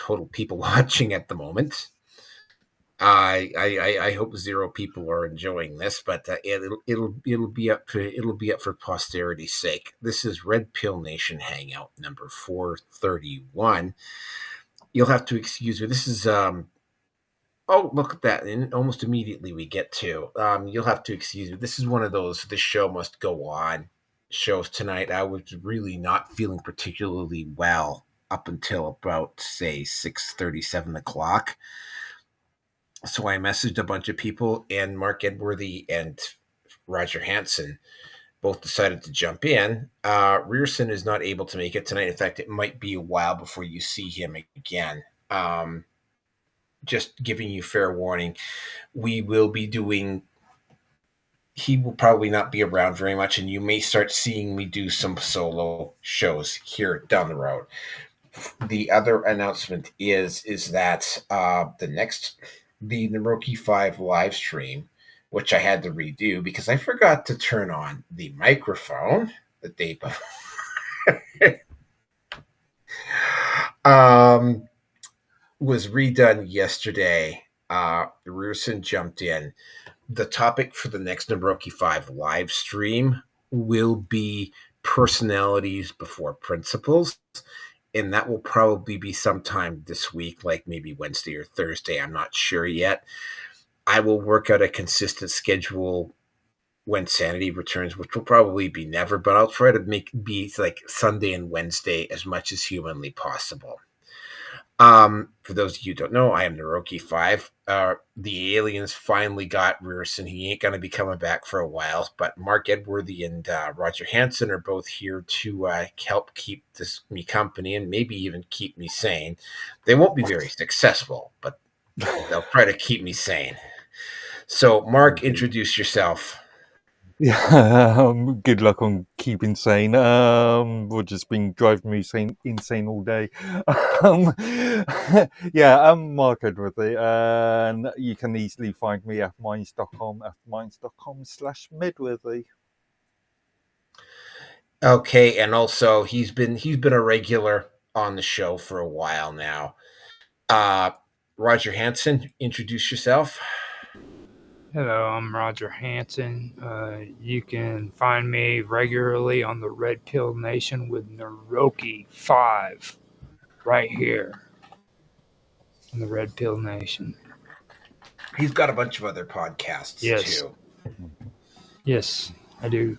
total people watching at the moment. I hope 0 people are enjoying this, but it'll be up for posterity's sake. This is Red Pill Nation Hangout number 431. You'll have to excuse me. This is oh, look at that! And almost immediately we get to. You'll have to excuse me. This is one of those "the show must go on" shows tonight. I was really not feeling particularly well up until about, say, 6:30, 7 o'clock. So I messaged a bunch of people, and Mark Edworthy and Roger Hansen both decided to jump in. Rearson is not able to make it tonight. In fact, it might be a while before you see him again. Just giving you fair warning. We will be doing... He will probably not be around very much, and you may start seeing me do some solo shows here down the road. The other announcement is that the Naroki 5 live stream, which I had to redo because I forgot to turn on the microphone the day before, was redone yesterday. Rearson jumped in. The topic for the next Naroki 5 live stream will be personalities before principles. And that will probably be sometime this week, like maybe Wednesday or Thursday. I'm not sure yet. I will work out a consistent schedule when sanity returns, which will probably be never, but I'll try to be like Sunday and Wednesday as much as humanly possible. For those of you who don't know, I am Naroki 5. The aliens finally got Rearson. He ain't going to be coming back for a while, but Mark Edworthy and Roger Hansen are both here to help keep me company and maybe even keep me sane. They won't be very successful, but they'll try to keep me sane. So, Mark, introduce yourself. Yeah, good luck on keeping sane. We've just been driving me insane all day. Yeah, I'm Mark Edworthy, and you can easily find me at minds.com at minds.com/Medworthy. Okay, and also he's been a regular on the show for a while now. Roger Hansen, introduce yourself. Hello, I'm Roger Hansen. You can find me regularly on the Red Pill Nation with Naroki 5 right here on the Red Pill Nation. He's got a bunch of other podcasts too. Yes, I do.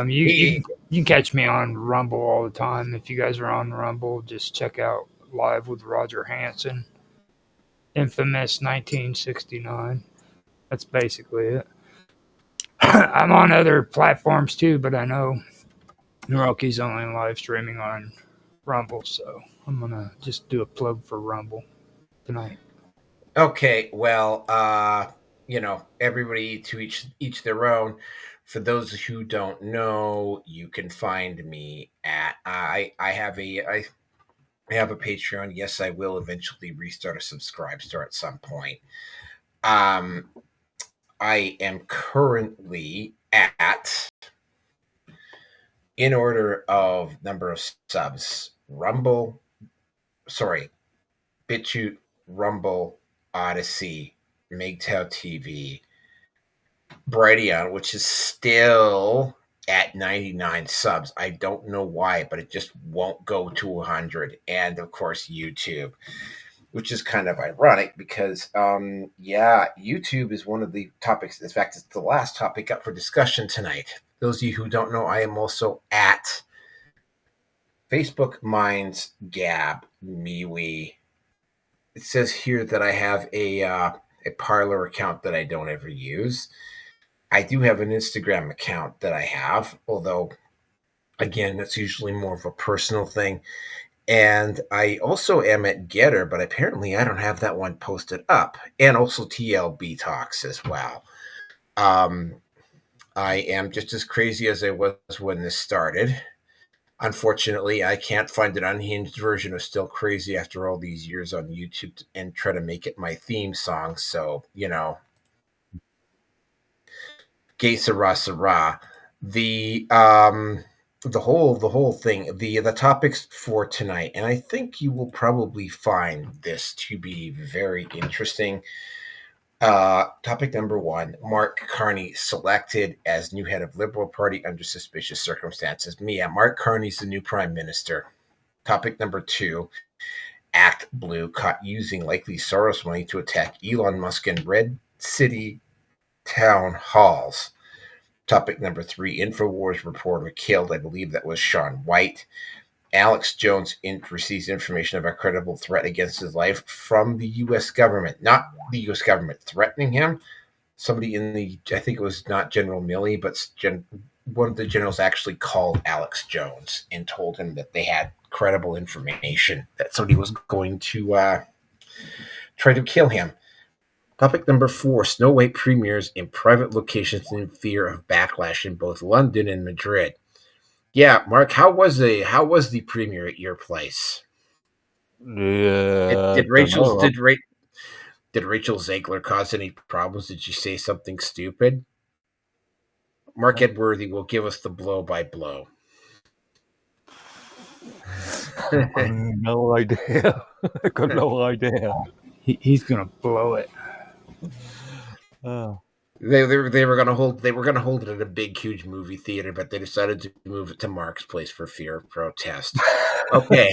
You can catch me on Rumble all the time. If you guys are on Rumble, just check out Live with Roger Hansen. Infamous 1969. That's basically it. I'm on other platforms too, but I know Naroki's only live streaming on Rumble, so I'm going to just do a plug for Rumble tonight. Okay, well, everybody to each their own. For those who don't know, you can find me at I have a Patreon. Yes, I will eventually restart a Subscribe Store at some point. I am currently at, in order of number of subs, BitChute, Rumble, Odyssey, MGTOW TV, Brighteon, which is still at 99 subs. I don't know why, but it just won't go to 100. And of course, YouTube, which is kind of ironic because, YouTube is one of the topics. In fact, it's the last topic up for discussion tonight. Those of you who don't know, I am also at Facebook, Minds, Gab, MeWe. It says here that I have a Parler account that I don't ever use. I do have an Instagram account that I have, although, again, that's usually more of a personal thing. And I also am at Getter, but apparently I don't have that one posted up. And also TLB Talks as well. I am just as crazy as I was when this started. Unfortunately, I can't find an unhinged version of Still Crazy after all these years on YouTube and try to make it my theme song. So, gay sarah sarah. The the whole thing, the topics for tonight, and I think you will probably find this to be very interesting. Topic number 1: Mark Carney selected as new head of Liberal Party under suspicious circumstances. Mark Carney's the new prime minister. Topic number 2: Act Blue caught using likely Soros money to attack Elon Musk in Red City town halls. Topic number 3: Infowars reporter killed. I believe that was Sean White. Alex Jones receives information of a credible threat against his life from the U.S. government. Not the U.S. government threatening him. Somebody I think it was not General Milley, but one of the generals actually called Alex Jones and told him that they had credible information that somebody was going to try to kill him. Topic number 4: Snow White premieres in private locations in fear of backlash in both London and Madrid. Yeah, Mark, how was the premiere at your place? Yeah, Did Rachel Zegler cause any problems? Did you say something stupid? Mark Edworthy will give us the blow by blow. No idea. I got no idea. He's gonna blow it. They were gonna hold it at a big, huge movie theater, but they decided to move it to Mark's place for fear of protest. Okay.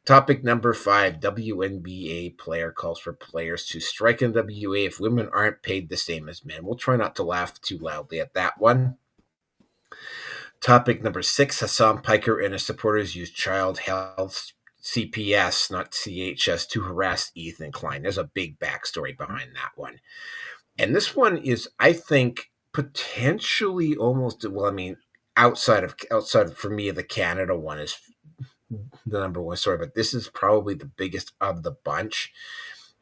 Topic number 5: WNBA player calls for players to strike in WA if women aren't paid the same as men. We'll try not to laugh too loudly at that one. Topic number 6: Hasan Piker and his supporters use child health CPS, not CHS, to harass Ethan Klein. There's a big backstory behind that one. And this one is, I think, potentially almost, well, I mean, outside of for me, the Canada one is the number one story, but this is probably the biggest of the bunch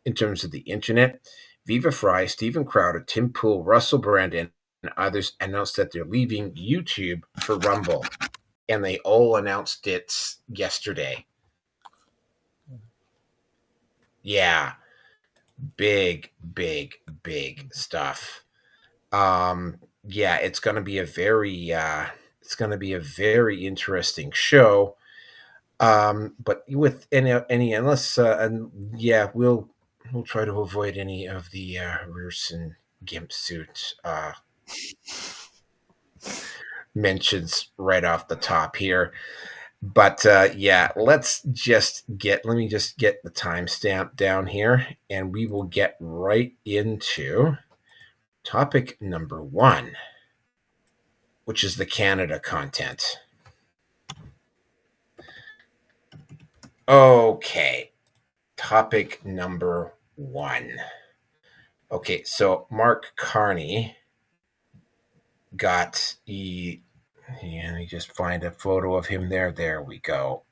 in terms of the internet. Viva Frei, Stephen Crowder, Tim Pool, Russell Brand, and others announced that they're leaving YouTube for Rumble, and they all announced it yesterday. Yeah, big stuff. Yeah, it's going to be a very interesting show. But with any unless yeah, we'll try to avoid any of the Rears and Gimp suit mentions right off the top here. But yeah, let me just get the timestamp down here, and we will get right into topic number 1, which is the Canada content. Okay, topic number 1. Okay, so Mark Carney got let me just find a photo of him there. There we go.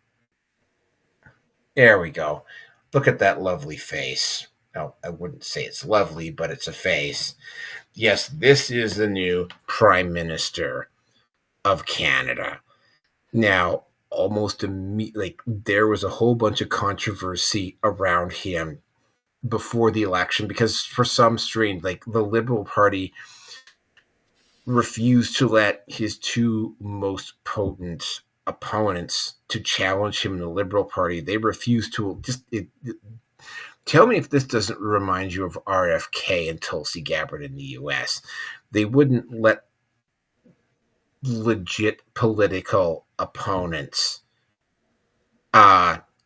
Look at that lovely face. No, I wouldn't say it's lovely, but it's a face. Yes, this is the new Prime Minister of Canada. Now, almost immediately, there was a whole bunch of controversy around him before the election because for some strange, the Liberal Party refused to let his 2 most potent opponents to challenge him in the Liberal Party. They refused to tell me if this doesn't remind you of RFK and Tulsi Gabbard in the U.S. They wouldn't let legit political opponents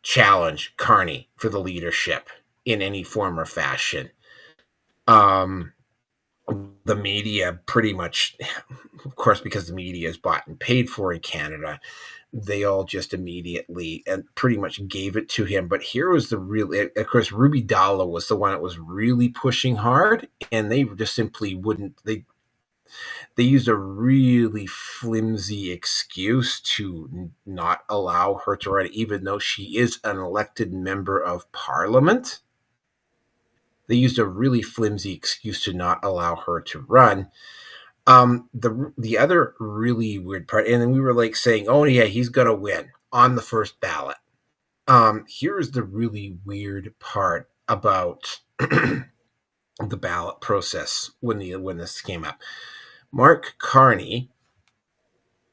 challenge Carney for the leadership in any form or fashion. The media pretty much, of course, because the media is bought and paid for in Canada, they all just immediately and pretty much gave it to him. But here was the real, of course, Ruby Dalla was the one that was really pushing hard, and they just simply wouldn't, they used a really flimsy excuse to not allow her to run, even though she is an elected member of Parliament. They used a really flimsy excuse to not allow her to run. The other really weird part, and then we were saying, oh yeah, he's going to win on the first ballot. Here's the really weird part about the ballot process when this came up. Mark Carney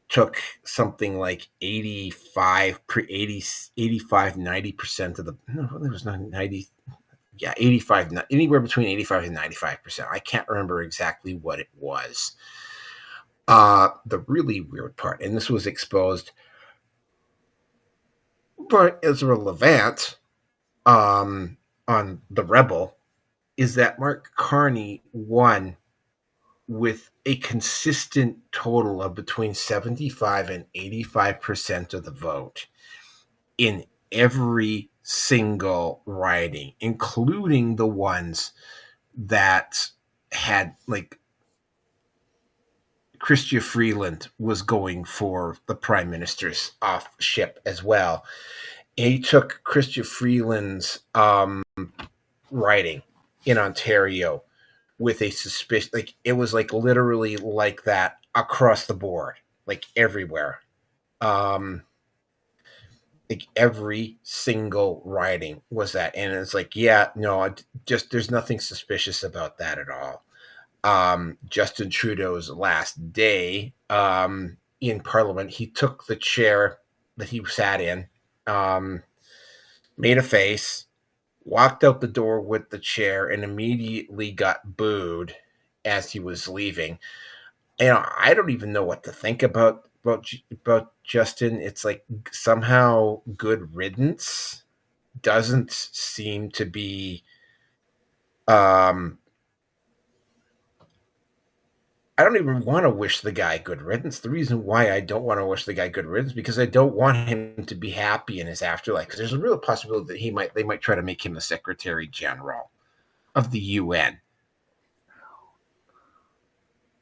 took something like 90% of the, no, it was not 90, yeah, 85, anywhere between 85 and 95%. I can't remember exactly what it was. The really weird part, and this was exposed, but Israel Levant on The Rebel, is that Mark Carney won with a consistent total of between 75 and 85% of the vote in every single riding, including the ones that had, like, Chrystia Freeland was going for the prime minister's off ship as well. He took Chrystia Freeland's riding in Ontario with a suspicion, like, it was like literally like that across the board, like everywhere. Like every single riding was that, and it's like, yeah, no, just there's nothing suspicious about that at all. Justin Trudeau's last day in Parliament, he took the chair that he sat in, made a face, walked out the door with the chair, and immediately got booed as he was leaving. I don't even know what to think about Justin. It's like somehow good riddance doesn't seem to be. I don't even want to wish the guy good riddance. The reason why I don't want to wish the guy good riddance is because I don't want him to be happy in his afterlife. Because there's a real possibility that they might try to make him the Secretary General of the UN.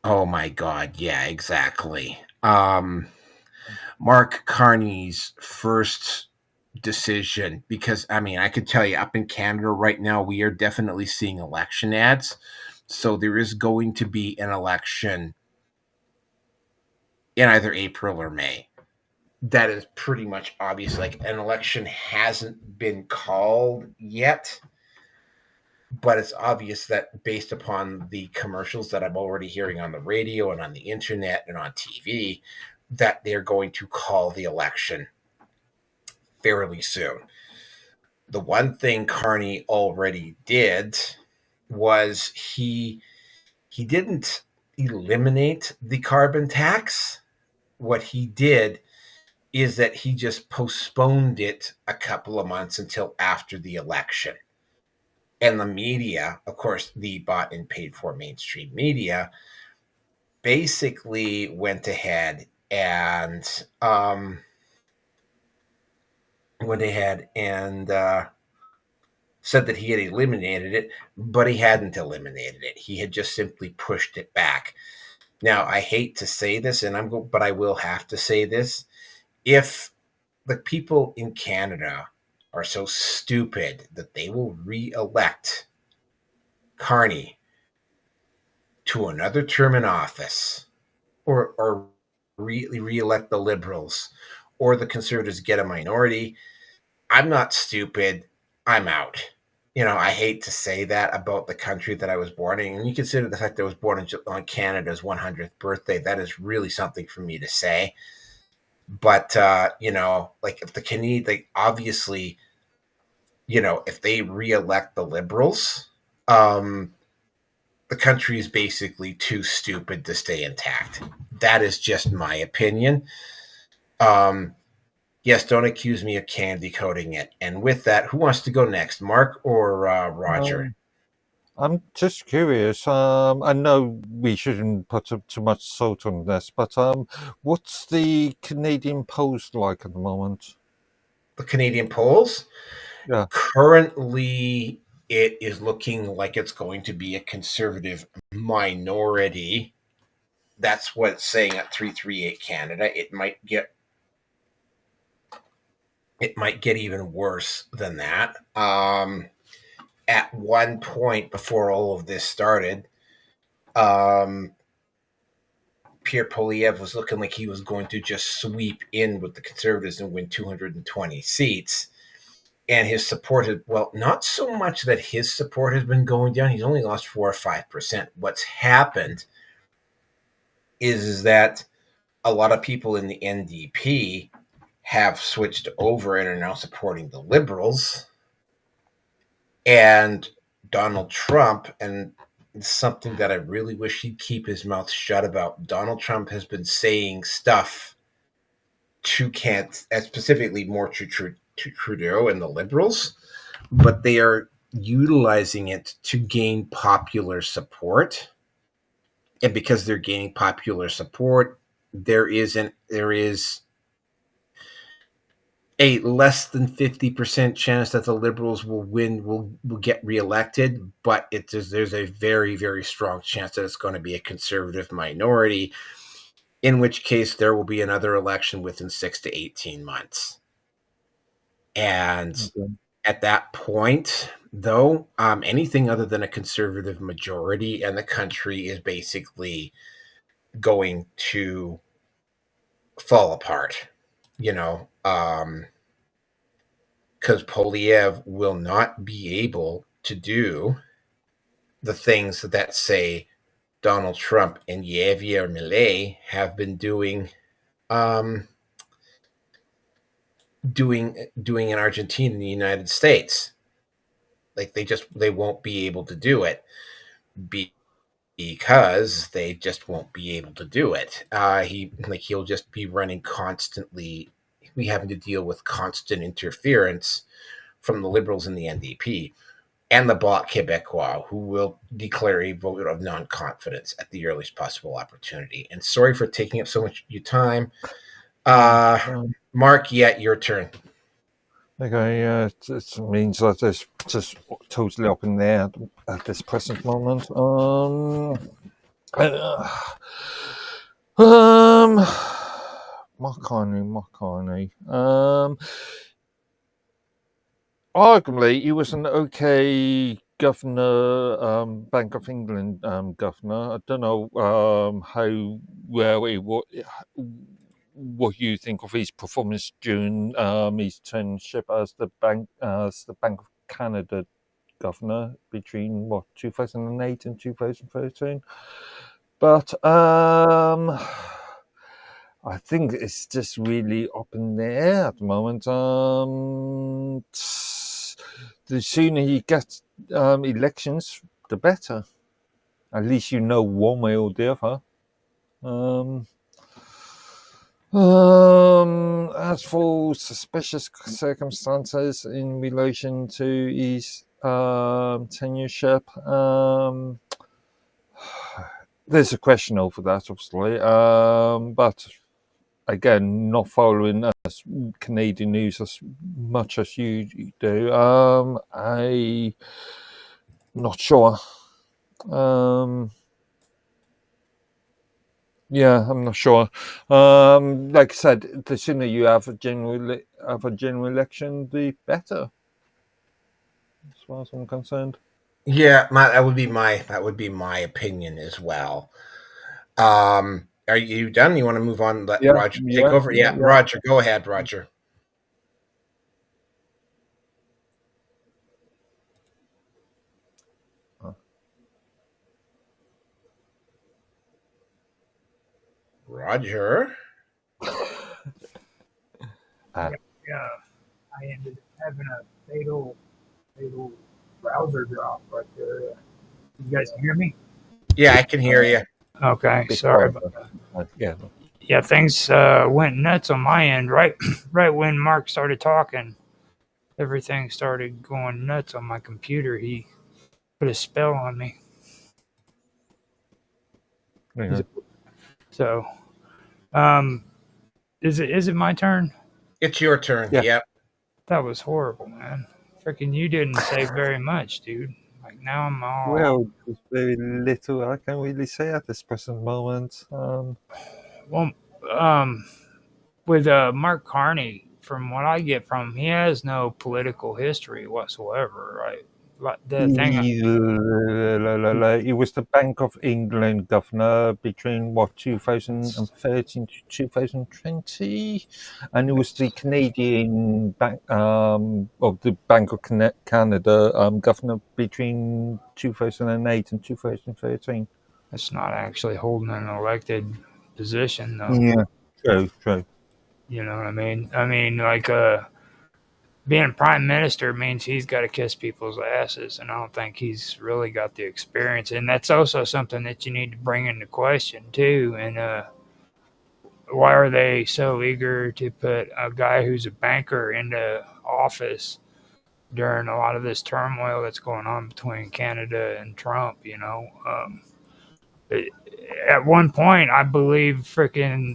Oh my God! Yeah, exactly. Mark Carney's first decision, because I could tell you, up in Canada right now, we are definitely seeing election ads. So there is going to be an election in either April or May. That is pretty much obvious. Like, an election hasn't been called yet, but it's obvious that based upon the commercials that I'm already hearing on the radio and on the internet and on TV, that they're going to call the election fairly soon. The one thing Carney already did was he didn't eliminate the carbon tax. What he did is that he just postponed it a couple of months until after the election. And the media, of course, the bought and paid for mainstream media, basically went ahead and said that he had eliminated it, but he hadn't eliminated it. He had just simply pushed it back. Now, I hate to say this, but I will have to say this. If the people in Canada are so stupid that they will re-elect Carney to another term in office, or re-elect the Liberals, or the Conservatives get a minority, I'm not stupid. I'm out. I hate to say that about the country that I was born in. And you consider the fact that I was born on Canada's 100th birthday. That is really something for me to say. But, like, if the Canadian, like, obviously, if they re-elect the Liberals, the country is basically too stupid to stay intact. That is just my opinion. Yes, don't accuse me of candy coating it. And with that, who wants to go next, Mark or Roger? I'm just curious. I know we shouldn't put too much salt on this, but what's the Canadian polls like at the moment? The Canadian polls? Yeah. Currently, it is looking like it's going to be a Conservative minority. That's what it's saying at 338 Canada. It might get even worse than that. At one point before all of this started, Pierre Poilievre was looking like he was going to just sweep in with the Conservatives and win 220 seats. And his support not so much that his support has been going down. He's only lost 4 or 5%. What's happened is that a lot of people in the NDP have switched over and are now supporting the Liberals. And Donald Trump, and it's something that I really wish he'd keep his mouth shut about. Donald Trump has been saying stuff to specifically more to Trudeau and the Liberals, but they are utilizing it to gain popular support. And because they're gaining popular support, there is a less than 50% chance that the Liberals will win, will get reelected, but there's a very, very strong chance that it's going to be a conservative minority, in which case there will be another election within 6 to 18 months. And at that point, though, anything other than a conservative majority in the country is basically going to fall apart, because Polyev will not be able to do the things that, say, Donald Trump and Javier Milei have been doing in Argentina and the United States. Like they won't be able to do it because they just won't be able to do it. He'll just be running constantly, be having to deal with constant interference from the Liberals and the NDP and the Bloc Québécois, who will declare a vote of non-confidence at the earliest possible opportunity. And sorry for taking up so much of your time. Mark, your turn. Okay, it means that it's just totally up in the air at this present moment. Mark Carney. Arguably, he was an okay governor, Bank of England governor. I don't know what you think of his performance during his tenureship as the Bank of Canada governor between 2008 and 2013. But I think it's just really up in the air at the moment. The sooner he gets elections, the better. At least you know one way or the other. As for suspicious circumstances in relation to his tenureship, there's a question over that, obviously. But again, not following Canadian news as much as you do, I'm not sure. Yeah, I'm not sure. Like I said, the sooner you have a general election, the better, as far as I'm concerned. Yeah, that would be my opinion as well. Are you done? You want to move on? Let Roger take over? Yeah, Roger, go ahead, Roger. Roger. I ended up having a fatal browser drop right there. You guys can hear me? Yeah, I can hear you. Okay, sorry about that. Yeah, things went nuts on my end. Right when Mark started talking, everything started going nuts on my computer. He put a spell on me. Mm-hmm. So, is it my turn? It's your turn. Yeah. Yep. That was horrible, man. Freaking, you didn't say very much, dude. Like now I'm all. Well, there's very little I can really say at this present moment. With Mark Carney, from what I get from him, he has no political history whatsoever, right? The thing he was the Bank of England governor between 2013 to 2020, and he was the Canadian bank of the Bank of Canada governor between 2008 and 2013. That's not actually holding an elected position, though. Yeah, true. You know what I mean? I mean, like, being prime minister means he's got to kiss people's asses, and I don't think he's really got the experience. And that's also something that you need to bring into question too. And why are they so eager to put a guy who's a banker into office during a lot of this turmoil that's going on between Canada and Trump? You know, at one point, I believe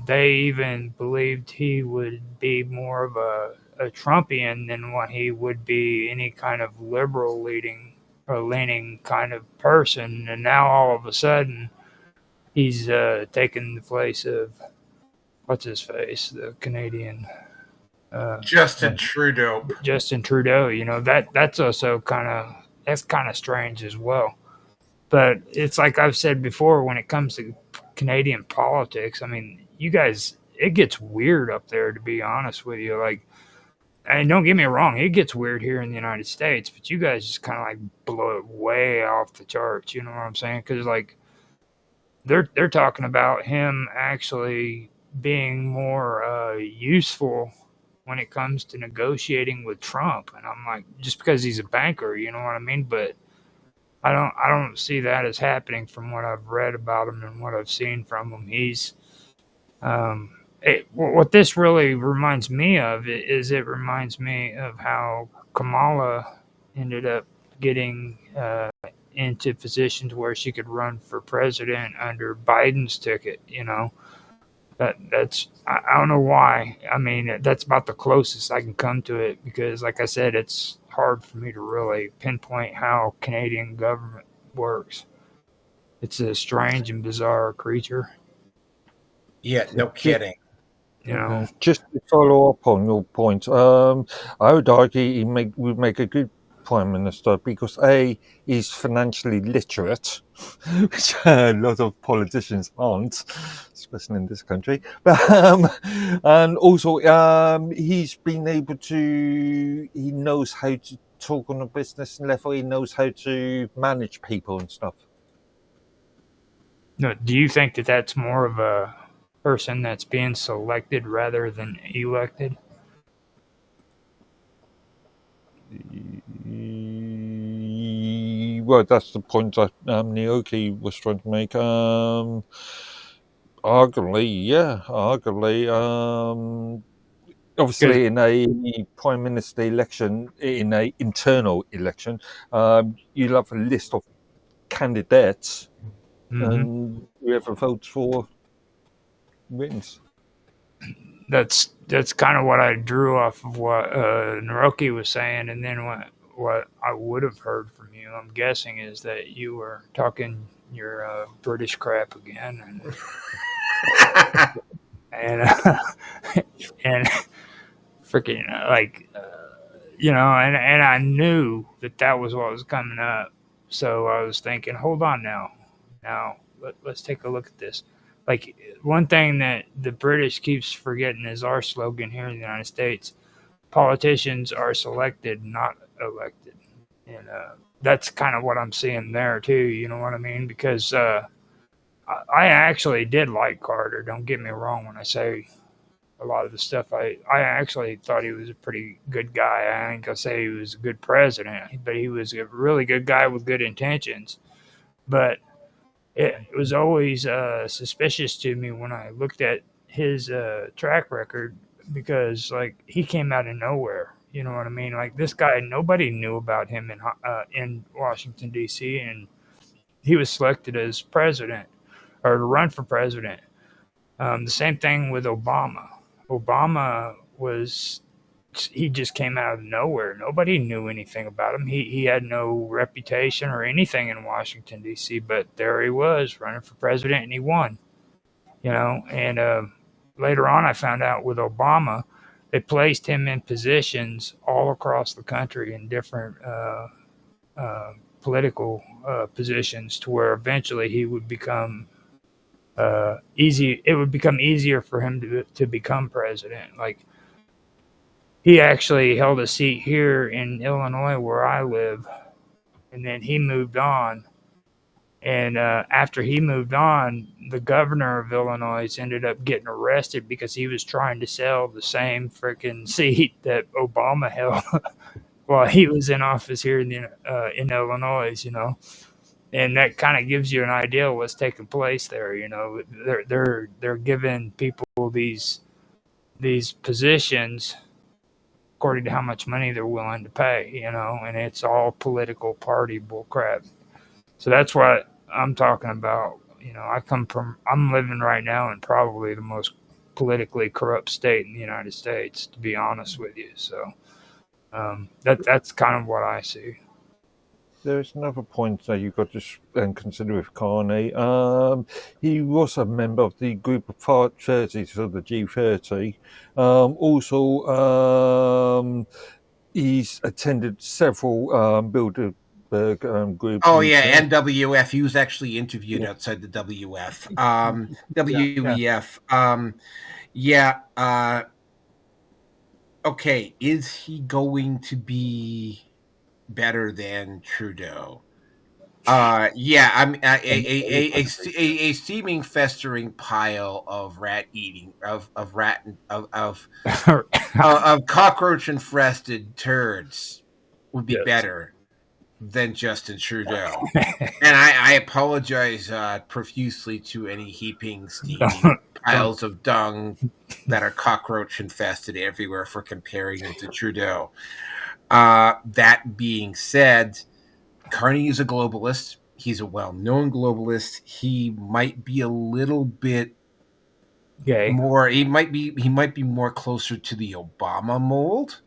they even believed he would be more of a Trumpian than what he would be any kind of liberal leaning kind of person. And now all of a sudden, he's taken the place of what's his face, the Canadian Justin Trudeau. Justin Trudeau. You know, that's also kind of strange as well. But it's like I've said before, when it comes to Canadian politics, I mean, you guys, it gets weird up there, to be honest with you. Like, and don't get me wrong, it gets weird here in the United States, but you guys just kind of like blow it way off the charts. You know what I'm saying? Because like they're talking about him actually being more useful when it comes to negotiating with Trump, and I'm like, just because he's a banker, you know what I mean? But I don't see that as happening from what I've read about him and what I've seen from him. He's what this really reminds me of is it reminds me of how Kamala ended up getting into positions where she could run for president under Biden's ticket. You know, that's I don't know why. I mean, that's about the closest I can come to it because, like I said, it's hard for me to really pinpoint how Canadian government works. It's a strange and bizarre creature. Yeah, no kidding. You know, just to follow up on your point, I would argue he would make a good prime minister because A, he's financially literate, which a lot of politicians aren't, especially in this country. But, and also, he's been able to. He knows how to talk on a business level. He knows how to manage people and stuff. no, do you think that that's more of a person that's being selected rather than elected? Well, that's the point that Naoki was trying to make. Arguably, yeah. Obviously, in a prime minister election, in an internal election, you'll have a list of candidates, and whoever votes for wins. That's kind of what I drew off of what Naoki was saying, and then what I would have heard from you, I'm guessing, is that you were talking your British crap again, and freaking you know, and I knew that was what was coming up, so I was thinking, hold on now let's take a look at this. Like, one thing that the British keeps forgetting is our slogan here in the United States: politicians are selected, not elected. And that's kind of what I'm seeing there too. You know what I mean? Because I actually did like Carter. Don't get me wrong when I say a lot of the stuff. I actually thought he was a pretty good guy. I ain't gonna say he was a good president, but he was a really good guy with good intentions. But it was always suspicious to me when I looked at his track record because, like, he came out of nowhere. You know what I mean? Like, this guy, nobody knew about him in Washington, D.C., and he was selected as president or to run for president. The same thing with Obama. Obama he just came out of nowhere. Nobody knew anything about him. He had no reputation or anything in Washington, D.C., but there he was running for president, and he won. You know, and later on I found out with Obama, they placed him in positions all across the country in different political positions to where eventually he would become it would become easier for him to become president. Like, he actually held a seat here in Illinois where I live, and then he moved on And after he moved on, the governor of Illinois ended up getting arrested because he was trying to sell the same freaking seat that Obama held while he was in office here in Illinois. And that kind of gives you an idea of what's taking place there. They're giving people these positions according to how much money they're willing to pay. And it's all political party bullcrap. So that's what I'm talking about. I'm living right now in probably the most politically corrupt state in the United States, to be honest with you. So that's kind of what I see. There's another point that you've got to consider with Carney. He was a member of the group of 30, so the G30. He's attended several Bilderberg groups. Oh, yeah, NWF. He was actually interviewed outside the WF. WEF. Okay, is he going to be better than Trudeau? I'm a steaming, festering pile of rat eating of cockroach infested turds would be better than Justin Trudeau. And I apologize profusely to any heaping, steaming piles of dung that are cockroach infested everywhere for comparing him to Trudeau. That being said, Carney is a globalist. He's a well-known globalist. He might be a little bit more. He might be more closer to the Obama mold,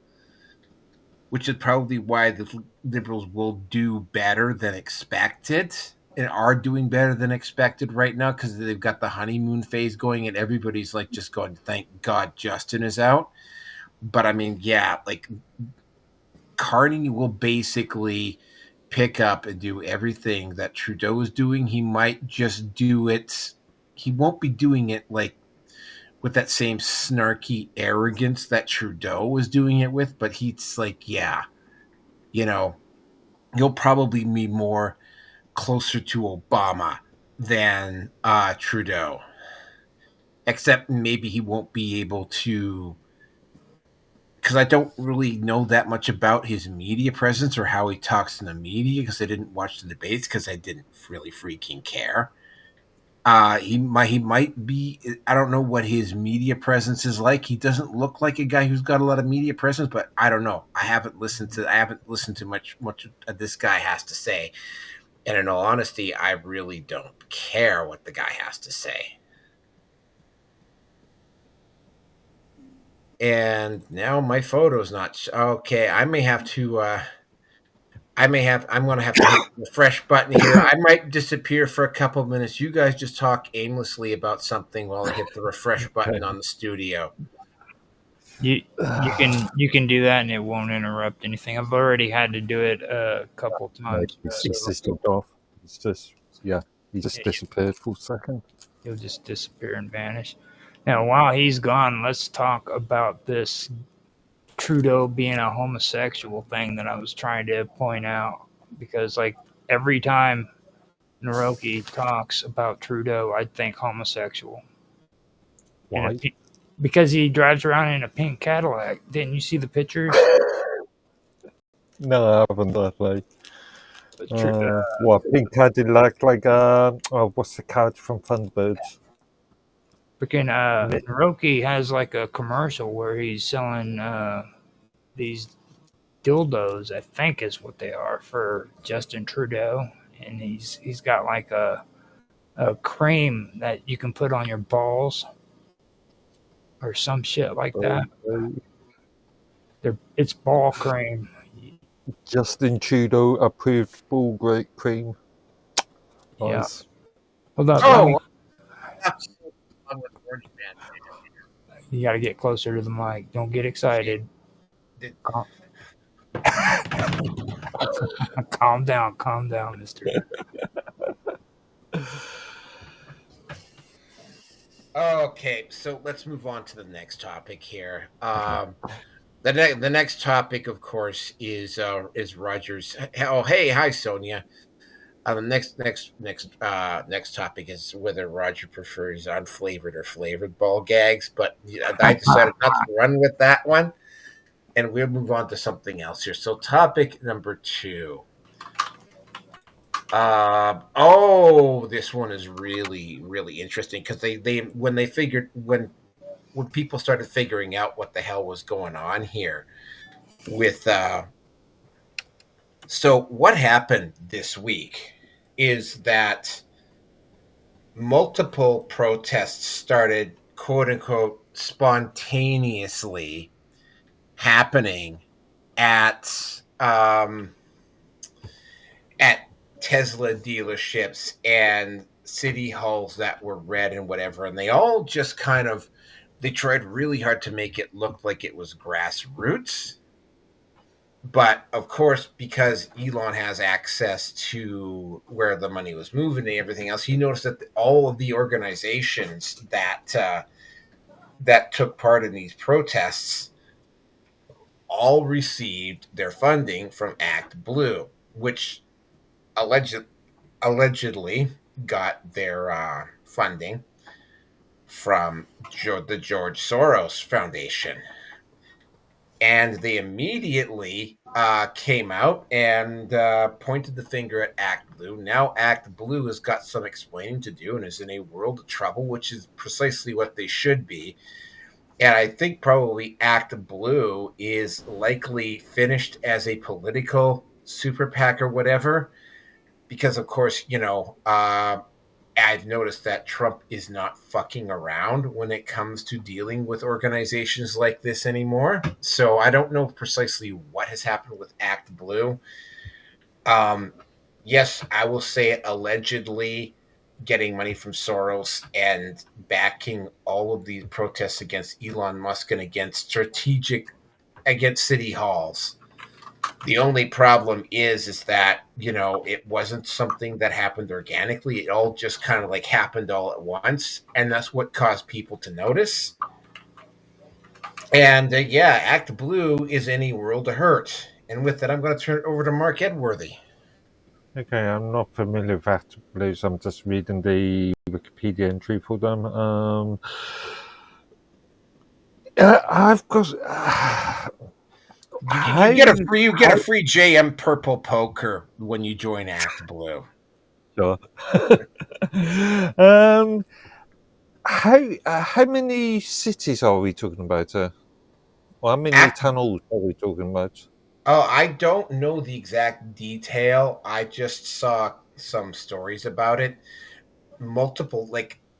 which is probably why the Liberals will do better than expected and are doing better than expected right now, because they've got the honeymoon phase going and everybody's like just going, thank God Justin is out. But I mean, Carney will basically pick up and do everything that Trudeau is doing. He might just do it. He won't be doing it like with that same snarky arrogance that Trudeau was doing it with, but he's like, he'll probably be more closer to Obama than Trudeau. Except maybe he won't be able to, because I don't really know that much about his media presence or how he talks in the media, because I didn't watch the debates because I didn't really freaking care. He might be, I don't know what his media presence is like. He doesn't look like a guy who's got a lot of media presence, but I don't know. I haven't listened to much this guy has to say. And in all honesty, I really don't care what the guy has to say. And now my photo's not okay. I'm going to have to hit the refresh button here. I might disappear for a couple of minutes. You guys just talk aimlessly about something while I hit the refresh button on the studio. You can do that and it won't interrupt anything. I've already had to do it a couple times. It's just off. It's just he just disappeared for a second. He'll just disappear and vanish. Now, while he's gone, let's talk about this Trudeau being a homosexual thing that I was trying to point out, because like every time Naroki talks about Trudeau, I think homosexual. Why? Because he drives around in a pink Cadillac. Didn't you see the pictures? No, I haven't, definitely. What, pink Cadillac, like what's the character from Thunderbirds? Freaking Naroki has like a commercial where he's selling these dildos, I think is what they are, for Justin Trudeau, and he's got like a cream that you can put on your balls or some shit like that. It's ball cream. Justin Trudeau approved ball great cream. Nice. Yeah. Hold on. You got to get closer to the mic. Don't get excited. Calm down, mister. Okay, so let's move on to the next topic here. The next topic, of course, is Roger's. Oh, hey, hi, Sonia. The next topic is whether Roger prefers unflavored or flavored ball gags, but I decided not to run with that one, and we'll move on to something else here. So, topic number 2. This one is really, really interesting because when people started figuring out what the hell was going on here with so what happened this week is that multiple protests started, quote unquote, spontaneously happening at Tesla dealerships and city halls that were red and whatever, and they all just they tried really hard to make it look like it was grassroots. But of course, because Elon has access to where the money was moving and everything else, he noticed that all of the organizations that took part in these protests all received their funding from Act Blue, which allegedly got their funding from the George Soros Foundation. And they immediately came out and pointed the finger at Act Blue. Now Act Blue has got some explaining to do and is in a world of trouble, which is precisely what they should be. And I think probably Act Blue is likely finished as a political super PAC or whatever. Because, of course, I've noticed that Trump is not fucking around when it comes to dealing with organizations like this anymore. So I don't know precisely what has happened with Act Blue. Yes, I will say it, allegedly getting money from Soros and backing all of these protests against Elon Musk and against city halls. The only problem is that, it wasn't something that happened organically. It all just kind of happened all at once. And that's what caused people to notice. And Act Blue is in a world of hurt. And with that, I'm going to turn it over to Mark Edworthy. Okay, I'm not familiar with Act Blue, so I'm just reading the Wikipedia entry for them. I've got... You get a free JM Purple Poker when you join Act Blue. Sure. How many cities are we talking about? Or how many tunnels are we talking about? Oh, I don't know the exact detail. I just saw some stories about it. Multiple,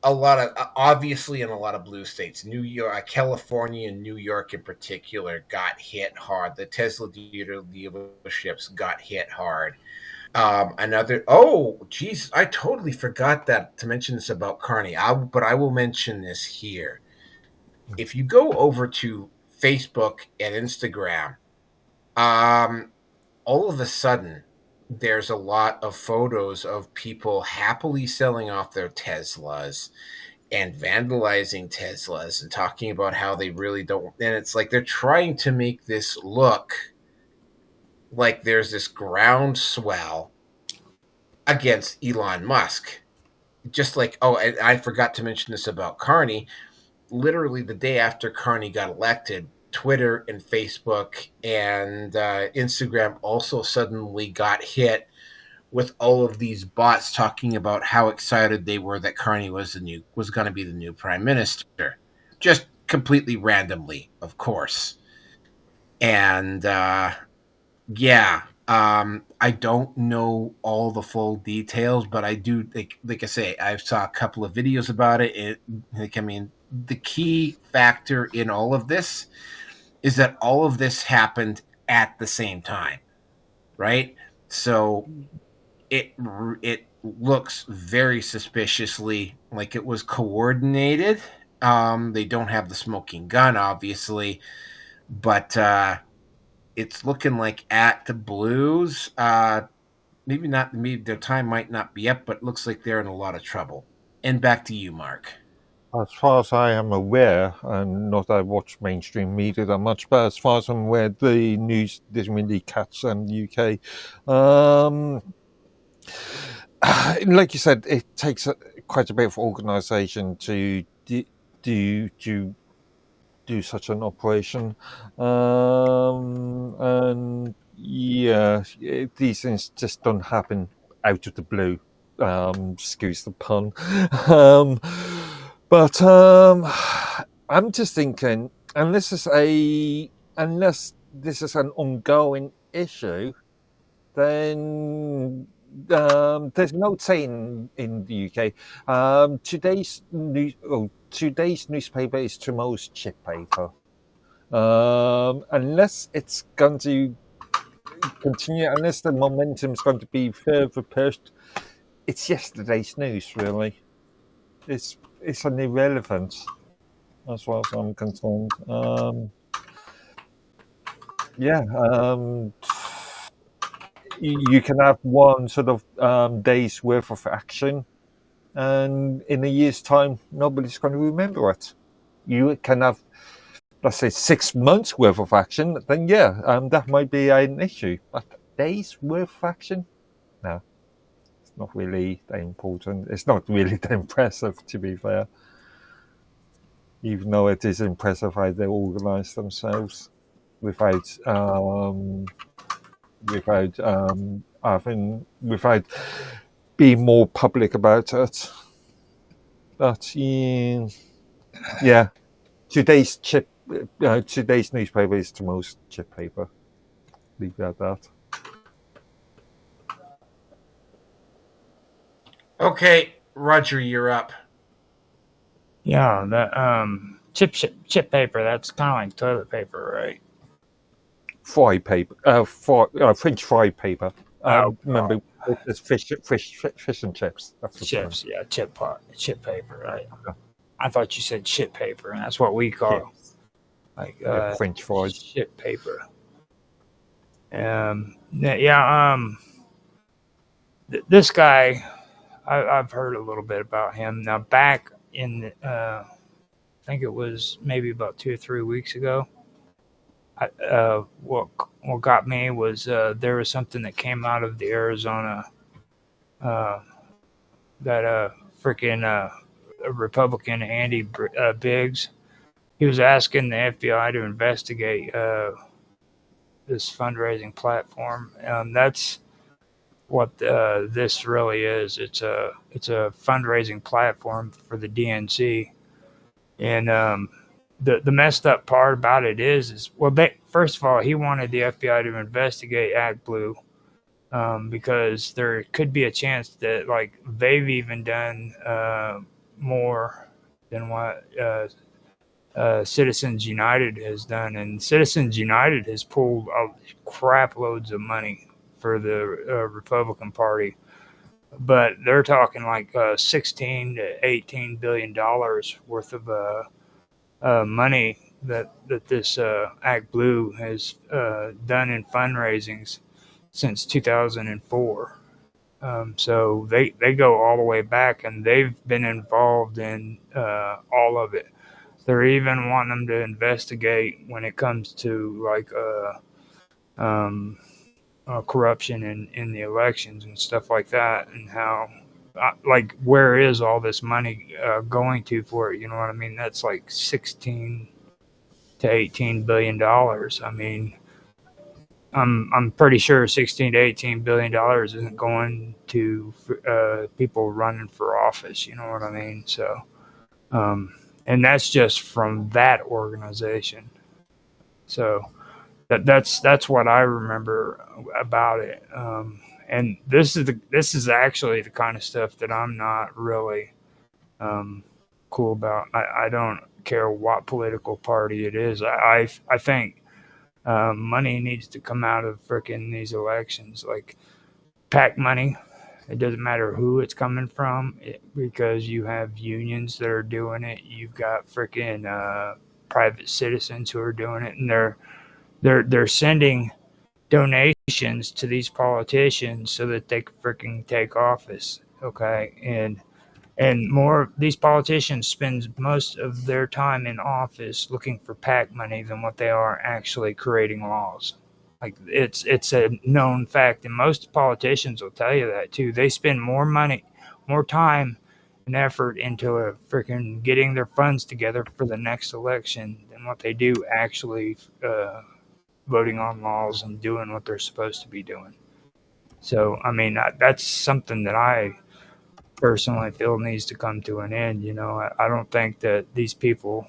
a lot of, obviously in a lot of blue states, New York, California and New York in particular got hit hard. The Tesla dealerships got hit hard. I totally forgot to mention this about Carney, but I will mention this here. If you go over to Facebook and Instagram, all of a sudden, there's a lot of photos of people happily selling off their Teslas and vandalizing Teslas and talking about how they really don't. And it's like they're trying to make this look like there's this groundswell against Elon Musk. Just I forgot to mention this about Carney. Literally the day after Carney got elected, Twitter and Facebook and Instagram also suddenly got hit with all of these bots talking about how excited they were that Carney was going to be the new prime minister, just completely randomly, of course. And I don't know all the full details, but I do like I say, I saw a couple of videos about it. The key factor in all of this is that all of this happened at the same time, right? So it looks very suspiciously like it was coordinated. They don't have the smoking gun, obviously, but it's looking like Act Blues. Maybe not. Maybe their time might not be up, but it looks like they're in a lot of trouble. And back to you, Mark. As far as I am aware, and not that I watch mainstream media that much, but as far as I'm aware, the news doesn't really catch in the UK. like you said, it takes quite a bit of organisation to do such an operation, and yeah, these things just don't happen out of the blue. Excuse the pun. But I'm just thinking, unless this is an ongoing issue, then there's no saying in the UK. Today's newspaper is tomorrow's chip paper. Unless it's going to continue, unless the momentum is going to be further pushed, it's yesterday's news. Really, it's an irrelevance as far as I'm concerned. You can have one sort of day's worth of action, and in a year's time, nobody's going to remember it. You can have, let's say, 6 months worth of action, then that might be an issue. But days worth of action? No, it's not really that important. It's not really that impressive, to be fair. Even though it is impressive how they organise themselves without being more public about it. But yeah, today's newspaper is tomorrow's chip paper. Leave it at that. Okay, Roger, you're up. Yeah, that chip paper. That's kind of like toilet paper, right? Fry paper, French fry paper. Remember, it's fish and chips. That's the chips, yeah, chip paper, right? I thought you said chip paper, and that's what we call French fries. Chip paper. This guy, I've heard a little bit about him. Now, back in, I think it was maybe about 2 or 3 weeks ago. What got me was there was something that came out of the Arizona that freaking Republican Andy Biggs. He was asking the FBI to investigate this fundraising platform. That's what this really is. It's a fundraising platform for the DNC, and the messed up part about it is first of all, he wanted the FBI to investigate ActBlue because there could be a chance that they've even done more than what Citizens United has done, and Citizens United has pulled crap loads of money for the Republican Party, but they're talking like $16 to $18 billion worth of money that this ActBlue has done in fundraisings since 2004. So they go all the way back, and they've been involved in all of it. They're even wanting them to investigate when it comes to corruption in the elections and stuff like that, and how where is all this money going to for it? You know what I mean? That's like $16 to $18 billion. I mean, I'm pretty sure $16 to $18 billion isn't going to people running for office. You know what I mean? So, and that's just from that organization. So that's what I remember about it. And this is actually the kind of stuff that I'm not really cool about. I don't care what political party it is. I think money needs to come out of frickin' these elections, like PAC money. It doesn't matter who it's coming from, because you have unions that are doing it. You've got frickin' private citizens who are doing it, and they're sending donations to these politicians so that they can freaking take office. Okay, and more, these politicians spend most of their time in office looking for PAC money than what they are actually creating laws. Like it's a known fact, and most politicians will tell you that too. They spend more money, more time, and effort into a freaking getting their funds together for the next election than what they do actually voting on laws and doing what they're supposed to be doing. So I mean that's something that I personally feel needs to come to an end. I don't think that these people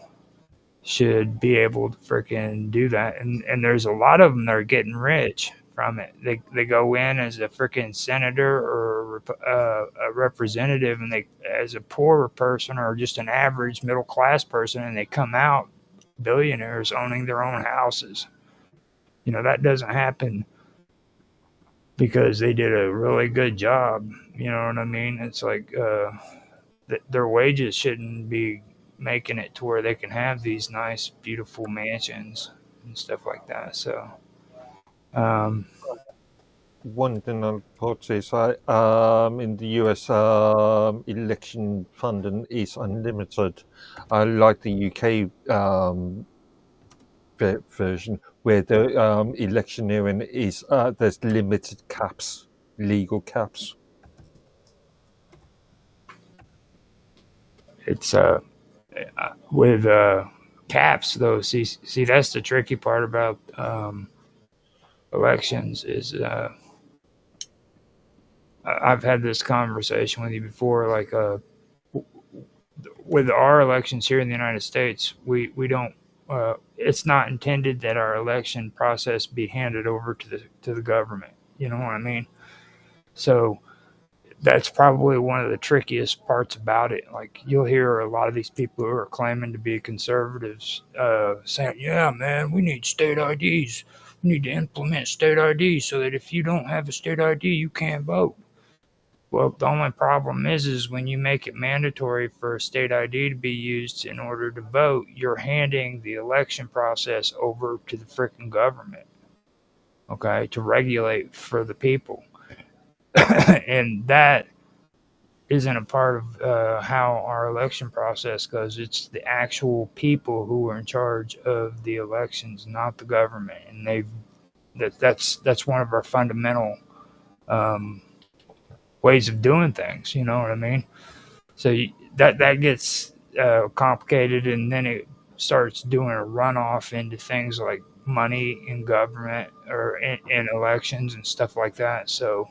should be able to freaking do that. And there's a lot of them that are getting rich from it. They go in as a freaking senator or a representative, and they as a poorer person or just an average middle class person, and they come out billionaires owning their own houses. That doesn't happen because they did a really good job. You know what I mean? It's like their wages shouldn't be making it to where they can have these nice, beautiful mansions and stuff like that. So, one thing I'll put is in the US, election funding is unlimited. I like the UK version where the electioneering is there's limited caps, legal caps. It's with caps though. See, that's the tricky part about elections is I've had this conversation with you before. Like with our elections here in the United States, we don't. It's not intended that our election process be handed over to the government. You know what I mean? So that's probably one of the trickiest parts about it. Like you'll hear a lot of these people who are claiming to be conservatives saying, "Yeah, man, we need state IDs. We need to implement state IDs so that if you don't have a state ID, you can't vote." Well, the only problem is when you make it mandatory for a state ID to be used in order to vote, you're handing the election process over to the freaking government, okay, to regulate for the people. And that isn't a part of how our election process goes. It's the actual people who are in charge of the elections, not the government. And that's one of our fundamental ways of doing things. You know what I mean? So that gets complicated, and then it starts doing a runoff into things like money in government or in elections and stuff like that. So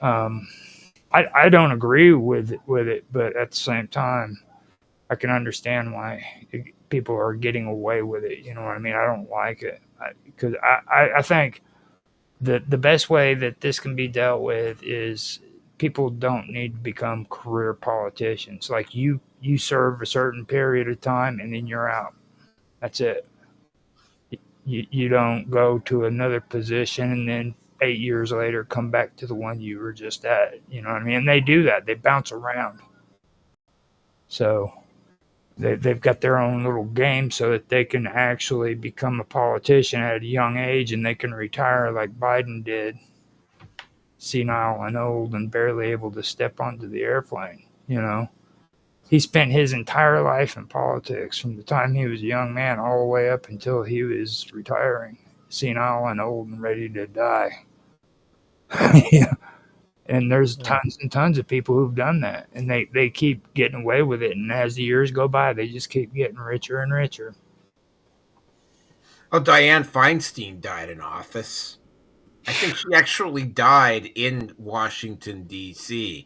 I don't agree with it, but at the same time, I can understand why people are getting away with it. You know what I mean? I don't like it because I think that the best way that this can be dealt with is people don't need to become career politicians. Like you serve a certain period of time and then you're out. That's it. You don't go to another position and then 8 years later come back to the one you were just at. You know what I mean? And they do that. They bounce around. So they've got their own little game so that they can actually become a politician at a young age, and they can retire like Biden did, senile and old and barely able to step onto the airplane. He spent his entire life in politics from the time he was a young man all the way up until he was retiring, senile and old and ready to die. Yeah. And there's tons and tons of people who've done that, and they keep getting away with it. And as the years go by, they just keep getting richer and richer. Oh, Dianne Feinstein died in office. I think she actually died in Washington, D.C.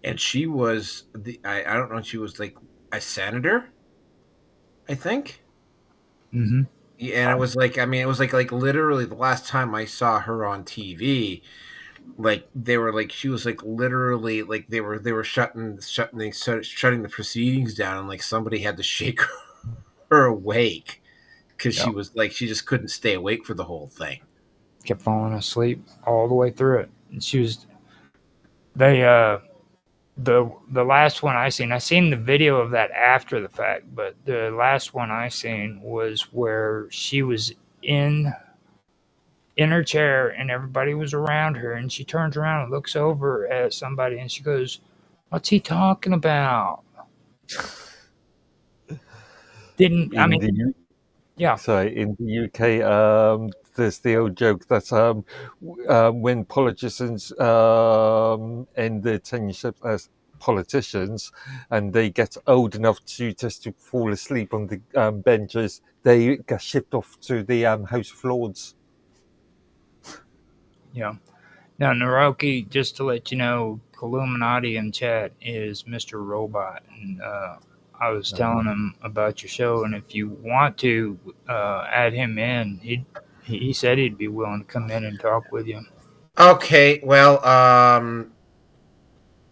And she was I don't know, she was like a senator, I think. Mm-hmm. Yeah, and it was like, I mean, it was like literally the last time I saw her on TV, like they were like, she was like literally like they were shutting the proceedings down, and like somebody had to shake her awake because she was like, she just couldn't stay awake for the whole thing. Kept falling asleep all the way through it. And she was the last one I seen the video of that after the fact, but the last one I seen was where she was in her chair and everybody was around her, and she turns around and looks over at somebody and she goes, "What's he talking about?" In the UK, there's the old joke that when politicians end their tenureship as politicians and they get old enough to just to fall asleep on the benches, they get shipped off to the House of Lords. Yeah. Now, Naroki, just to let you know, Illuminati in chat is Mr. Robot, and I was telling him about your show, and if you want to add him in, he said he'd be willing to come in and talk with you. Okay, well,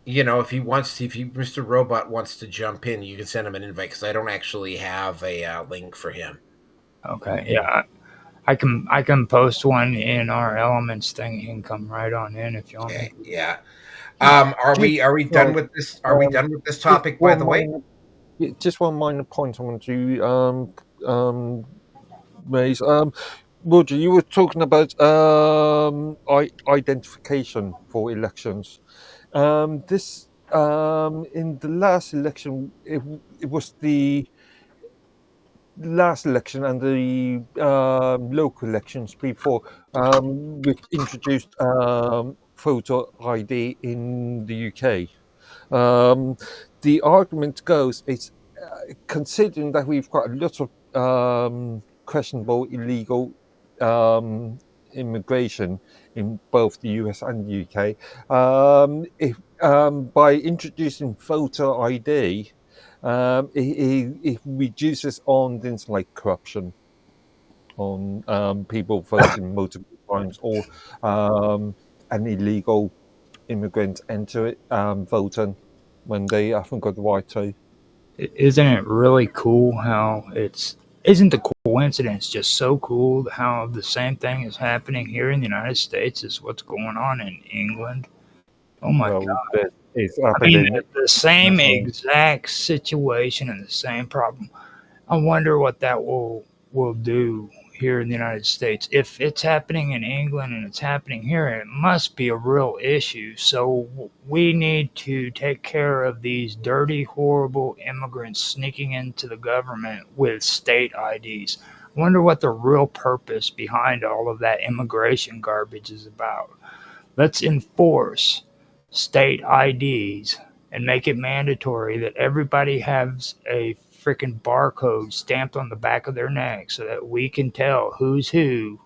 if Mr. Robot wants to jump in, you can send him an invite because I don't actually have a link for him. Okay, yeah, I can post one in our Elements thing. He can come right on in if you want. Okay, yeah. Are we done with this? Are we done with this topic? By the way, just one minor point I want to raise. Roger, you were talking about identification for elections. This in the last election, it was the last election and the local elections before, which introduced photo ID in the UK. The argument goes, it's considering that we've got a lot of questionable, illegal immigration in both the US and the UK, if by introducing photo ID, it reduces on things like corruption, on people voting multiple times, or an illegal immigrant enter it voting when they haven't got the right to. Isn't it really cool how isn't the coincidence just so cool how the same thing is happening here in the United States as what's going on in England? Oh my God. It's the same exact situation and the same problem. I wonder what that will do here in the United States. If it's happening in England and it's happening here, it must be a real issue. So we need to take care of these dirty, horrible immigrants sneaking into the government with state IDs. I wonder what the real purpose behind all of that immigration garbage is about. Let's enforce state IDs and make it mandatory that everybody has a freaking barcode stamped on the back of their neck so that we can tell who's who.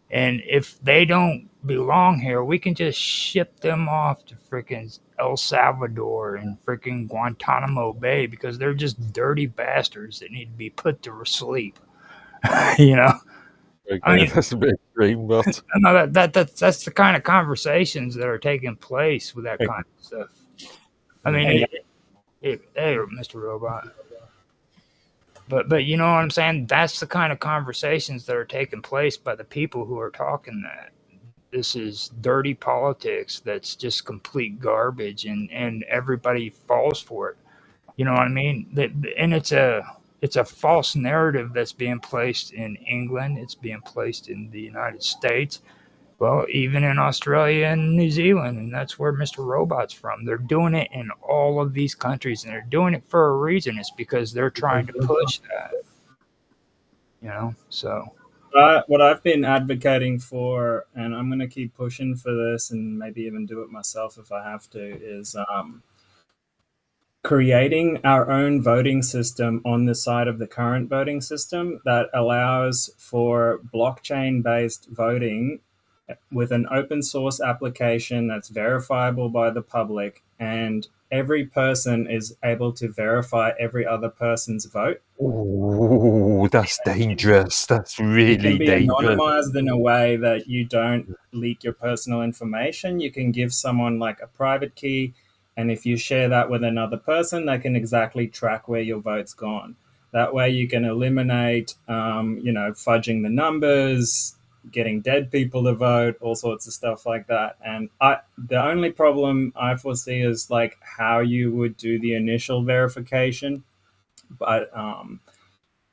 And if they don't belong here, we can just ship them off to freaking El Salvador and freaking Guantanamo Bay because they're just dirty bastards that need to be put to sleep. You know? Okay, I mean, that's a bit extreme, but no, that's the kind of conversations that are taking place with that kind of stuff. I mean, hey, Mr. Robot. But you know what I'm saying? That's the kind of conversations that are taking place by the people who are talking that. This is dirty politics that's just complete garbage, and everybody falls for it. You know what I mean? And it's a false narrative that's being placed in England. It's being placed in the United States. Well, even in Australia and New Zealand, and that's where Mr. Robot's from. They're doing it in all of these countries, and they're doing it for a reason. It's because they're trying to push that. You know, so. What I've been advocating for, and I'm going to keep pushing for this and maybe even do it myself if I have to, is creating our own voting system on the side of the current voting system that allows for blockchain-based voting with an open source application that's verifiable by the public, and every person is able to verify every other person's vote. Oh, that's dangerous. That's really dangerous. It can be anonymized in a way that you don't leak your personal information. You can give someone like a private key, and if you share that with another person, they can exactly track where your vote's gone. That way you can eliminate, fudging the numbers, getting dead people to vote, all sorts of stuff like that. And the only problem I foresee is like how you would do the initial verification. But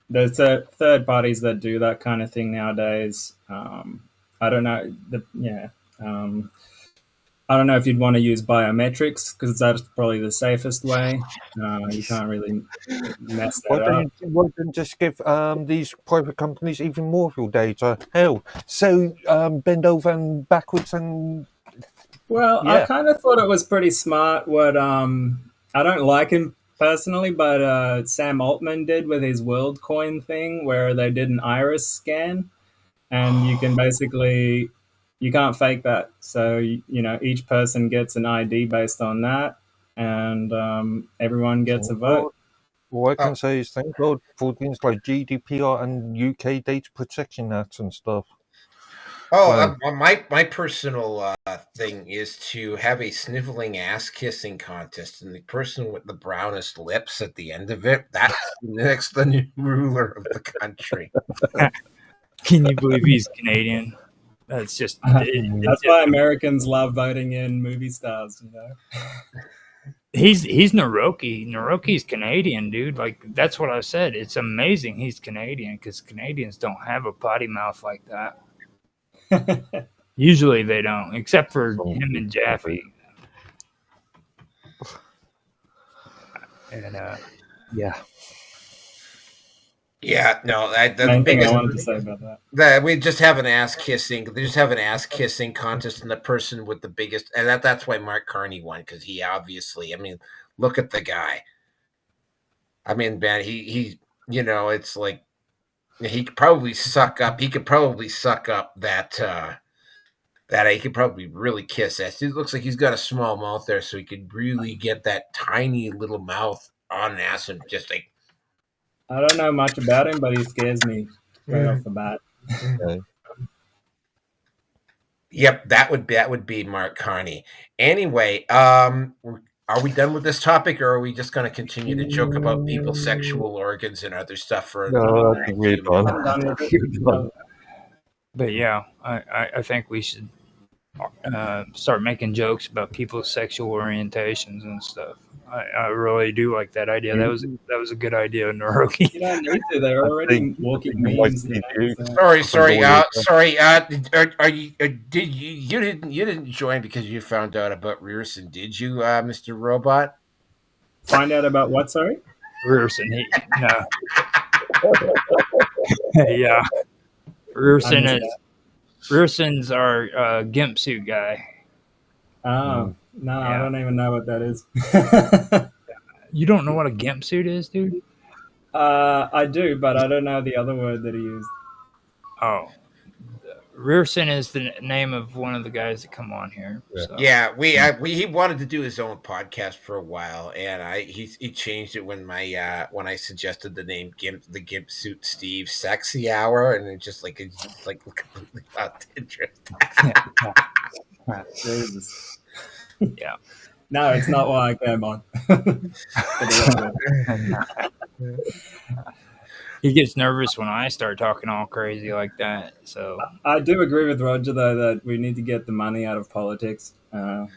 there's third parties that do that kind of thing nowadays. I don't know. I don't know if you'd want to use biometrics because that's probably the safest way. You can't really mess that up. Why don't you just give these private companies even more of your data? Hell, so bend over and backwards and Well, I kind of thought it was pretty smart what I don't like him personally, but Sam Altman did with his WorldCoin thing where they did an iris scan and you can basically you can't fake that. So each person gets an ID based on that, and everyone gets a vote. All I can say is thank God for things like GDPR and UK Data Protection Act and stuff. My personal thing is to have a sniveling ass kissing contest, and the person with the brownest lips at the end of it—that's the new ruler of the country. Can you believe he's Canadian? That's just that's why Americans love voting in movie stars. He's Naroki. Naroki's Canadian, dude. Like that's what I said. It's amazing he's Canadian because Canadians don't have a potty mouth like that. Usually they don't, except for him and Jaffe. And no, the biggest I wanted to say about that. We just have an ass kissing. They just have an ass kissing contest, and the person with the biggest, and that's why Mark Carney won because he obviously. I mean, look at the guy. I mean, man, he it's like he could probably suck up. He could probably suck up that. That he could probably really kiss ass. It looks like he's got a small mouth there, so he could really get that tiny little mouth on ass and just like. I don't know much about him, but he scares me right off the bat. Yep, that would be Mark Carney. Anyway, are we done with this topic, or are we just going to continue to joke about people's sexual organs and other stuff for? No, I think we're done. But yeah, I think we should start making jokes about people's sexual orientations and stuff. I really do like that idea. That was a good idea, Naroki. You don't need to. They're already walking memes. Sorry. Are you? Did you didn't join because you found out about Rearson? Did you, Mr. Robot? Find out about what? Sorry, Rearson. No. Yeah. Rearson's our GIMP suit guy. Oh, no, yeah. I don't even know what that is. You don't know what a GIMP suit is, dude? I do, but I don't know the other word that he used. Oh. Rearson is the name of one of the guys that come on here. So. Yeah, he wanted to do his own podcast for a while, and he changed it when when I suggested the name the GIMP Suit Steve Sexy Hour, and it's completely lost interest. Jesus. Yeah. No, it's not why I came on. He gets nervous when I start talking all crazy like that. So I do agree with Roger though that we need to get the money out of politics. It's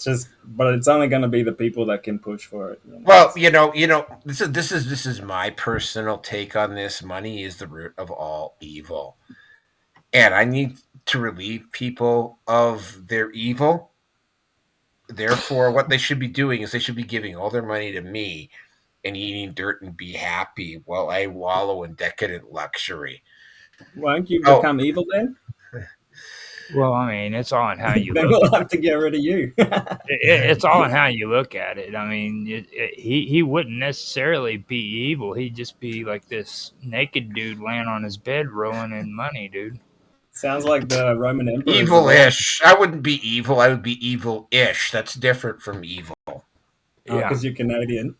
just, but it's only going to be the people that can push for it. Well, this is my personal take on this. Money is the root of all evil, and I need to relieve people of their evil. Therefore, what they should be doing is they should be giving all their money to me and eating dirt and be happy while I wallow in decadent luxury. Won't you become evil then? Well, I mean, it's all in how you then look. We'll have to get rid of you. It's all in how you look at it. I mean, he wouldn't necessarily be evil. He'd just be like this naked dude laying on his bed rolling in money, dude. Sounds like the Roman Emperor. Evil-ish. I wouldn't be evil. I would be evil-ish. That's different from evil. Yeah, because you're Canadian.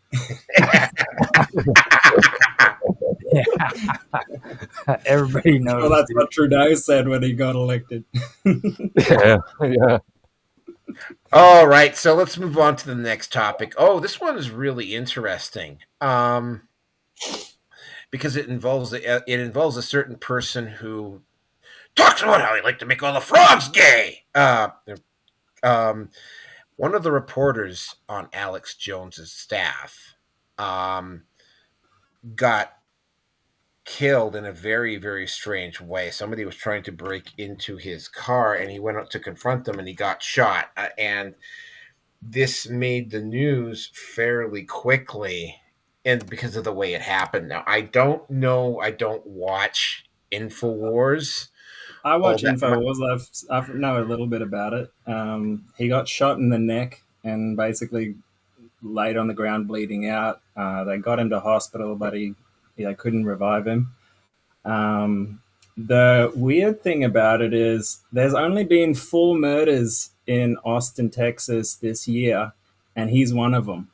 Everybody knows. Well, that's what Trudeau said when he got elected. Yeah. All right, so let's move on to the next topic. Oh, this one is really interesting because it involves a certain person who talks about how he'd like to make all the frogs gay. One of the reporters on Alex Jones's staff got killed in a very, very strange way. Somebody was trying to break into his car, and he went out to confront them, and he got shot. And this made the news fairly quickly, and because of the way it happened. Now, I don't know. I don't watch Infowars. I watch Infowars. I know a little bit about it. He got shot in the neck and basically laid on the ground bleeding out. They got him to hospital, but they couldn't revive him. The weird thing about it is there's only been 4 murders in Austin, Texas this year, and he's one of them,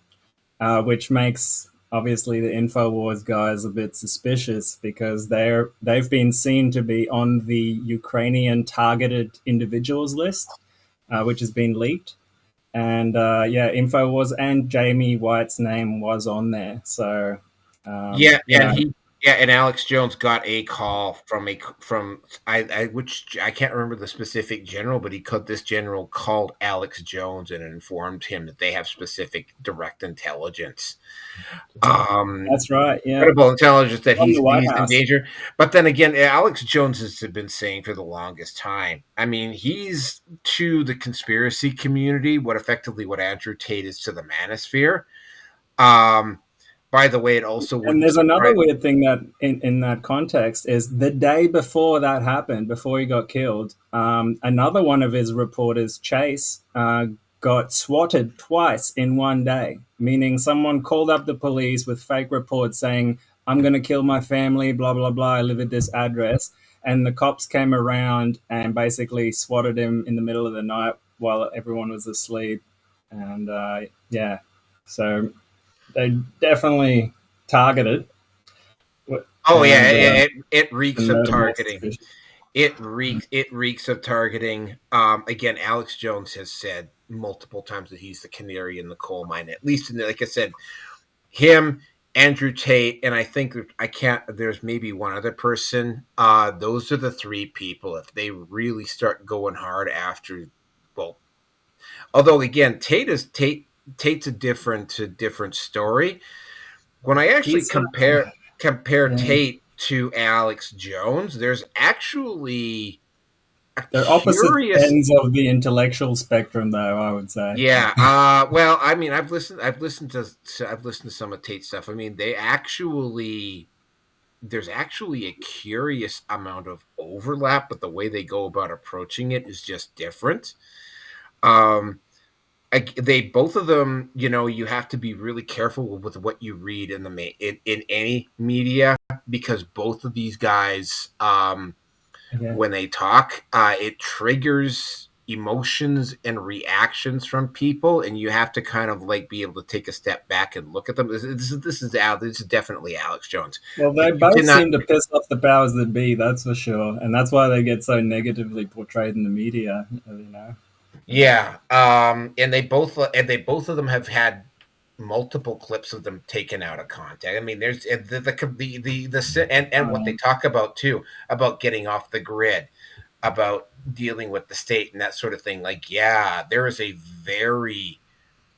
which makes obviously the Infowars guys a bit suspicious because they've been seen to be on the Ukrainian targeted individuals list, which has been leaked. And Infowars and Jamie White's name was on there. So and Alex Jones got a call from which I can't remember the specific general, but this general called Alex Jones and informed him that they have specific direct intelligence. That's right. Yeah, incredible intelligence that he's in danger. But then again, Alex Jones has been saying for the longest time. I mean, he's to the conspiracy community what Andrew Tate is to the manosphere. By the way, it also... And there's another weird thing that in that context is the day before that happened, before he got killed, another one of his reporters, Chase, got swatted twice in one day, meaning someone called up the police with fake reports saying, I'm going to kill my family, blah, blah, blah, I live at this address. And the cops came around and basically swatted him in the middle of the night while everyone was asleep. And so... they definitely targeted. It reeks of targeting. It reeks of targeting. Again, Alex Jones has said multiple times that he's the canary in the coal mine. At least, like I said, him, Andrew Tate, and I think there's maybe one other person. Those are the 3 people. If they really start going hard after, although again, Tate's a different story. When I actually compare Tate to Alex Jones, there's actually they're opposite ends of the intellectual spectrum, though, I would say. Yeah. Well, I mean, I've listened to some of Tate's stuff. I mean, there's actually a curious amount of overlap, but the way they go about approaching it is just different. Both of them, you have to be really careful with what you read in any media, because both of these guys, when they talk, it triggers emotions and reactions from people, and you have to kind of be able to take a step back and look at them. This is definitely Alex Jones. Well, they both seem to piss off the powers that be, that's for sure, and that's why they get so negatively portrayed in the media. Yeah, and they both of them have had multiple clips of them taken out of context. I mean, there's what they talk about too, about getting off the grid, about dealing with the state and that sort of thing. There is a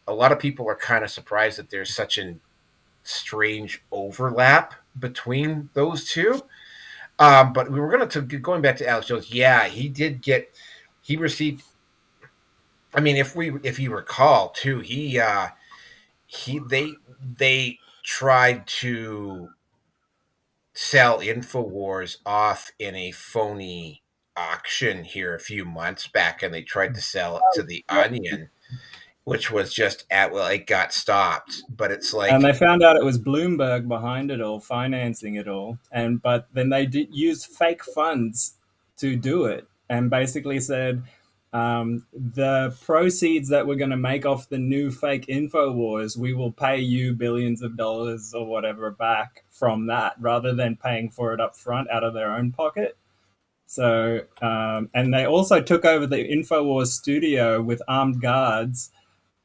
lot of people are kind of surprised that there's such a strange overlap between those two. But we were going back to Alex Jones. Yeah, he received. I mean, if you recall too, they tried to sell Infowars off in a phony auction here a few months back, and they tried to sell it to the Onion, which was just it got stopped. But it's and they found out it was Bloomberg behind it all, financing it all, but then they did use fake funds to do it, and basically said, the proceeds that we're going to make off the new fake Infowars, we will pay you billions of dollars or whatever back from that, rather than paying for it up front out of their own pocket. So, and they also took over the Infowars studio with armed guards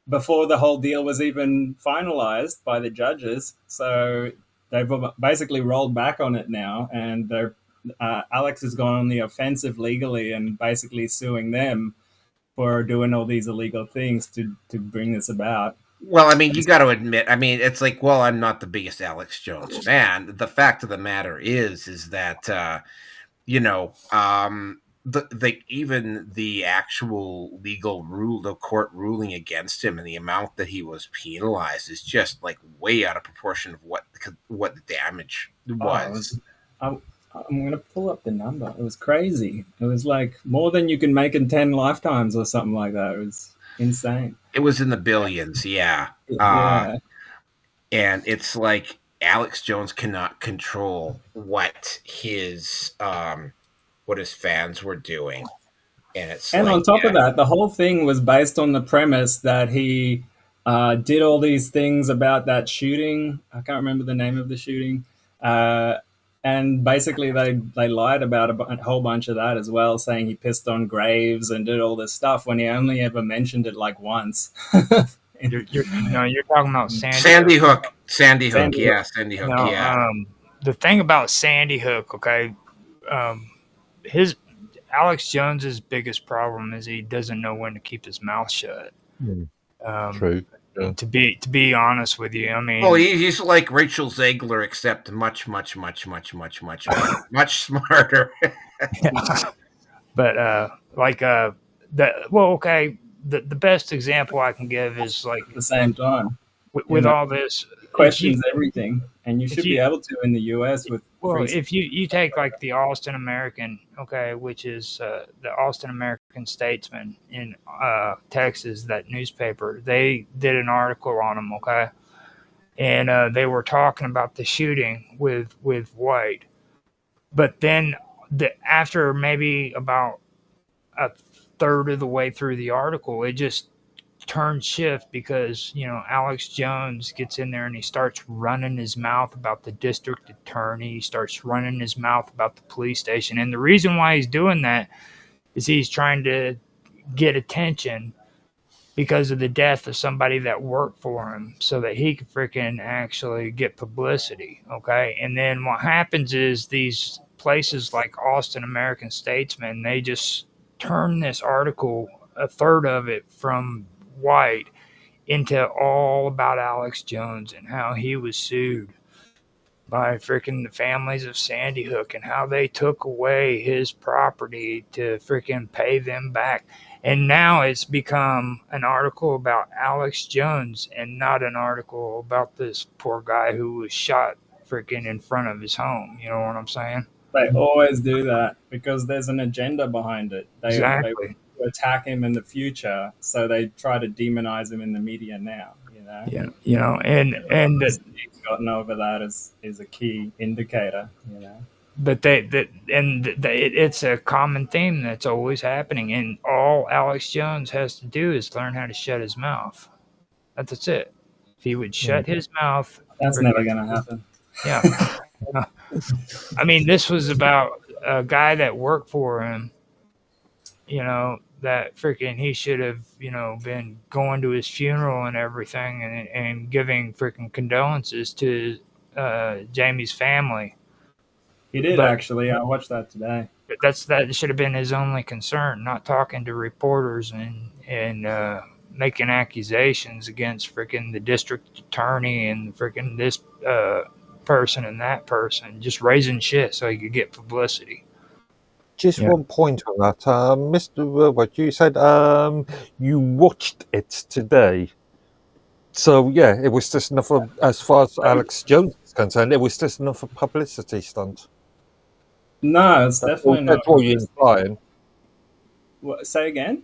before the whole deal was even finalized by the judges. So they've basically rolled back on it now, and Alex has gone on the offensive legally and basically suing them for doing all these illegal things to bring this about. Well, I mean, you got to admit, I mean, it's like, well, I'm not the biggest Alex Jones fan. The fact of the matter is that you know, even the actual legal rule, the court ruling against him, and the amount that he was penalized is just like way out of proportion of what the damage was. I'm going to pull up the number. It was crazy. It was like more than you can make in 10 lifetimes or something like that. It was insane. It was in the billions, yeah. Yeah. And it's like Alex Jones cannot control what his fans were doing. And it's And like, on top of that, the whole thing was based on the premise that he did all these things about that shooting. I can't remember the name of the shooting. And basically, they lied about a whole bunch of that as well, saying he pissed on graves and did all this stuff when he only ever mentioned it like once. You're talking about Sandy Hook. Sandy Hook. No, Yeah. The thing about Sandy Hook, okay, Alex Jones's biggest problem is he doesn't know when to keep his mouth shut. True. Yeah. To be honest with you, I mean, well, he's like Rachel Zegler, except much smarter. But the best example I can give is like At the same time, with all this questions everything, and you should be able to in the US with. Well, if you take like the Austin American, okay, which is the Austin American Statesman in Texas, that newspaper, they did an article on him, okay, and they were talking about the shooting with White, but then after maybe about a third of the way through the article, it just turned shift because Alex Jones gets in there and he starts running his mouth about the district attorney. He starts running his mouth about the police station, and the reason why he's doing that is he's trying to get attention because of the death of somebody that worked for him, so that he could freaking actually get publicity. Okay, and then what happens is these places like Austin American Statesman, they just turn this article, a third of it from White, into all about Alex Jones and how he was sued by freaking the families of Sandy Hook and how they took away his property to freaking pay them back. And now it's become an article about Alex Jones and not an article about this poor guy who was shot freaking in front of his home. You know what I'm saying? They always do that because there's an agenda behind it. Exactly. They attack him in the future, so they try to demonize him in the media now. Yeah, and he's gotten over that is a key indicator. But it's a common theme that's always happening, and all Alex Jones has to do is learn how to shut his mouth. That's it. If he would shut his mouth, that's never going to happen. Yeah. I mean, this was about a guy that worked for him, that freaking he should have, been going to his funeral and everything and giving freaking condolences to Jamie's family. He did, actually. I watched that today. That should have been his only concern, not talking to reporters and making accusations against freaking the district attorney and freaking this person and that person, just raising shit so he could get publicity. Just one point on that, Mr. Wilbert. You said you watched it today. So, yeah, it was just another, as far as Alex Jones is concerned, it was just another publicity stunt. No, it's definitely not. That's what you're implying. What, say again?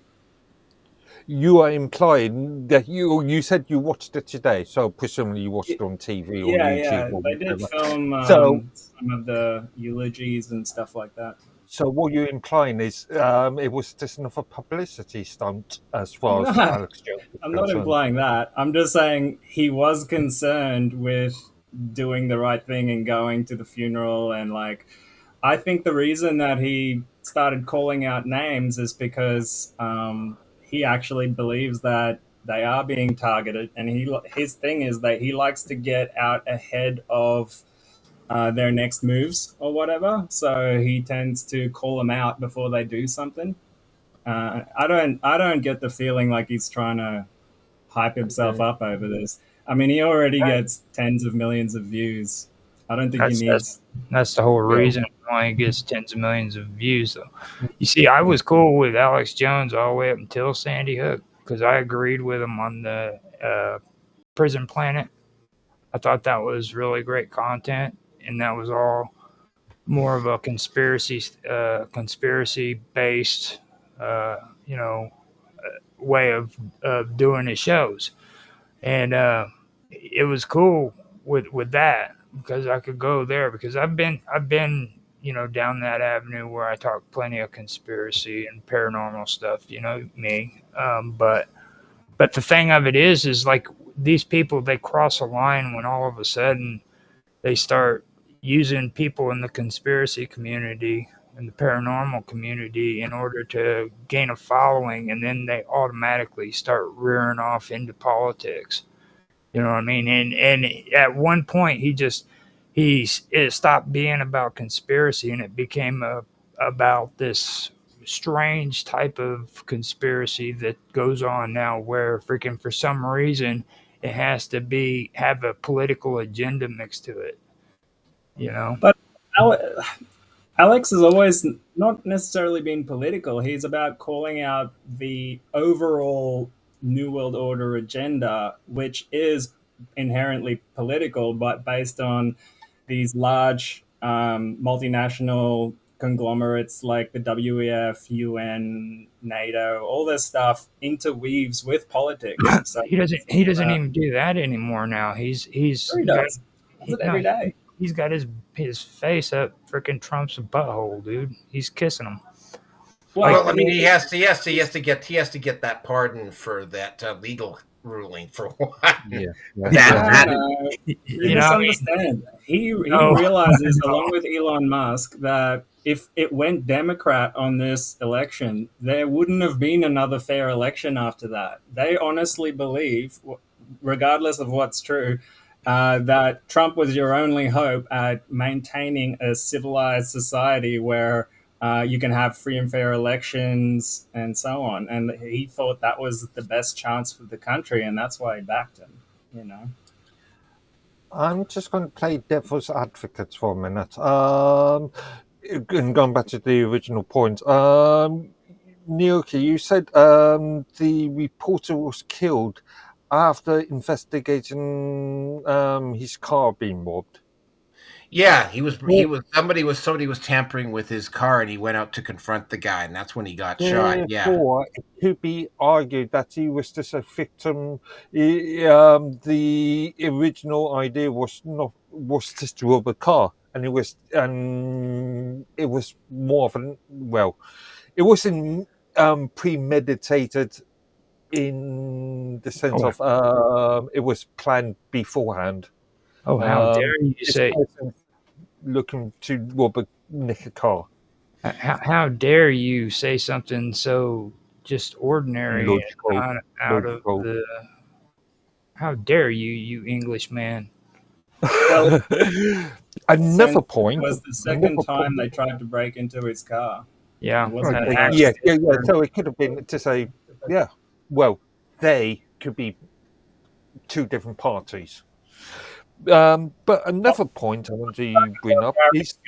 You are implying that you said you watched it today, so presumably you watched it on TV or YouTube. Yeah, or they did film some of the eulogies and stuff like that. So what you're implying is it was just another publicity stunt as far as Alex Jones is I'm not implying that. I'm just saying he was concerned with doing the right thing and going to the funeral. And I think the reason that he started calling out names is because he actually believes that they are being targeted. And his thing is that he likes to get out ahead of their next moves or whatever, so he tends to call them out before they do something. I don't get the feeling like he's trying to hype himself up over this. I mean, he already gets tens of millions of views. I don't think he needs. That's the whole reason why he gets tens of millions of views, though. You see, I was cool with Alex Jones all the way up until Sandy Hook because I agreed with him on the Prison Planet. I thought that was really great content, and that was all more of a conspiracy-based, way of doing his shows, and it was cool with that because I could go there because I've been down that avenue where I talk plenty of conspiracy and paranormal stuff, me. But the thing of it is like these people, they cross a line when all of a sudden they start using people in the conspiracy community and the paranormal community in order to gain a following, and then they automatically start rearing off into politics. You know what I mean? And at one point it stopped being about conspiracy and it became about this strange type of conspiracy that goes on now where freaking for some reason it has to have a political agenda mixed to it. But Alex has always not necessarily been political. He's about calling out the overall New World Order agenda, which is inherently political, but based on these large multinational conglomerates like the WEF, UN, NATO, all this stuff interweaves with politics. So he doesn't even do that anymore now. He's sure he does. Every day. He's got his face up freaking Trump's butthole, dude. He's kissing him. Well, I mean, he has to get that pardon for that legal ruling for one. You misunderstand. He realizes, along with Elon Musk, that if it went Democrat on this election, there wouldn't have been another fair election after that. They honestly believe, regardless of what's true, that Trump was your only hope at maintaining a civilized society where you can have free and fair elections and so on. And he thought that was the best chance for the country, and that's why he backed him, I'm just going to play devil's advocate for a minute. And going back to the original point, Nioki, you said the reporter was killed after investigating his car being robbed. Yeah, somebody was tampering with his car, and he went out to confront the guy, and that's when he got shot. Yeah, it could be argued that he was just a victim. The original idea was just to rob a car, and it was more of it wasn't premeditated in the sense of it was planned beforehand. Oh, how dare you say looking to rob nick a car? How dare you say something so just ordinary and out of the? How dare you Englishman? Well, another point was the second time they tried to break into his car. Yeah, yeah. So it could have been to say, yeah. Well, they could be two different parties. But another point I want to bring up is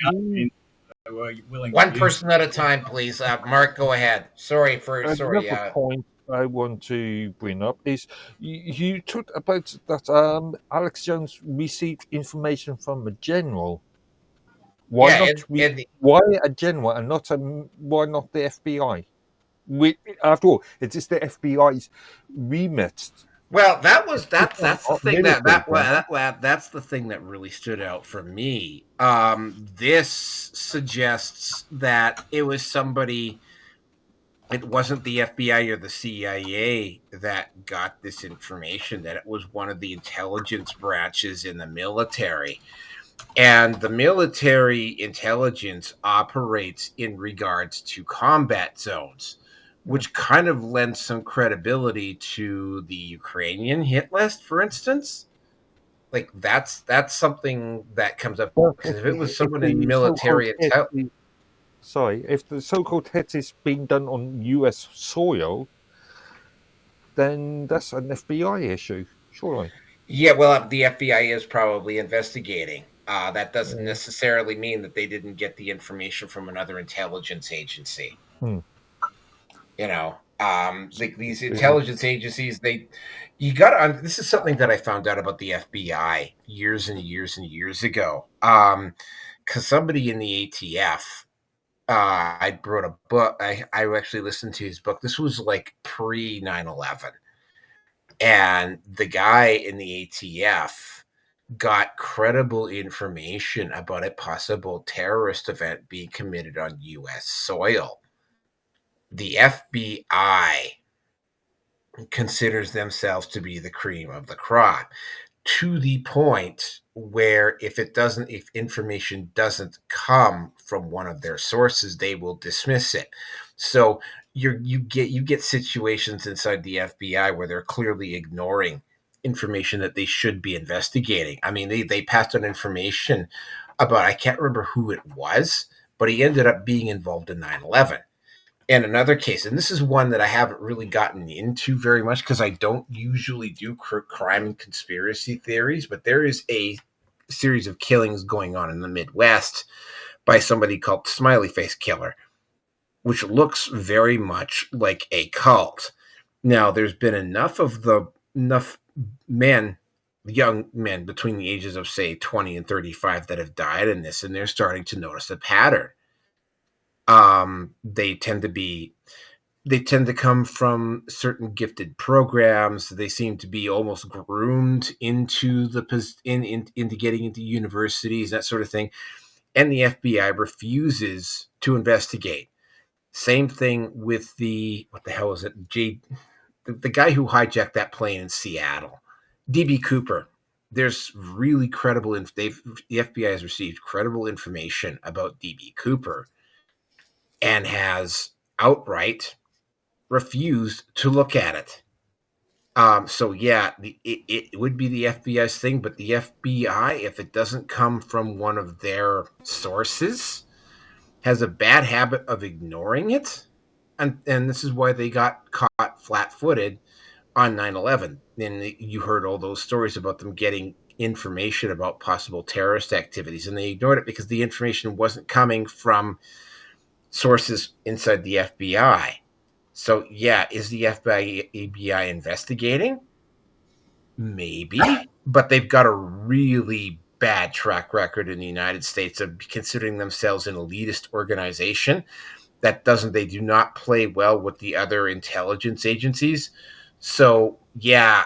one person at a time, please. Mark, go ahead. Sorry. Another point I want to bring up is you talked about that Alex Jones received information from a general. Why a general and why not the FBI? After all, it is the FBI's remit. Well, that's the thing that's the thing that really stood out for me. This suggests that it was somebody. It wasn't the FBI or the CIA that got this information. That it was one of the intelligence branches in the military, and the military intelligence operates in regards to combat zones, which kind of lends some credibility to the Ukrainian hit list, for instance. Like that's something that comes up because if it was someone in military intelligence, if the so-called hit is being done on U.S. soil, then that's an FBI issue, surely. Yeah, well, the FBI is probably investigating. That doesn't necessarily mean that they didn't get the information from another intelligence agency. These intelligence agencies, you got. This is something that I found out about the FBI years and years and years ago. Because somebody in the ATF, I wrote a book. I actually listened to his book. This was like pre 9/11. And the guy in the ATF got credible information about a possible terrorist event being committed on U.S. soil. The FBI considers themselves to be the cream of the crop, to the point where if information doesn't come from one of their sources, they will dismiss it. So you get situations inside the FBI where they're clearly ignoring information that they should be investigating. I mean, they passed on information about, I can't remember who it was, but he ended up being involved in 9/11. And another case, and this is one that I haven't really gotten into very much because I don't usually do crime and conspiracy theories, but there is a series of killings going on in the Midwest by somebody called Smiley Face Killer, which looks very much like a cult. Now, there's been enough men, young men between the ages of, say, 20 and 35 that have died in this, and they're starting to notice a pattern. They tend to come from certain gifted programs. They seem to be almost groomed into into getting into universities, that sort of thing. And the FBI refuses to investigate. Same thing with what the hell is it? The guy who hijacked that plane in Seattle, DB Cooper. There's really credible, the FBI has received credible information about DB Cooper and has outright refused to look at it. So yeah, it would be the FBI's thing, but the FBI, if it doesn't come from one of their sources, has a bad habit of ignoring it. And this is why they got caught flat-footed on 9/11. And you heard all those stories about them getting information about possible terrorist activities, and they ignored it because the information wasn't coming from sources inside the FBI. So yeah, is the FBI investigating? Maybe, but they've got a really bad track record in the United States of considering themselves an elitist organization. They do not play well with the other intelligence agencies. So yeah,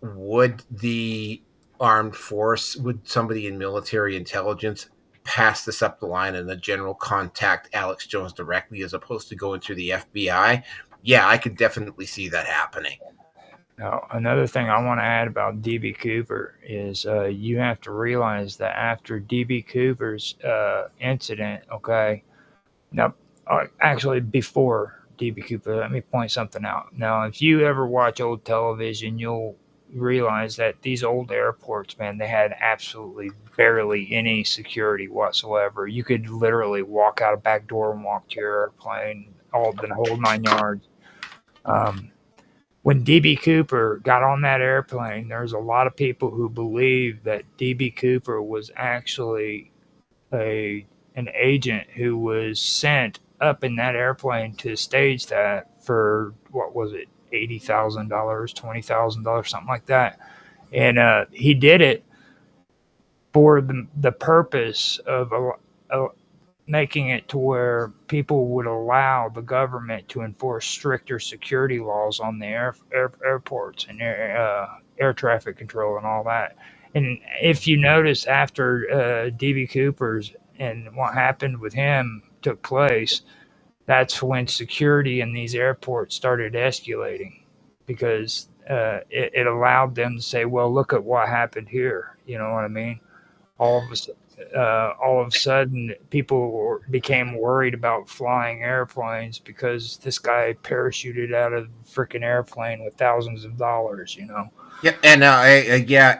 would the armed force, would somebody in military intelligence pass this up the line and the general contact Alex Jones directly as opposed to going through the FBI? Yeah, I could definitely see that happening. Now, another thing I want to add about DB Cooper is you have to realize that after DB Cooper's incident, okay, now, actually before DB Cooper, let me point something out. Now, if you ever watch old television, you'll realize that these old airports, man, they had absolutely barely any security whatsoever. You could literally walk out a back door and walk to your airplane, the whole 9 yards. When DB Cooper got on that airplane, there's a lot of people who believe that DB Cooper was actually an agent who was sent up in that airplane to stage that for, what was it, $80,000, $20,000, something like that. And he did it for the purpose of making it to where people would allow the government to enforce stricter security laws on the airports and air traffic control and all that. And if you notice, after DB Cooper's and what happened with him took place, that's when security in these airports started escalating, because it allowed them to say, well, look at what happened here. You know what I mean? All of a sudden, people became worried about flying airplanes because this guy parachuted out of a freaking airplane with thousands of dollars, you know? Yeah, and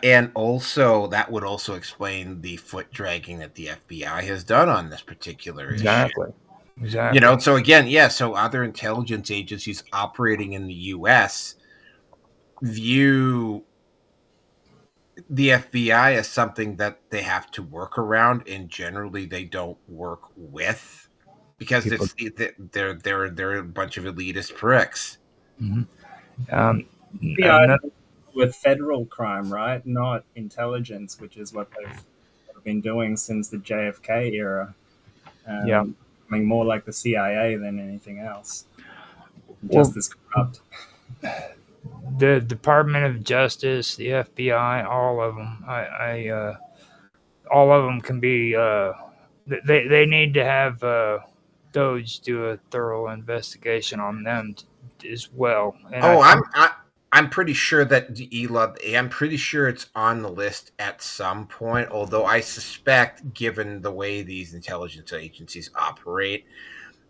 and also that would also explain the foot dragging that the FBI has done on this particular issue. Exactly. You know, so again, so other intelligence agencies operating in the U.S. view the FBI as something that they have to work around, and generally they don't work with, because they're a bunch of elitist pricks. FBI with federal crime, right? Not intelligence, which is what they've been doing since the JFK era. Yeah. I mean, more like the CIA than anything else. Just as corrupt. The Department of Justice, the FBI, all of them. All of them can be. They need to have Doge do a thorough investigation on them as well. And I'm pretty sure that Elon. I'm pretty sure it's on the list at some point. Although I suspect, given the way these intelligence agencies operate,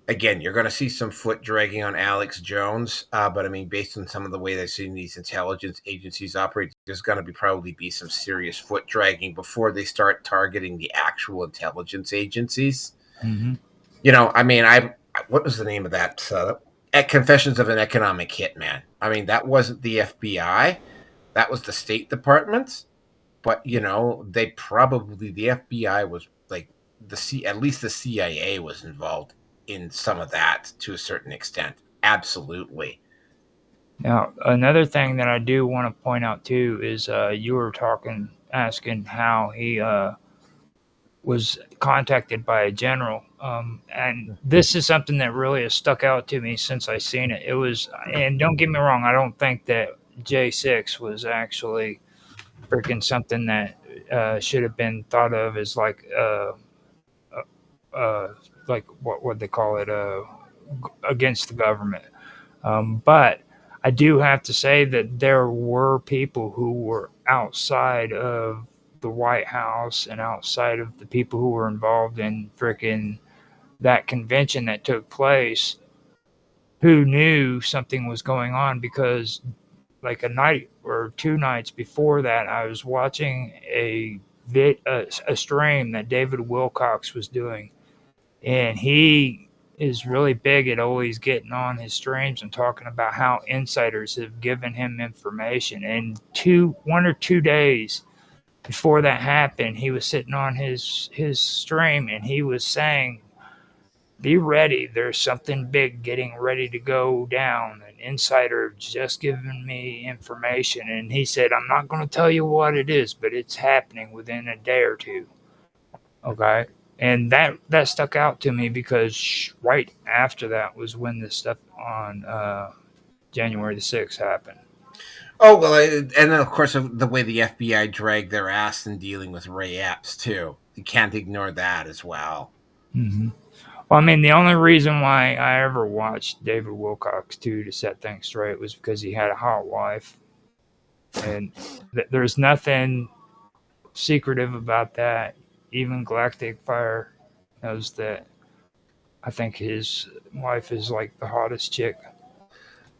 again, you're going to see some foot dragging on Alex Jones. But I mean, based on some of the way they've seen these intelligence agencies operate, there's going to probably be some serious foot dragging before they start targeting the actual intelligence agencies. Mm-hmm. You know, I mean, what was the name of that? At Confessions of an Economic Hitman. I mean, that wasn't the FBI. That was the State Department. But, you know, the FBI was like at least the CIA was involved in some of that to a certain extent. Absolutely. Now, another thing that I do want to point out too is you were asking how he was contacted by a general, and this is something that really has stuck out to me since I seen it. It was, and don't get me wrong, I don't think that J6 was actually freaking something that should have been thought of as like what they call it, against the government. But I do have to say that there were people who were outside of the White House and outside of the people who were involved in freaking that convention that took place who knew something was going on, because like a night or 2 nights before that, I was watching a stream that David Wilcox was doing, and he is really big at always getting on his streams and talking about how insiders have given him information. And 1 or 2 days before that happened, he was sitting on his stream and he was saying, "Be ready. There's something big getting ready to go down. An insider just given me information." And he said, "I'm not going to tell you what it is, but it's happening within a day or two." Okay. And that stuck out to me because right after that was when this stuff on January the 6th happened. Oh, well, and then, of course, the way the FBI dragged their ass in dealing with Ray Epps, too. You can't ignore that as well. Mm-hmm. Well, I mean, the only reason why I ever watched David Wilcox, too, to set things straight was because he had a hot wife. And there's nothing secretive about that. Even Galactic Fire knows that. I think his wife is like the hottest chick.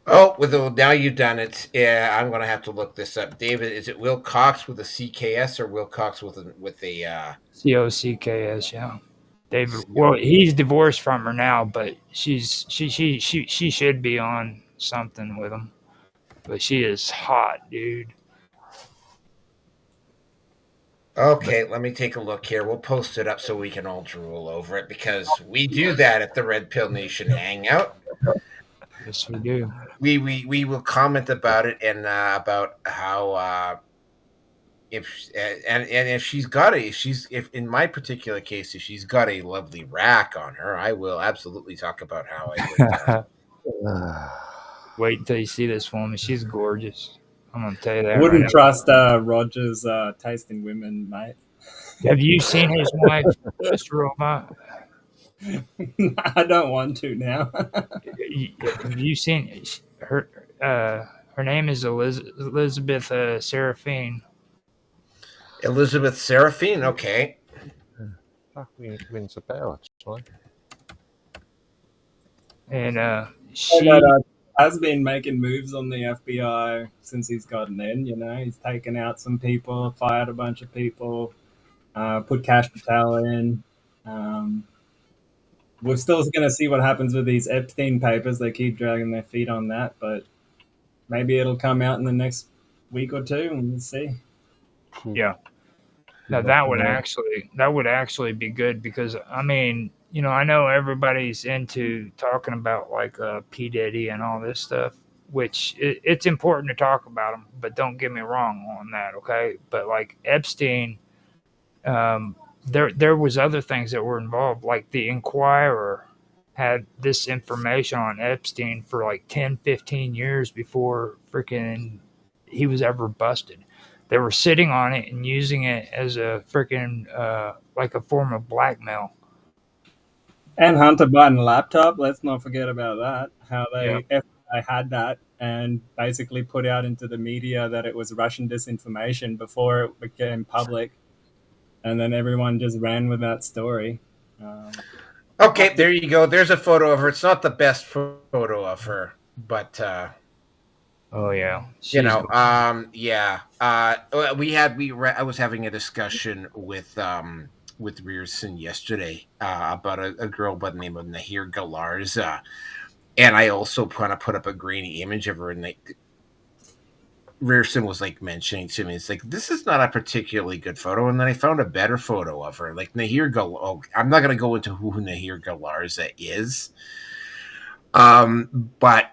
Oh, now you've done it. Yeah, I'm going to have to look this up. David, is it Wilcox with a CKS or Wilcox with a COCKS? Yeah, David. Well, he's divorced from her now, but she should be on something with him. But she is hot, dude. Okay, let me take a look here. We'll post it up so we can all drool over it, because we do that at the Red Pill Nation Hangout. Yes, we do. We will comment about it and about how if in my particular case, if she's got a lovely rack on her, I will absolutely talk about how I would. Wait until you see this woman. She's gorgeous. I'm gonna tell you that. I wouldn't trust Roger's taste in women, mate. Have you seen his wife, Mr. Robot? I don't want to now. Have you seen her? Her name is Elizabeth Seraphine. Elizabeth Seraphine, okay. That rings a bell, actually. And she has been making moves on the FBI since he's gotten in. You know, he's taken out some people, fired a bunch of people, put Cash Patel in. We're still going to see what happens with these Epstein papers. They keep dragging their feet on that, but maybe it'll come out in the next week or two, and we'll see. Yeah. Now that would actually be good because I mean, I know everybody's into talking about like P Diddy and all this stuff, which it's important to talk about them, but don't get me wrong on that, okay? But like Epstein, um, there was other things that were involved, like the Inquirer had this information on Epstein for like 10, 15 years before freaking he was ever busted. They were sitting on it and using it as a freaking like a form of blackmail. And Hunter Biden laptop, let's not forget about that. How Yeah. they FBI had that and basically put out into the media that it was Russian disinformation before it became public. And then everyone just ran with that story. Okay, there you go. There's a photo of her. It's not the best photo of her, but Oh yeah. yeah. I was having a discussion with Rearson yesterday about a girl by the name of Nahir Galarza, and I also kind of put up a grainy image of her, and Rearson was like mentioning to me, it's like, this is not a particularly good photo. And then I found a better photo of her, like Nahir I'm not going to go into who Nahir Galarza is. But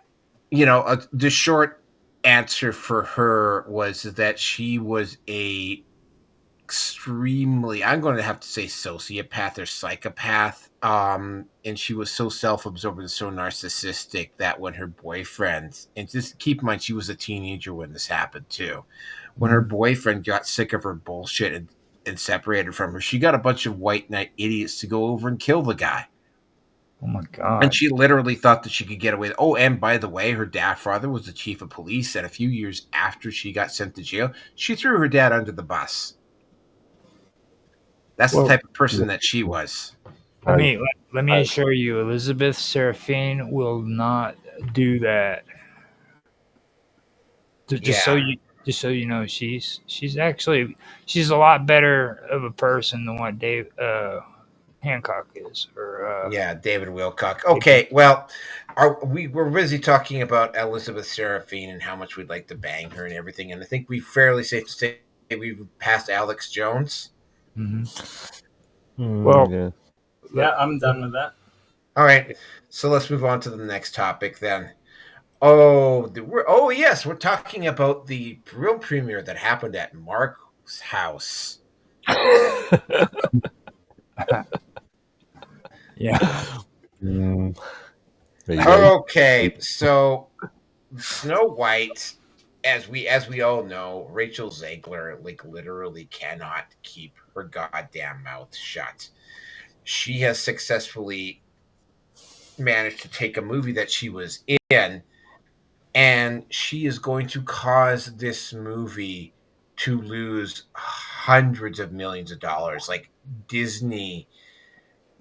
the short answer for her was that she was extremely, I'm going to have to say, sociopath or psychopath. And she was so self-absorbed and so narcissistic that when her boyfriend, and just keep in mind, she was a teenager when this happened too, when her boyfriend got sick of her bullshit and separated from her, she got a bunch of white knight idiots to go over and kill the guy. Oh my God. And she literally thought that she could get away with. Oh, and by the way, her father was the chief of police, and a few years after she got sent to jail, she threw her dad under the bus. That's the type of person that she was. Let me assure you, Elizabeth Serafine will not do that. Just so you know, she's a lot better of a person than what Dave Hancock is. David Wilcock. Okay, well, we're busy talking about Elizabeth Serafine and how much we'd like to bang her and everything, and I think we're fairly safe to say we've passed Alex Jones. Well, yeah, I'm done with that. All right, so let's move on to the next topic then. Yes, we're talking about the real premiere that happened at Mark's house. Yeah. Okay, so Snow White, as we all know, Rachel Zegler literally cannot keep her goddamn mouth shut. She has successfully managed to take a movie that she was in, and she is going to cause this movie to lose hundreds of millions of dollars. Like Disney,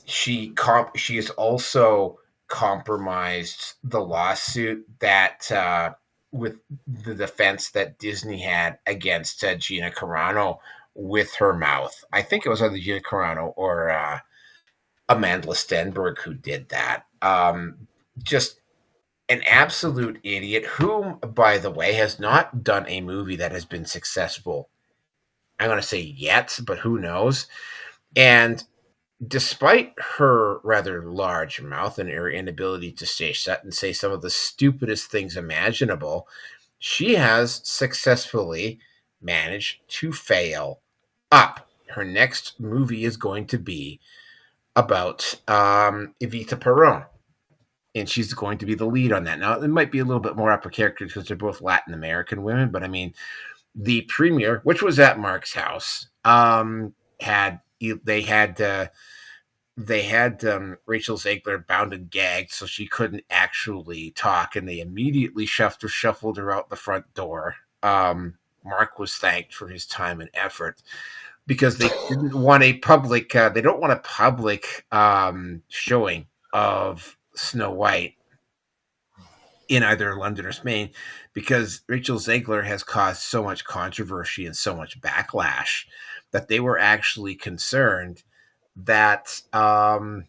she has also compromised the lawsuit that with the defense that Disney had against Gina Carano with her mouth. I think it was either Gina Carano or Amanda Stenberg who did that. Just an absolute idiot, whom, by the way, has not done a movie that has been successful. I'm going to say yet, but who knows? And despite her rather large mouth and her inability to stay shut and say some of the stupidest things imaginable, she has successfully managed to fail up. Her next movie is going to be about Evita Peron, and she's going to be the lead on that. Now, it might be a little bit more upper character because they're both Latin American women, but I mean, the premiere, which was at Mark's house, had Rachel Zegler bound and gagged so she couldn't actually talk, and they immediately shuffled her out the front door. Mark was thanked for his time and effort because they didn't want a public. They don't want a public showing of Snow White in either London or Spain, because Rachel Zegler has caused so much controversy and so much backlash that they were actually concerned that there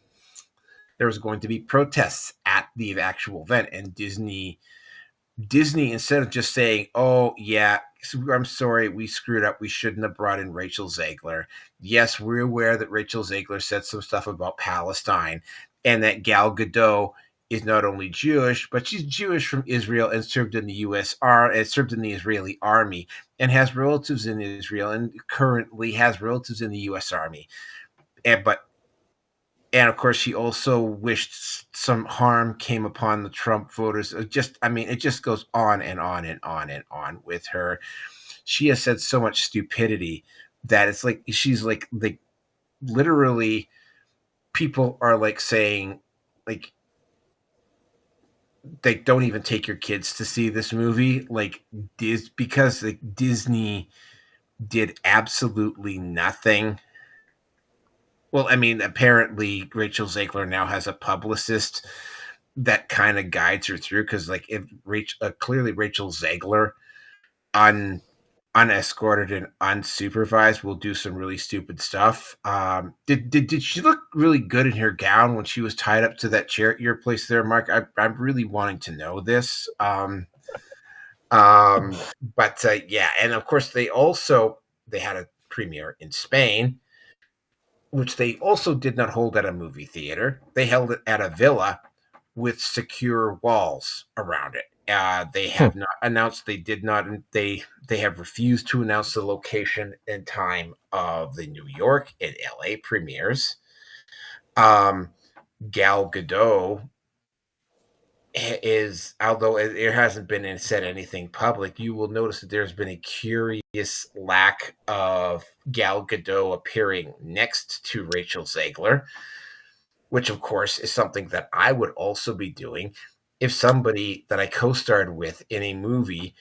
was going to be protests at the actual event, and Disney Disney, instead of just saying, "Oh yeah, I'm sorry, we screwed up. We shouldn't have brought in Rachel Zegler." Yes, we're aware that Rachel Zegler said some stuff about Palestine, and that Gal Gadot is not only Jewish, but she's Jewish from Israel and served in the served in the Israeli army, and has relatives in Israel, and currently has relatives in the U.S. Army. And of course, she also wished some harm came upon the Trump voters. It just goes on and on and on and on with her. She has said so much stupidity that it's like she's like literally people are like saying like they don't even take your kids to see this movie because like Disney did absolutely nothing. Well, I mean, apparently Rachel Zegler now has a publicist that kind of guides her through, because like if clearly Rachel Zegler unescorted and unsupervised will do some really stupid stuff. Did she look really good in her gown when she was tied up to that chair at your place there, Mark? I'm really wanting to know this. Yeah, and of course they had a premiere in Spain, which they also did not hold at a movie theater. They held it at a villa with secure walls around it. They have not announced. They have refused to announce the location and time of the New York and LA premieres. Gal Gadot although there hasn't been said anything public, you will notice that there's been a curious lack of Gal Gadot appearing next to Rachel Zegler, which of course is something that I would also be doing if somebody that I co-starred with in a movie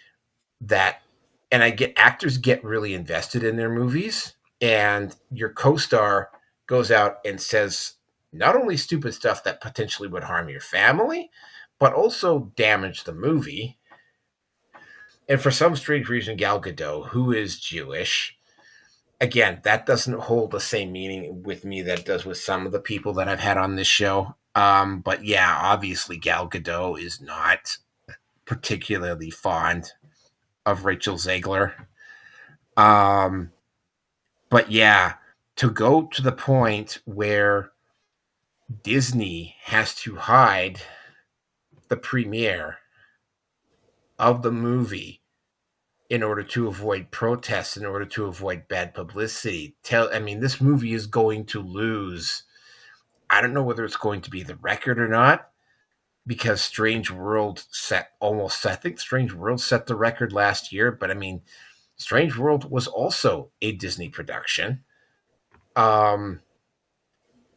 actors get really invested in their movies, and your co-star goes out and says not only stupid stuff that potentially would harm your family, but also damage the movie. And for some strange reason, Gal Gadot, who is Jewish, again, that doesn't hold the same meaning with me that it does with some of the people that I've had on this show. But yeah, obviously Gal Gadot is not particularly fond of Rachel Zegler. But yeah, to go to the point where Disney has to hide the premiere of the movie in order to avoid protests, in order to avoid bad publicity. This movie is going to lose. I don't know whether it's going to be the record or not, because Strange World set the record last year, but Strange World was also a Disney production.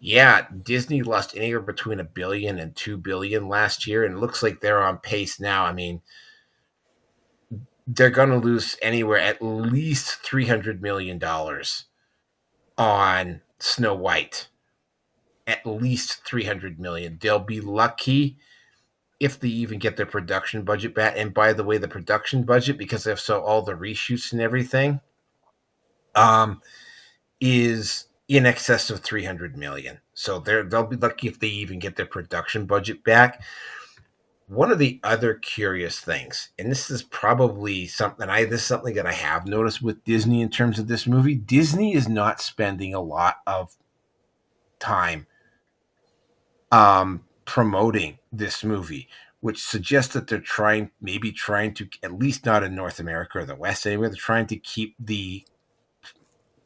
Yeah, Disney lost anywhere between $1 billion and $2 billion last year, and it looks like they're on pace now. They're going to lose anywhere at least $300 million on Snow White. At least $300 million. They'll be lucky if they even get their production budget back. And by the way, the production budget, because they have all the reshoots and everything, is in excess of $300 million. So they'll be lucky if they even get their production budget back. One of the other curious things, and this is probably something that I have noticed with Disney in terms of this movie, Disney is not spending a lot of time promoting this movie, which suggests that they're trying to, at least not in North America or the West anyway, they're trying to keep the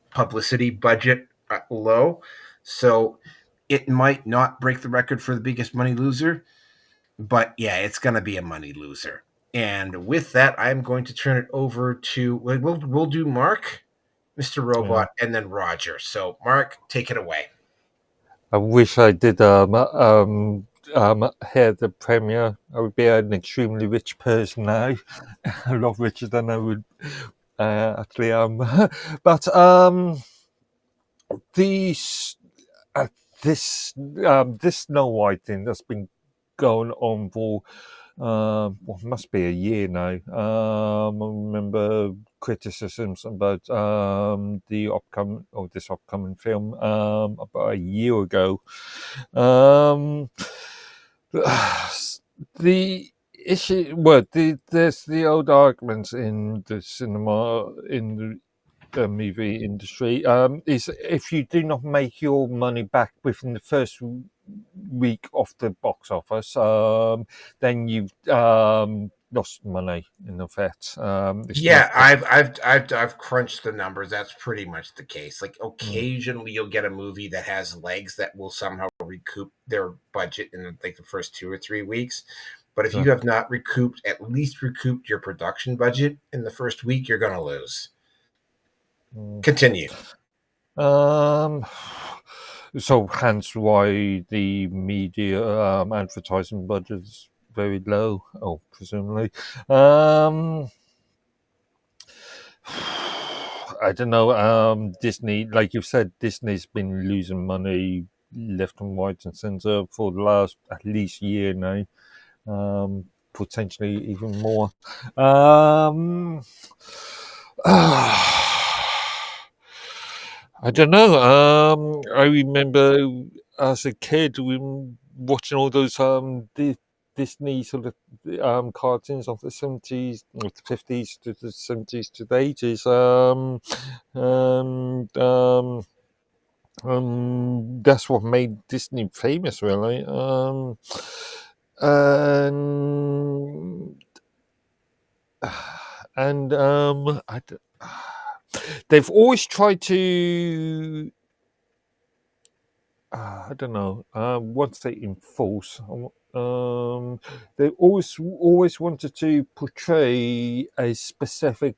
publicity budget low. So it might not break the record for the biggest money loser, but yeah, it's going to be a money loser. And with that, I'm going to turn it over to, we'll do Mark, Mr. Robot, and then Roger. So Mark, take it away. I wish I did hear the premiere. I would be an extremely rich person now, a lot richer than I would actually am. But this Snow White thing that's been going on for must be a year now. I remember criticisms about this upcoming film about a year ago. issue, well, there's the old arguments in the cinema, in the movie industry, is if you do not make your money back within the first week of the box office, then you've lost money in effect. Yeah, I've crunched the numbers. That's pretty much the case. Like occasionally you'll get a movie that has legs that will somehow recoup their budget in like the first 2 or 3 weeks. But if you have not at least recouped your production budget in the first week, you're going to lose. Continue. So hence why the media advertising budget is very low, presumably. I don't know. Disney, like you've said, Disney's been losing money left and right and centre for the last at least year now. Potentially even more. I don't know. I remember as a kid watching all those Disney sort of cartoons of the 70s, or the 50s to the 70s to the 80s. That's what made Disney famous, really. They've always tried to, I don't know, once they enforce, they always wanted to portray a specific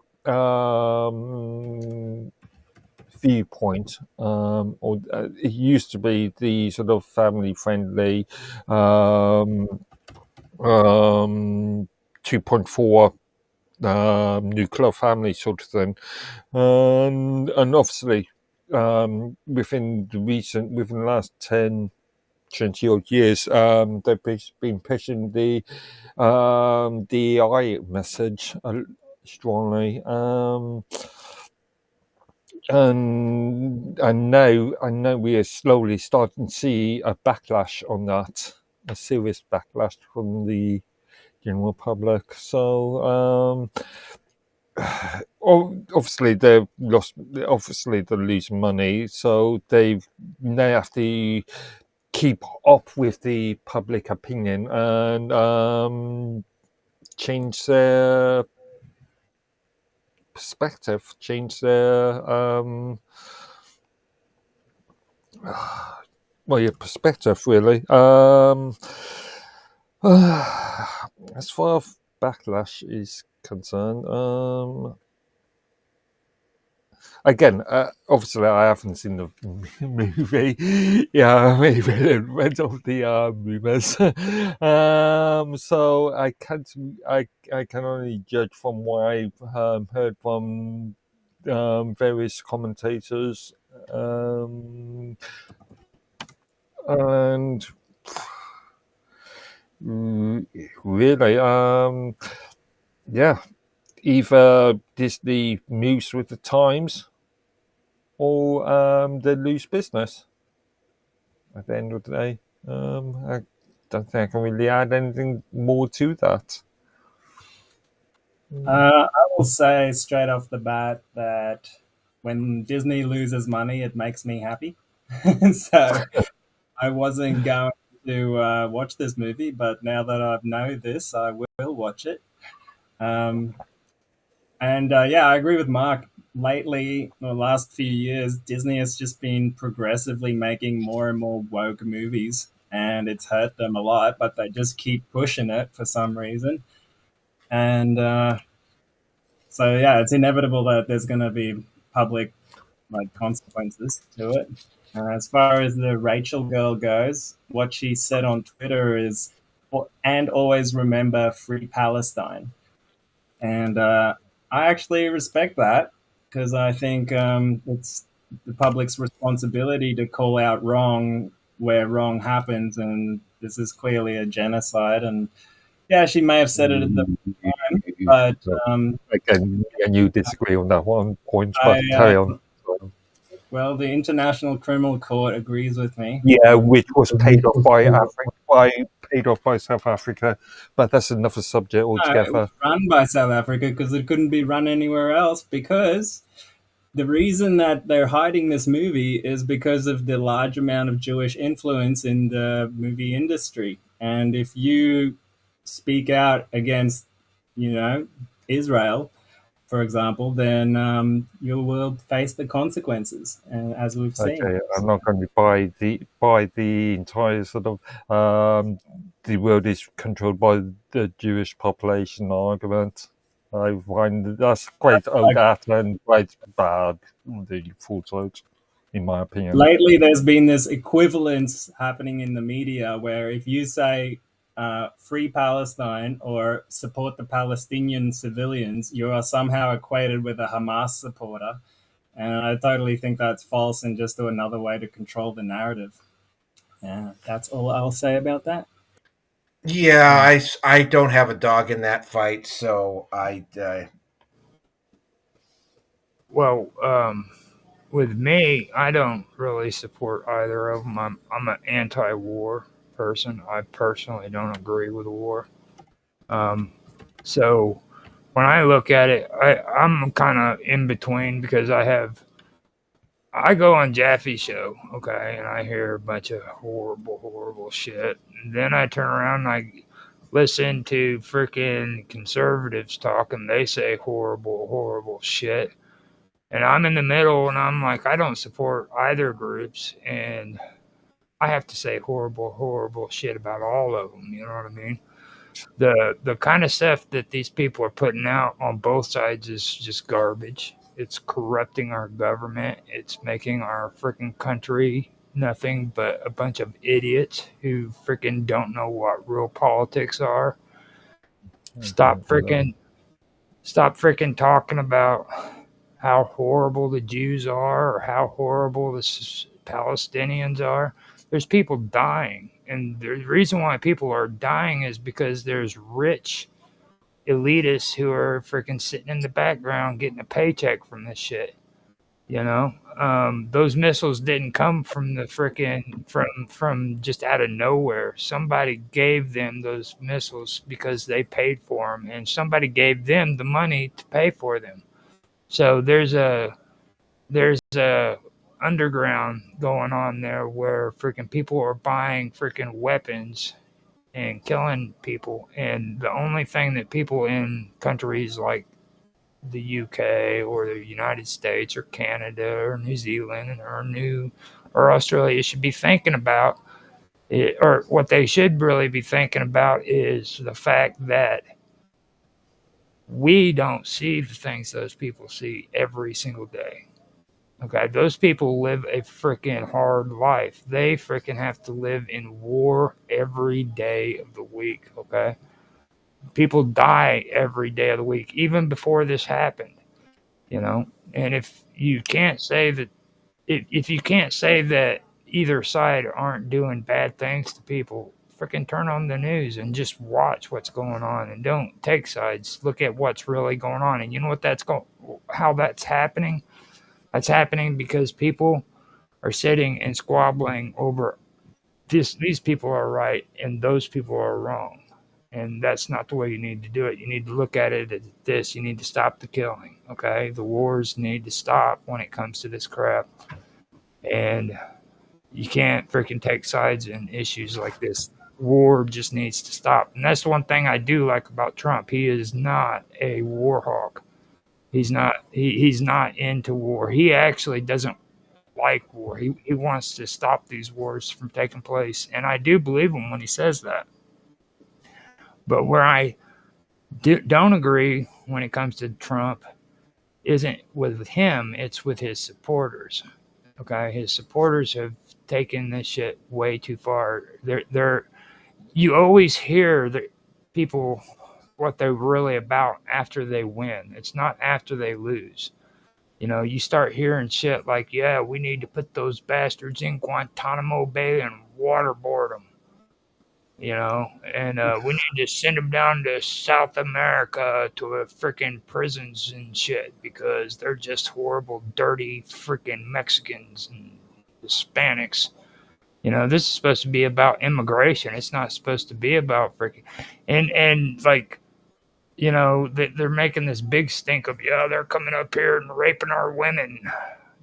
viewpoint, or it used to be the sort of family-friendly 2.4 nuclear family sort of thing, and obviously within the last 10, 20 odd years, they've been pushing the DEI message strongly, and now we are slowly starting to see a backlash on that, a serious backlash from the general public. So obviously they're losing money, so they have to keep up with the public opinion and change their perspective, change their perspective, really. As far as backlash is concerned, again, obviously I haven't seen the movie. Yeah, maybe read all the rumors. So I can only judge from what I've heard from various commentators, and really, either Disney moves with the times, or they lose business at the end of the day. I don't think I can really add anything more to that. I will say straight off the bat that when Disney loses money, it makes me happy. So I wasn't going to watch this movie, but now that I know this, I will watch it. I agree with Mark. Lately, the last few years, Disney has just been progressively making more and more woke movies, and it's hurt them a lot, but they just keep pushing it for some reason. And it's inevitable that there's going to be public consequences to it. As far as the Rachel girl goes, what she said on Twitter is, and always remember Free Palestine. And I actually respect that, because I think it's the public's responsibility to call out wrong where wrong happens, and this is clearly a genocide. And yeah, she may have said it at the time, but again, and you disagree on that one point, but carry on. Well, the International Criminal Court agrees with me. Yeah, which was paid off by paid off by South Africa, but that's another subject No, it altogether. was run by South Africa because it couldn't be run anywhere else, because the reason that they're hiding this movie is because of the large amount of Jewish influence in the movie industry. And if you speak out against, Israel, for example, then you will face the consequences, as we've seen. Okay, I'm not going to buy the entire sort of the world is controlled by the Jewish population argument. I find that's quite old and quite bad, the full side, in my opinion. Lately, there's been this equivalence happening in the media where if you say free Palestine or support the Palestinian civilians, you are somehow equated with a Hamas supporter. And I totally think that's false and just another way to control the narrative. Yeah, that's all I'll say about that. Yeah, I don't have a dog in that fight, so Well, with me, I don't really support either of them. I'm an anti-war person. I personally don't agree with war. So when I look at it, I'm kind of in between because I go on Jaffe's show, okay, and I hear a bunch of horrible shit. And then I turn around and I listen to freaking conservatives talk, and they say horrible shit. And I'm in the middle, and I'm like, I don't support either groups, and I have to say horrible shit about all of them. You know what I mean? The kind of stuff that these people are putting out on both sides is just garbage. It's corrupting our government. It's making our freaking country nothing but a bunch of idiots who freaking don't know what real politics are. Stop freaking talking about how horrible the Jews are or how horrible the Palestinians are. There's people dying. And the reason why people are dying is because there's rich elitists who are freaking sitting in the background getting a paycheck from this shit. You know, those missiles didn't come from the freaking from just out of nowhere. Somebody gave them those missiles because they paid for them, and somebody gave them the money to pay for them. So there's a underground going on there where freaking people are buying freaking weapons and killing people, and the only thing that people in countries like the UK or the United States or Canada or New Zealand or Australia should be thinking about or what they should really be thinking about is the fact that we don't see the things those people see every single day. Okay, those people live a freaking hard life. They freaking have to live in war every day of the week, okay? People die every day of the week, even before this happened, you know? And if you can't say that either side aren't doing bad things to people, freaking turn on the news and just watch what's going on and don't take sides. Look at what's really going on. And you know what how that's happening? That's happening because people are sitting and squabbling over these people are right and those people are wrong. And that's not the way you need to do it. You need to look at it as this. You need to stop the killing, okay? The wars need to stop when it comes to this crap. And you can't freaking take sides in issues like this. War just needs to stop. And that's the one thing I do like about Trump. He is not a war hawk. He's not into war. He actually doesn't like war. He wants to stop these wars from taking place. And I do believe him when he says that. But where I don't agree when it comes to Trump isn't with him, it's with his supporters. Okay, his supporters have taken this shit way too far. You always hear the people what they're really about after they win. It's not after they lose. You know, you start hearing shit like, yeah, we need to put those bastards in Guantanamo Bay and waterboard them. You know, and we need to send them down to South America to freaking prisons and shit because they're just horrible, dirty freaking Mexicans and Hispanics. This is supposed to be about immigration. It's not supposed to be about freaking and like they're making this big stink of they're coming up here and raping our women.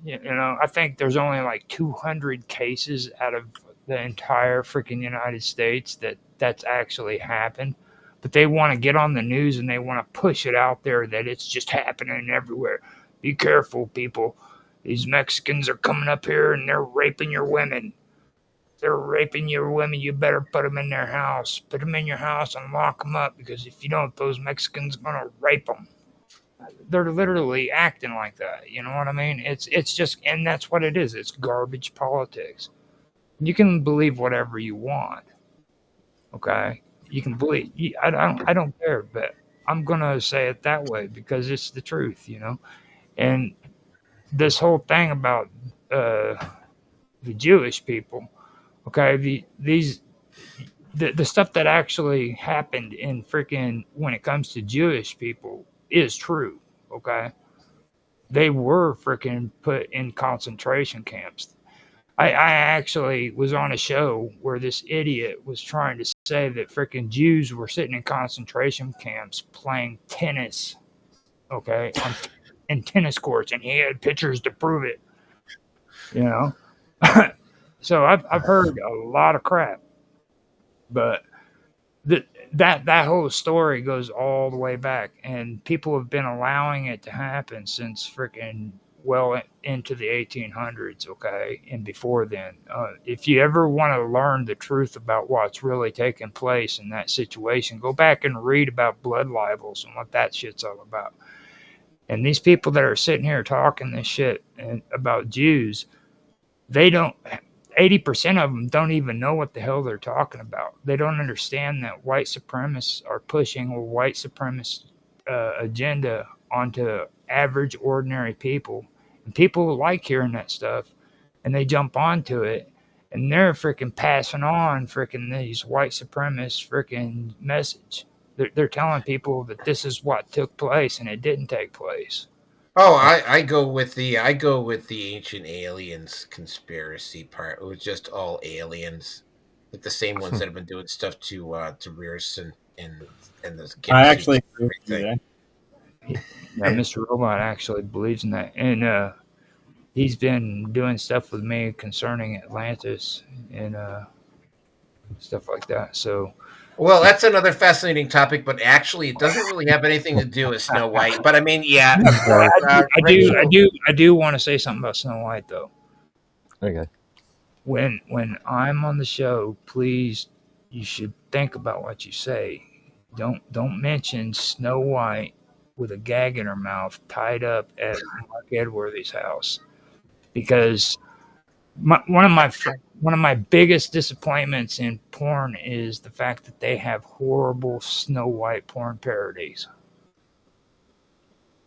I think there's only like 200 cases out of the entire freaking United States that's actually happened. But they want to get on the news and they want to push it out there that it's just happening everywhere. Be careful, people. These Mexicans are coming up here and they're raping your women. They're raping your women. You better put them in their house. Put them in your house and lock them up, because if you don't, those Mexicans are going to rape them. They're literally acting like that. You know what I mean? It's just, and that's what it is. It's garbage politics. You can believe whatever you want. Okay? You can believe. I don't care, but I'm going to say it that way because it's the truth, And this whole thing about the Jewish people, okay, the stuff that actually happened in freaking when it comes to Jewish people is true, okay? They were freaking put in concentration camps. I actually was on a show where this idiot was trying to say that freaking Jews were sitting in concentration camps playing tennis, okay, in tennis courts, and he had pictures to prove it, So I've heard a lot of crap, but that whole story goes all the way back, and people have been allowing it to happen since freaking well into the 1800s, okay, and before then. If you ever want to learn the truth about what's really taking place in that situation, go back and read about blood libels and what that shit's all about. And these people that are sitting here talking this shit about Jews, they don't. 80% of them don't even know what the hell they're talking about. They don't understand that white supremacists are pushing a white supremacist agenda onto average, ordinary people. And people like hearing that stuff, and they jump onto it, and they're freaking passing on freaking these white supremacist freaking message. They're telling people that this is what took place, and it didn't take place. Oh, I go with the ancient aliens conspiracy part. It was just all aliens, like the same ones that have been doing stuff to Rears and those. I actually agree with you. Yeah, Mr. Robot actually believes in that, and he's been doing stuff with me concerning Atlantis and stuff like that. So. Well, that's another fascinating topic, but actually, it doesn't really have anything to do with Snow White. But I mean, yeah, I do want to say something about Snow White, though. Okay. When I'm on the show, please, you should think about what you say. Don't mention Snow White with a gag in her mouth, tied up at Mark Edworthy's house, because one of my biggest disappointments in porn is the fact that they have horrible Snow White porn parodies.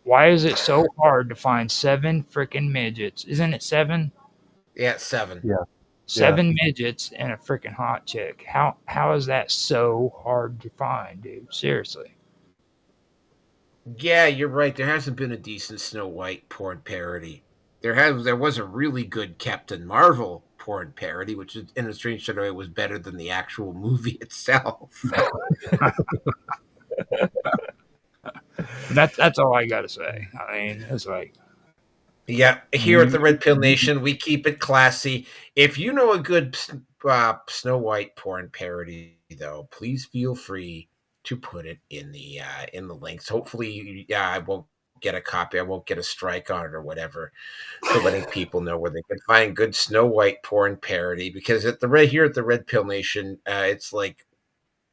Why is it so hard to find 7 freaking midgets? Isn't it 7? Yeah, 7. Yeah. 7 midgets and a freaking hot chick. How is that so hard to find, dude? Seriously. Yeah, you're right. There hasn't been a decent Snow White porn parody. There was a really good Captain Marvel porn parody, which is, in a strange sort of way, was better than the actual movie itself. That's all I gotta say. I mean, it's like, yeah, here at the Red Pill Nation, we keep it classy. If you know a good Snow White porn parody, though, please feel free to put it in the links. Hopefully, I won't get a copy. I won't get a strike on it or whatever. So letting people know where they can find good Snow White porn parody, because here at the Red Pill Nation, it's like,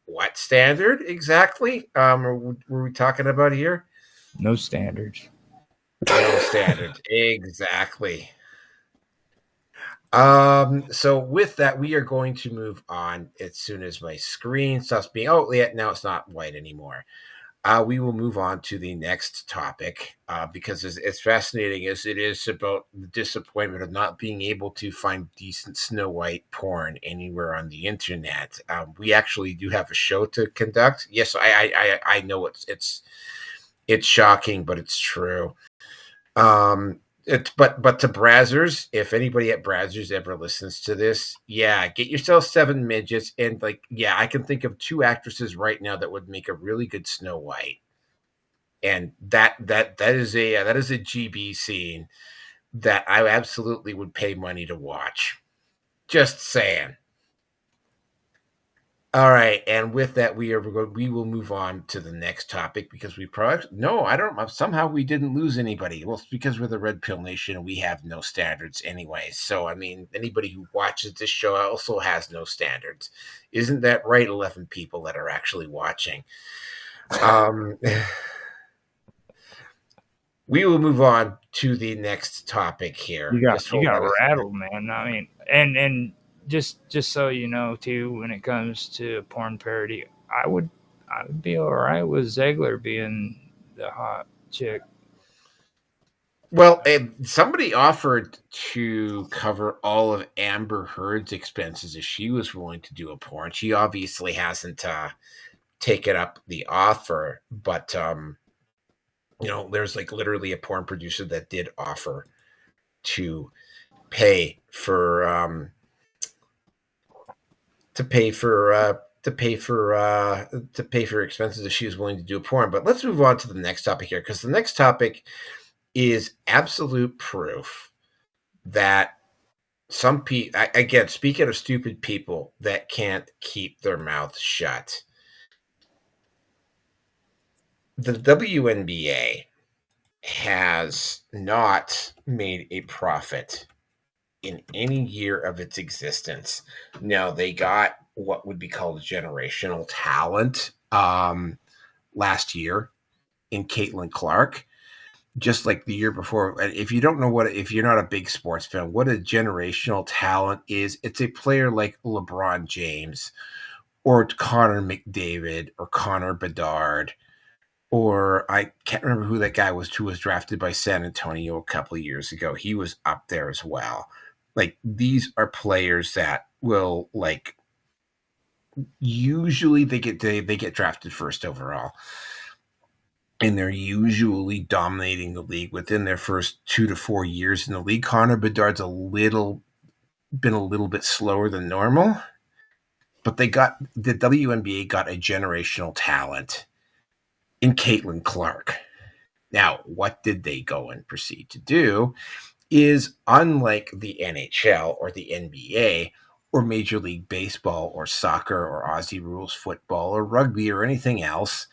what standard exactly? Were we talking about here? No standards. No standards, exactly. So with that, we are going to move on as soon as my screen stops being. Oh, yeah, now it's not white anymore. We will move on to the next topic because as fascinating as it is about the disappointment of not being able to find decent Snow White porn anywhere on the internet. We actually do have a show to conduct. Yes, I know it's shocking, but it's true. But to Brazzers, if anybody at Brazzers ever listens to this, yeah, get yourself 7 midgets, and like, yeah, I can think of 2 actresses right now that would make a really good Snow White, and that is a GB scene that I absolutely would pay money to watch. Just saying. All right, and with that, we will move on to the next topic because somehow we didn't lose anybody. Well, it's because we're the Red Pill Nation and we have no standards anyway. So, I mean, anybody who watches this show also has no standards. Isn't that right, 11 people that are actually watching? We will move on to the next topic here. You got rattled, man. I mean, and just so you know, too, when it comes to porn parody, I would be all right with Ziegler being the hot chick. Well, somebody offered to cover all of Amber Heard's expenses if she was willing to do a porn. She obviously hasn't taken up the offer, but there's like literally a porn producer that did offer to pay for expenses if she was willing to do a porn. But let's move on to the next topic here, because the next topic is absolute proof that some people, again, speaking of stupid people that can't keep their mouths shut, the WNBA has not made a profit in any year of its existence. Now, they got what would be called generational talent last year in Caitlin Clark, just like the year before. If you don't know if you're not a big sports fan, what a generational talent is, it's a player like LeBron James or Connor McDavid or Connor Bedard, or I can't remember who that guy was who was drafted by San Antonio a couple of years ago. He was up there as well. Like, these are players that will, like, usually they get drafted first overall, and they're usually dominating the league within their first 2 to 4 years in the league. Connor Bedard's been a little bit slower than normal, but the WNBA got a generational talent in Caitlin Clark. Now, what did they go and proceed to do is, unlike the NHL or the NBA or Major League Baseball or soccer or Aussie rules football or rugby or anything else,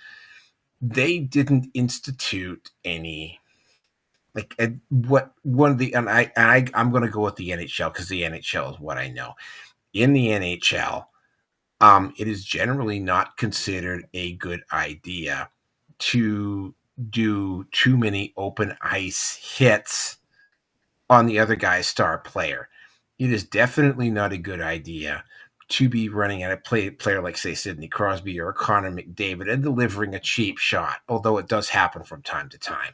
they didn't institute any, like, I'm going to go with the NHL because the NHL is what I know. In the NHL, it is generally not considered a good idea to do too many open ice hits on the other guy's star player. It is definitely not a good idea to be running at a player like, say, Sidney Crosby or Connor McDavid and delivering a cheap shot, although it does happen from time to time.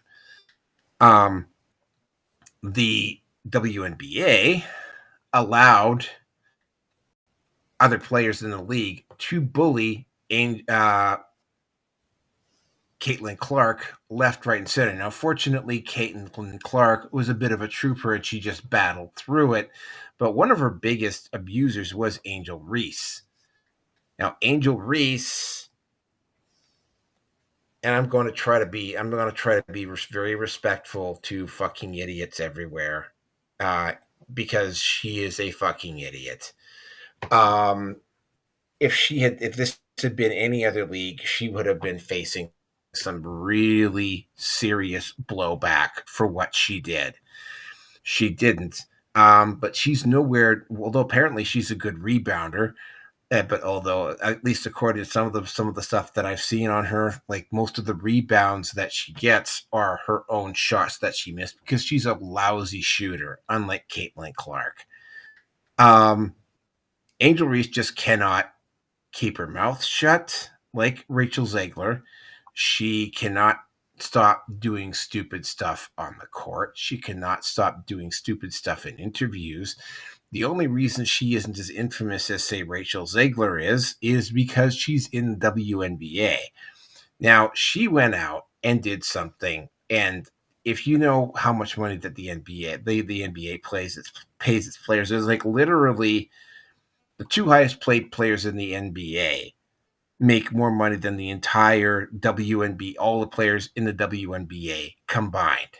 The WNBA allowed other players in the league to bully Caitlin Clark left, right, and center. Now, fortunately, Caitlin Clark was a bit of a trooper and she just battled through it. But one of her biggest abusers was Angel Reese. Now, Angel Reese, and I'm going to try to be very respectful to fucking idiots everywhere, because she is a fucking idiot. If this had been any other league, she would have been facing some really serious blowback for what she did. She didn't. But she's nowhere, although apparently she's a good rebounder. But although, at least according to some of the stuff that I've seen on her, like, most of the rebounds that she gets are her own shots that she missed because she's a lousy shooter, unlike Caitlin Clark. Angel Reese just cannot keep her mouth shut like Rachel Ziegler. She cannot stop doing stupid stuff on the court. She cannot stop doing stupid stuff in interviews. The only reason she isn't as infamous as, say, Rachel Ziegler is because she's in the WNBA. Now, she went out and did something, and if you know how much money that the NBA pays its players, there's like literally the two highest paid players in the NBA make more money than the entire WNBA, all the players in the WNBA combined.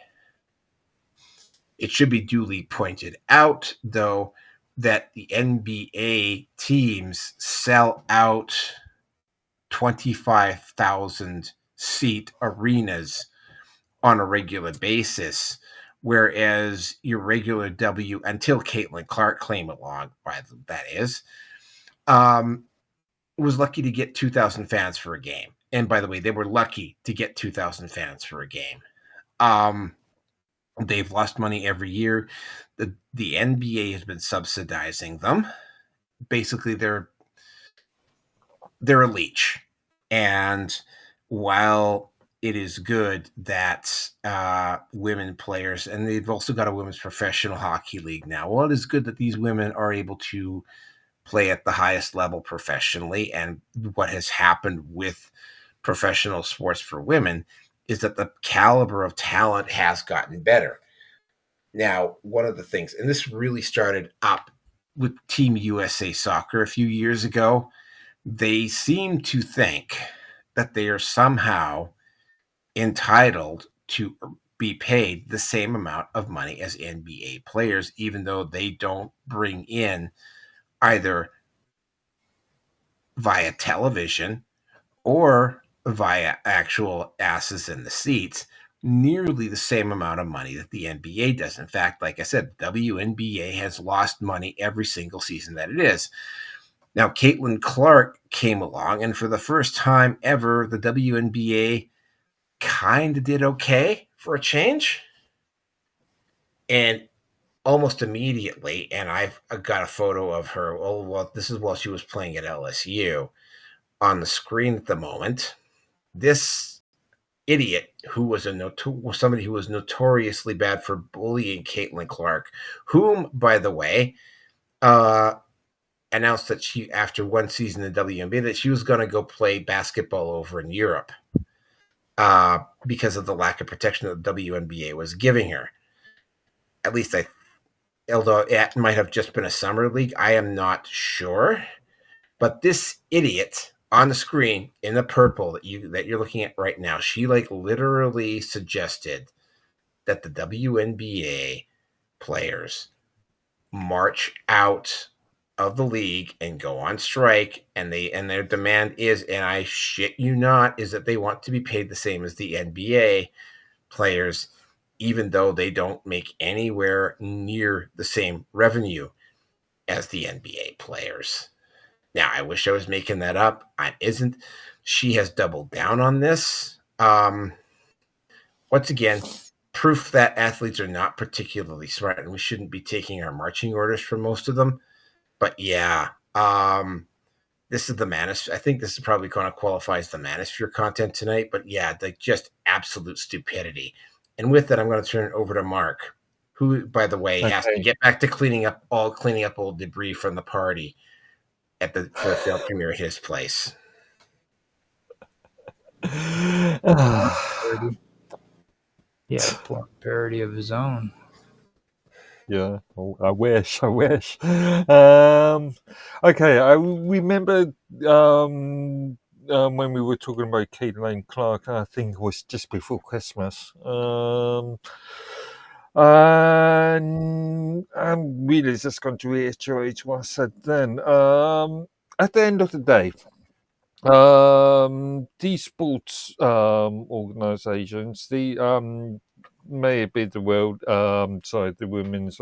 It should be duly pointed out, though, that the NBA teams sell out 25,000 seat arenas on a regular basis, whereas your regular until Caitlin Clark came along, that is, was lucky to get 2,000 fans for a game. And by the way, they were lucky to get 2,000 fans for a game. They've lost money every year. The NBA has been subsidizing them. Basically, they're a leech. And while it is good that women players, and they've also got a women's professional hockey league now. Well, it is good that these women are able to play at the highest level professionally. And what has happened with professional sports for women is that the caliber of talent has gotten better. Now, one of the things, and this really started up with Team USA Soccer a few years ago, they seem to think that they are somehow entitled to be paid the same amount of money as NBA players, even though they don't bring in either via television or via actual asses in the seats nearly the same amount of money that the NBA does. In fact, like I said, WNBA has lost money every single season that it is. Now, Caitlin Clark came along, and for the first time ever, the WNBA kind of did okay for a change. And almost immediately, and I've got a photo of her. Oh, well, this is while she was playing at LSU on the screen at the moment. This idiot who was somebody who was notoriously bad for bullying Caitlin Clark, whom, by the way, announced that she, after one season in the WNBA, that she was going to go play basketball over in Europe because of the lack of protection that the WNBA was giving her. At least although it might have just been a summer league, I am not sure. But this idiot on the screen in the purple that you're looking at right now, she like literally suggested that the WNBA players march out of the league and go on strike, and their demand is, and I shit you not, is that they want to be paid the same as the NBA players, even though they don't make anywhere near the same revenue as the NBA players. Now, I wish I was making that up. I isn't. She has doubled down on this. Once again, proof that athletes are not particularly smart, and we shouldn't be taking our marching orders from most of them. But yeah, this is the manosphere. I think this is probably going to qualify as the manosphere content tonight. But yeah, like just absolute stupidity. And with that, I'm going to turn it over to Mark, who, by the way, has to get back to cleaning up old debris from the party for the film premiere at his place. Yeah, parody of his own. Yeah, I wish. Okay, I remember when we were talking about Caitlin Clark, I think it was just before Christmas. And I'm really just going to reiterate what I said then. At the end of the day, these sports organizations, the maybe the the women's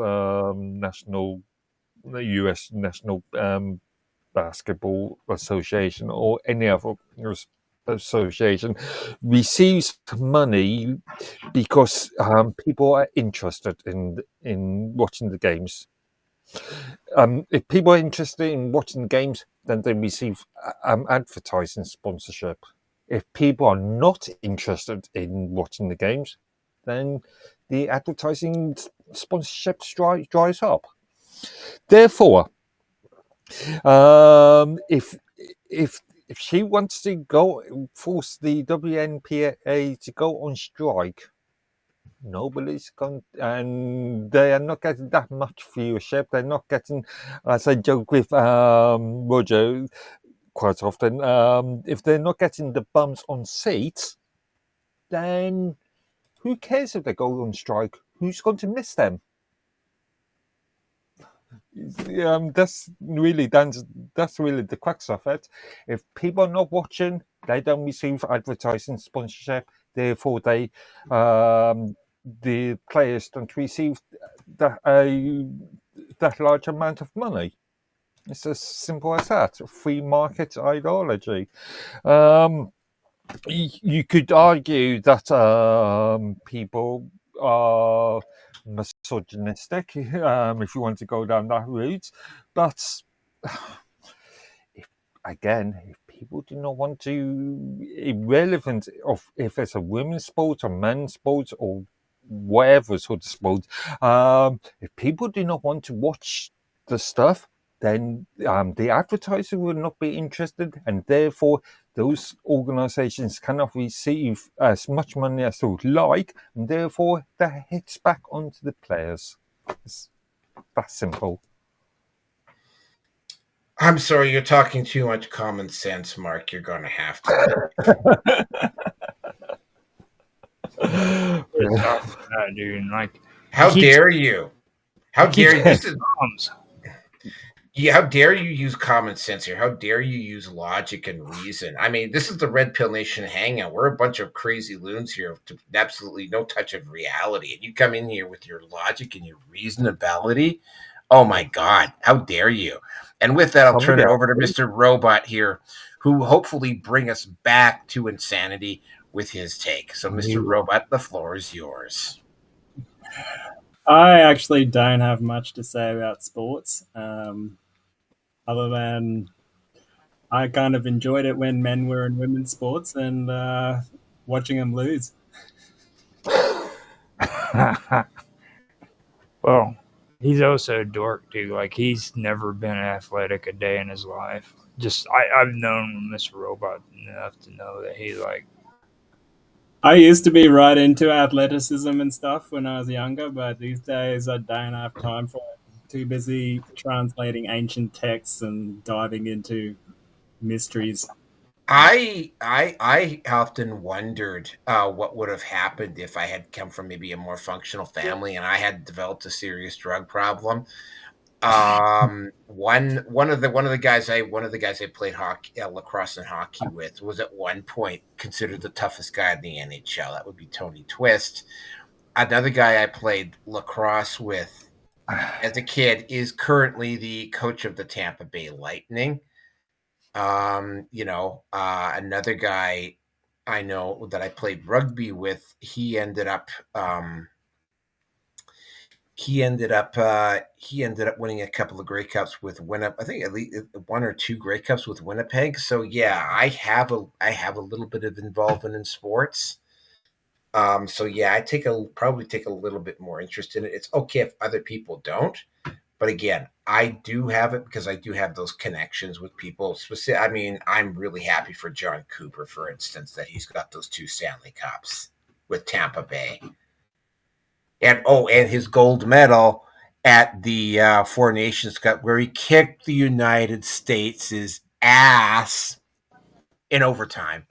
the US National Basketball Association or any other association receives money because people are interested in watching the games. If people are interested in watching the games, then they receive advertising sponsorship. If people are not interested in watching the games, then the advertising sponsorship dries up. Therefore, if she wants to force the WNBA to go on strike, nobody's and they are not getting that much viewership. They're not getting, as I joke with Roger quite often, if they're not getting the bums on seats, then who cares if they go on strike? Who's going to miss them? That's really the crux of it. If people are not watching, they don't receive advertising sponsorship. Therefore, the players don't receive that large amount of money. It's as simple as that. Free market ideology. You could argue that people are misogynistic, if you want to go down that route, but if people do not want to, irrelevant of if it's a women's sport or men's sport or whatever sort of sport, if people do not want to watch the stuff, then the advertiser will not be interested, and therefore those organizations cannot receive as much money as they would like, and therefore that hits back onto the players. It's that simple. I'm sorry, you're talking too much common sense, Mark. You're going to have to. Dude, like, how dare you? How dare you? This is how dare you use common sense here? How dare you use logic and reason? I mean, this is the Red Pill Nation hangout. We're a bunch of crazy loons here with absolutely no touch of reality. And you come in here with your logic and your reasonability. Oh my God, how dare you? And with that, I'll turn it over to Mr. Robot here, who hopefully bring us back to insanity with his take. So, Mr. Robot, the floor is yours. I actually don't have much to say about sports, other than I kind of enjoyed it when men were in women's sports and watching them lose. Well, he's also a dork too. Like, he's never been athletic a day in his life. Just I've known Mr. Robot enough to know that he's like. I used to be right into athleticism and stuff when I was younger, but these days I don't have time for it. Too busy translating ancient texts and diving into mysteries. I often wondered what would have happened if I had come from maybe a more functional family and I had developed a serious drug problem. One of the guys I played hockey, lacrosse and hockey with was at one point considered the toughest guy in the NHL. That would be Tony Twist. Another guy I played lacrosse with as a kid is currently the coach of the Tampa Bay Lightning. Another guy I know that I played rugby with, he ended up winning a couple of Grey Cups with Winnipeg. I think at least one or two Grey Cups with Winnipeg. So yeah, I have a little bit of involvement in sports. So yeah, I probably take a little bit more interest in it. It's okay if other people don't, but again, I do have it because I do have those connections with people. I mean, I'm really happy for John Cooper, for instance, that he's got those 2 Stanley Cups with Tampa Bay. And his gold medal at the Four Nations Cup, where he kicked the United States' ass in overtime.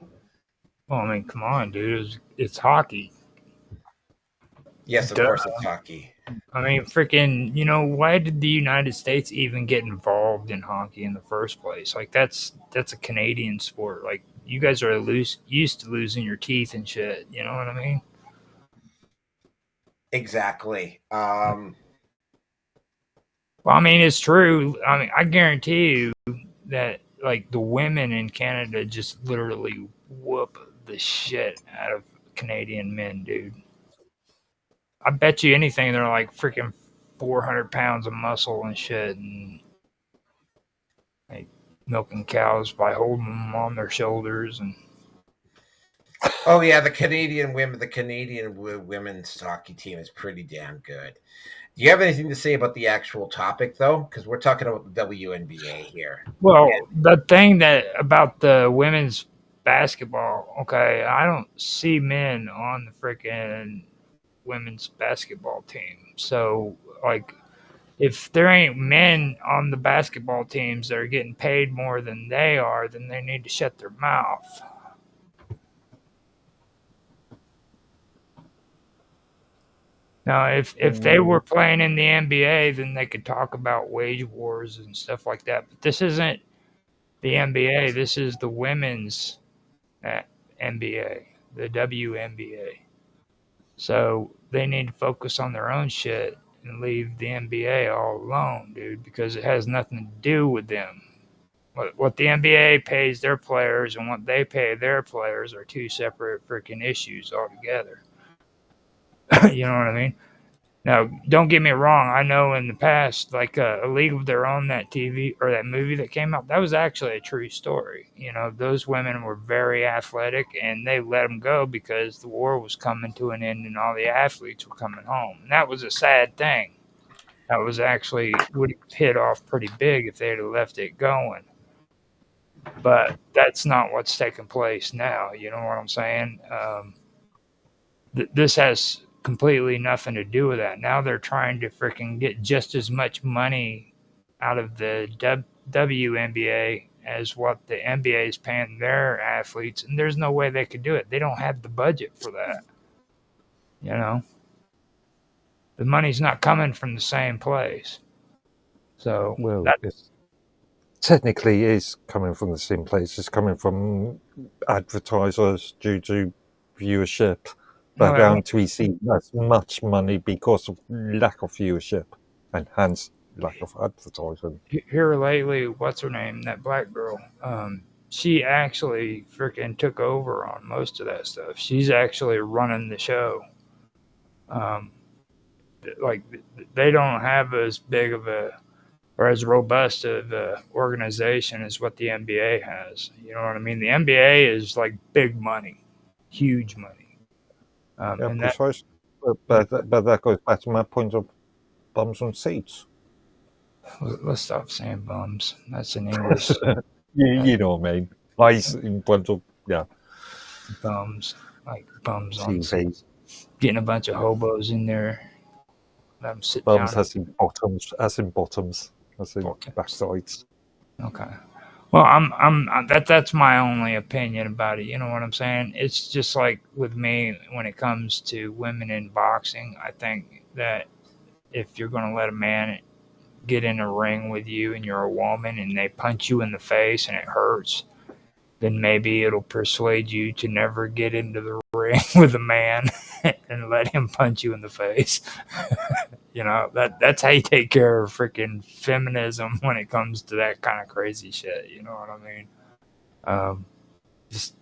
Well, I mean, come on, dude. It's hockey. Yes, of course it's hockey. I mean, freaking, why did the United States even get involved in hockey in the first place? Like, that's a Canadian sport. Like, you guys are used to losing your teeth and shit. You know what I mean? Exactly. Well, I mean, it's true. I mean, I guarantee you that, like, the women in Canada just literally whoop the shit out of Canadian men, dude. I bet you anything they're like freaking 400 pounds of muscle and shit, and like milking cows by holding them on their shoulders. And oh yeah, the Canadian women's hockey team is pretty damn good. Do you have anything to say about the actual topic, though? Because we're talking about the WNBA here. Well, the thing about the women's basketball, okay, I don't see men on the freaking women's basketball team. So, like, if there ain't men on the basketball teams that are getting paid more than they are, then they need to shut their mouth. Now, if they were playing in the NBA, then they could talk about wage wars and stuff like that. But this isn't the NBA. This is the women's NBA, the WNBA. So they need to focus on their own shit and leave the NBA all alone, dude, because it has nothing to do with them. What the NBA pays their players and what they pay their players are two separate freaking issues altogether. You know what I mean? Now, don't get me wrong. I know in the past, like A League of Their Own, that TV or that movie that came out, that was actually a true story. You know, those women were very athletic, and they let them go because the war was coming to an end and all the athletes were coming home. And that was a sad thing. That was actually would have hit off pretty big if they had left it going. But that's not what's taking place now. You know what I'm saying? This has completely nothing to do with that. Now they're trying to freaking get just as much money out of the WNBA as what the NBA is paying their athletes, and there's no way they could do it. They don't have the budget for that. You know? The money's not coming from the same place. So, well, it technically is coming from the same place. It's coming from advertisers due to viewership. But down to see as much money because of lack of viewership and hence lack of advertising. Here lately, what's her name? That black girl. She actually freaking took over on most of that stuff. She's actually running the show. Like they don't have as big of a or as robust of a organization as what the NBA has. You know what I mean? The NBA is like big money, huge money. Yeah, precisely. But that goes back to my point of bums on seats. Let's stop saying bums. That's an English. you know what I mean. Lies in point of, yeah. Bums. Like bums on seats. Getting a bunch of hobos in there. Let them sit bums down. As in bottoms, as in backsides. Okay. Well, that's my only opinion about it. You know what I'm saying? It's just like with me when it comes to women in boxing. I think that if you're going to let a man get in a ring with you and you're a woman and they punch you in the face and it hurts, then maybe it'll persuade you to never get into the ring with a man and let him punch you in the face. You know, that's how you take care of freaking feminism when it comes to that kind of crazy shit. You know what I mean? Just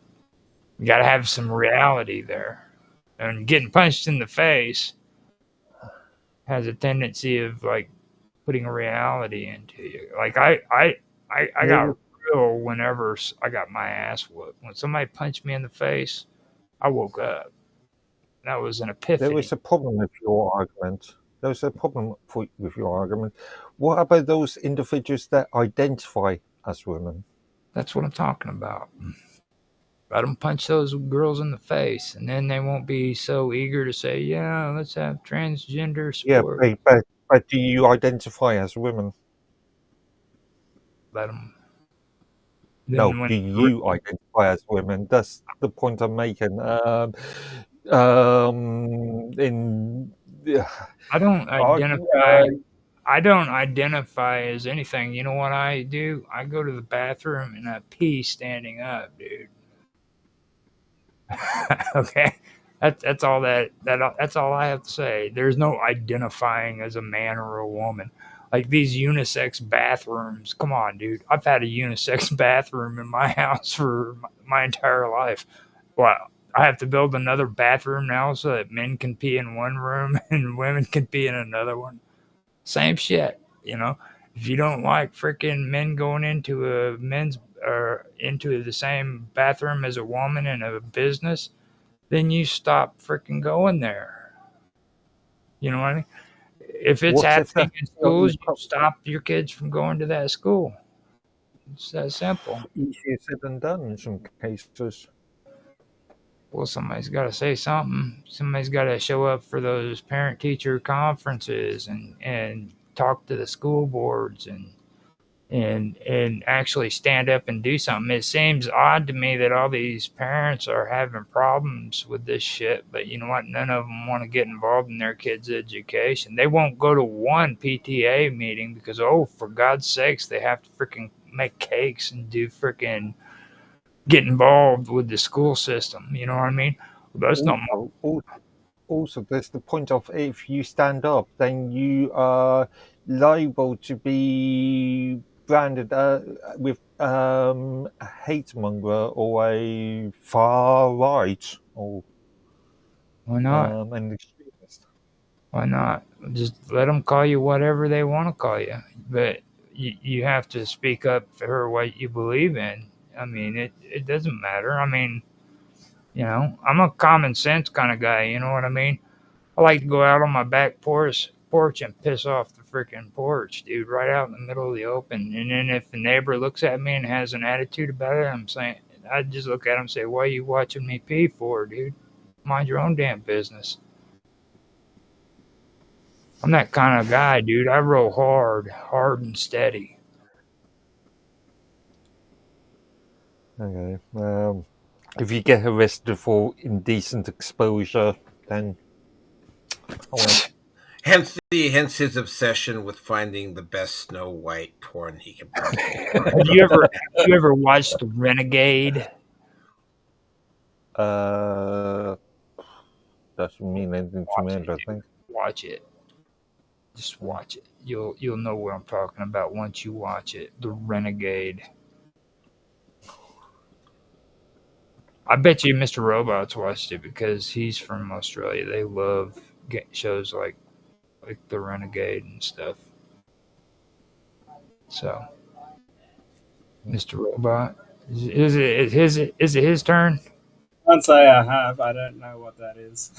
you got to have some reality there. And getting punched in the face has a tendency of like putting a reality into you. Like I got real whenever I got my ass whooped. When somebody punched me in the face, I woke up. That was an epiphany. There was a problem with your argument. With your argument. What about those individuals that identify as women? That's what I'm talking about. Let them punch those girls in the face, and then they won't be so eager to say, yeah, let's have transgender sport. Yeah, but do you identify as women? Let them. No, do you identify as women? That's the point I'm making. I don't identify. I don't identify as anything. You know what I do? I go to the bathroom and I pee standing up, dude. Okay, that's all that's all I have to say. There's no identifying as a man or a woman. Like these unisex bathrooms. Come on, dude. I've had a unisex bathroom in my house for my entire life. Well, I have to build another bathroom now so that men can pee in one room and women can pee in another one. Same shit, you know. If you don't like freaking men going into a men's or into the same bathroom as a woman in a business, then you stop freaking going there. You know what I mean? If it's happening in schools, you stop your kids from going to that school. It's that simple. Easier said than done in some cases. Well, somebody's got to say something. Somebody's got to show up for those parent-teacher conferences and talk to the school boards and actually stand up and do something. It seems odd to me that all these parents are having problems with this shit, but you know what? None of them want to get involved in their kids' education. They won't go to one PTA meeting because, oh, for God's sakes, they have to freaking make cakes and do freaking get involved with the school system. You know what I mean? That's not my. Also, there's the point of if you stand up, then you are liable to be branded with a hate monger or a far right or Why not? an extremist. Why not? Just let them call you whatever they want to call you. But you have to speak up for what you believe in. I mean, it doesn't matter. I mean, you know, I'm a common sense kind of guy. You know what I mean? I like to go out on my back porch and piss off the freaking porch, dude, right out in the middle of the open. And then if the neighbor looks at me and has an attitude about it, I just look at him and say, "What are you watching me pee for, dude? Mind your own damn business." I'm that kind of guy, dude. I roll hard and steady. Okay. If you get arrested for indecent exposure, then Hence his obsession with finding the best Snow White porn he can find. Have you ever watched Renegade? doesn't mean anything to me, I don't think. Watch it. Just watch it. You'll know what I'm talking about once you watch it. The Renegade. I bet you Mr. Robot's watched it because he's from Australia. They love shows like The Renegade and stuff. So, Mr. Robot, is it his turn? I can't say I have. I don't know what that is.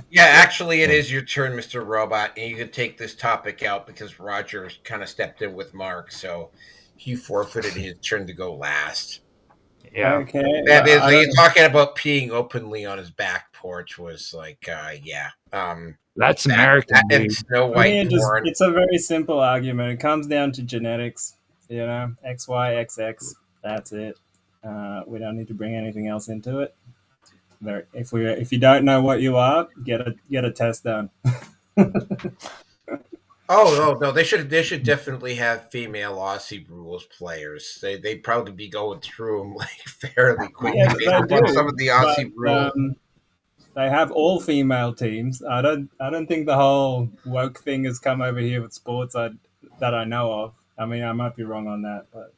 Yeah, actually, it is your turn, Mr. Robot, and you can take this topic out because Roger kind of stepped in with Mark, so he forfeited his turn to go last. Yeah. Okay. That is, he's talking about peeing openly on his back porch was like, yeah. That's American. And Snow White porn. It's a very simple argument. It comes down to genetics. You know, X, Y, X, X. That's it. We don't need to bring anything else into it. If you don't know what you are, get a test done. Oh no, they should definitely have female Aussie rules players. They'd probably be going through them like fairly quickly. Yes, they do, some of the Aussie rules. They have all female teams. I don't think the whole woke thing has come over here with sports that I know of. I mean, I might be wrong on that, but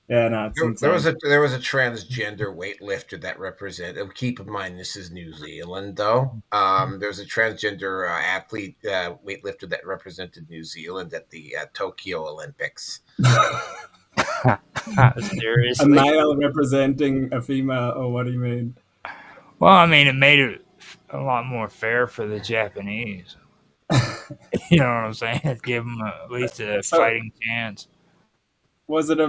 yeah, no. There was a transgender weightlifter that represented. Keep in mind, this is New Zealand, though. There's a transgender athlete weightlifter that represented New Zealand at the Tokyo Olympics. Seriously? A male representing a female, or what do you mean? Well, I mean, it made it a lot more fair for the Japanese. You know what I'm saying? Give them at least a fighting chance. Was it a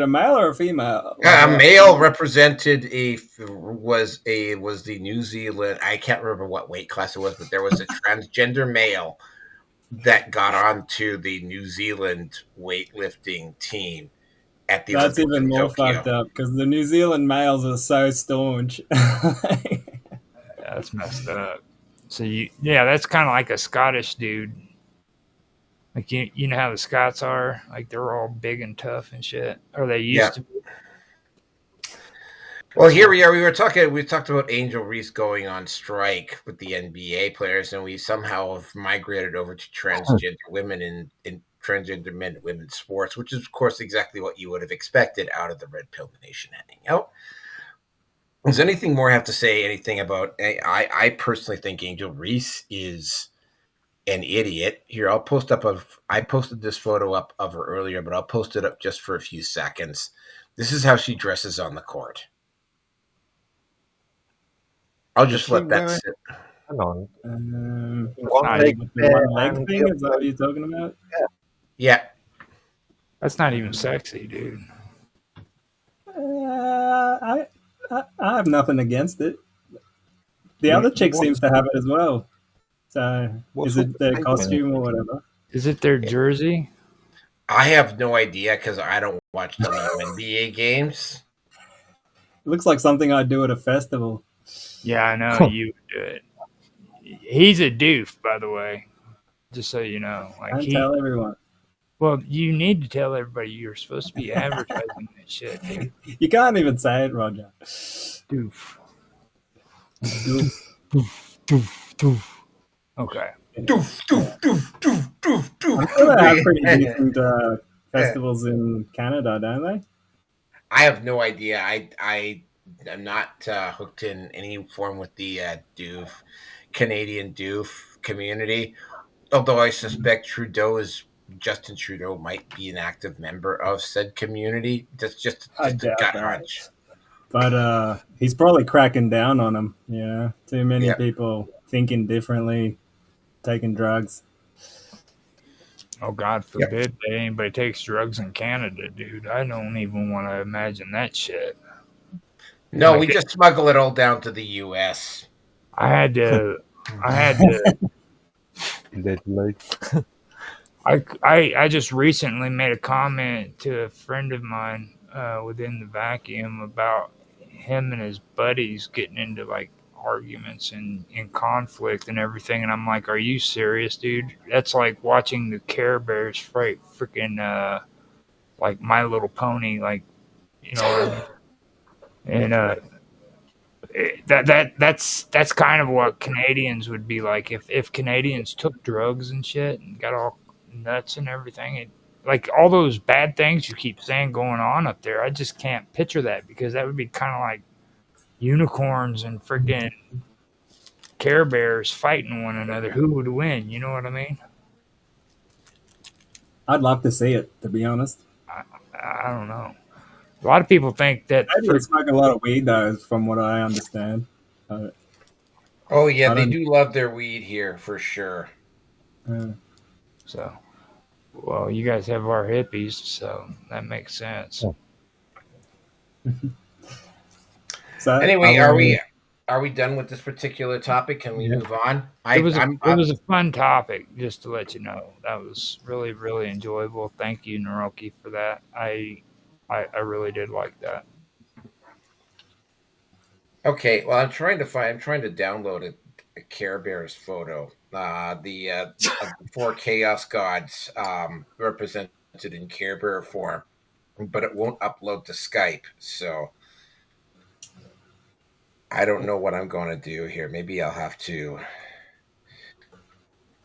male or a female? A male represented was the New Zealand. I can't remember what weight class it was, but there was a transgender male that got onto the New Zealand weightlifting team at the. That's Olympics even more Tokyo. fucked up because the New Zealand males are so staunch. That's messed up. So that's kind of like a Scottish dude. Like you know how the Scots are, like they're all big and tough and shit, or they used to be. Well, here we are. We talked about Angel Reese going on strike with the NBA players, and we somehow have migrated over to transgender women in transgender men and women's sports, which is, of course, exactly what you would have expected out of the Red Pill Nation Hangout. Does anything more have to say anything about? I personally think Angel Reese is an idiot. Here, I'll post up I posted this photo up of her earlier, but I'll post it up just for a few seconds. This is how she dresses on the court. I'll just let that sit. Hang on. One leg thing, is that what you're talking about? Yeah. That's not even sexy, dude. I have nothing against it. The other chick seems to have it as well. So is it their costume or whatever? Is it their jersey? I have no idea because I don't watch WNBA games. It looks like something I'd do at a festival. Yeah, I know you would do it. He's a doof, by the way. Just so you know, like Tell everyone. Well, you need to tell everybody you're supposed to be advertising that shit, dude. You can't even say it, Roger. Doof. Doof. Doof. Doof. Doof. Okay. Doof, doof, doof, doof, doof, doof. I'm sure they have pretty decent festivals in Canada, don't they? I have no idea. I am not hooked in any form with the Canadian doof community. Although I suspect Justin Trudeau might be an active member of said community. That's just a gut hunch. But he's probably cracking down on them. Yeah, too many people thinking differently, taking drugs. Oh, God forbid that anybody takes drugs in Canada, dude. I don't even want to imagine that shit. No, we just smuggle it all down to the U.S. I had to. I just recently made a comment to a friend of mine within the vacuum about him and his buddies getting into like arguments and in conflict and everything, and I'm like, are you serious, dude? That's like watching the Care Bears fight freaking like My Little Pony, like, you know. And that's kind of what Canadians would be like if Canadians took drugs and shit and got all nuts and everything. Like all those bad things you keep saying going on up there, I just can't picture that, because that would be kind of like unicorns and friggin' Care Bears fighting one another. Who would win? You know what I mean? I'd love to see it, to be honest. I don't know. A lot of people think that they smoke a lot of weed, though, from what I understand. Oh yeah, they do love their weed here for sure. So, well, you guys have our hippies, so that makes sense. So anyway, are we done with this particular topic? Can we move on? It was a fun topic, just to let you know. That was really, really enjoyable. Thank you, Naroki, for that. I really did like that. Okay, well, I'm trying to download a Care Bears photo. The 4 Chaos Gods represented in Care Bear form, but it won't upload to Skype. So I don't know what I'm going to do here. Maybe I'll have to.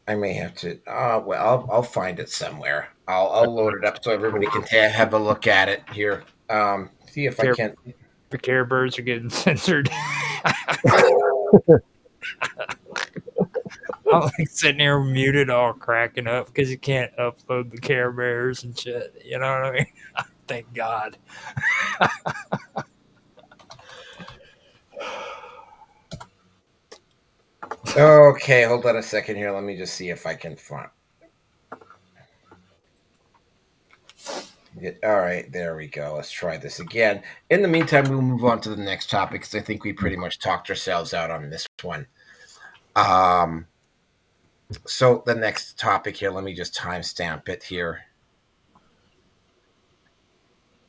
I may have to. Well, I'll find it somewhere. I'll load it up so everybody can have a look at it here. See if I can. The Care Bears are getting censored. I'm like sitting here muted, all cracking up because you can't upload the Care Bears and shit. You know what I mean? Thank God. Okay, hold on a second here. Let me just see if I can find. All right, there we go. Let's try this again. In the meantime, we'll move on to the next topic because I think we pretty much talked ourselves out on this one. So the next topic here, let me just timestamp it here.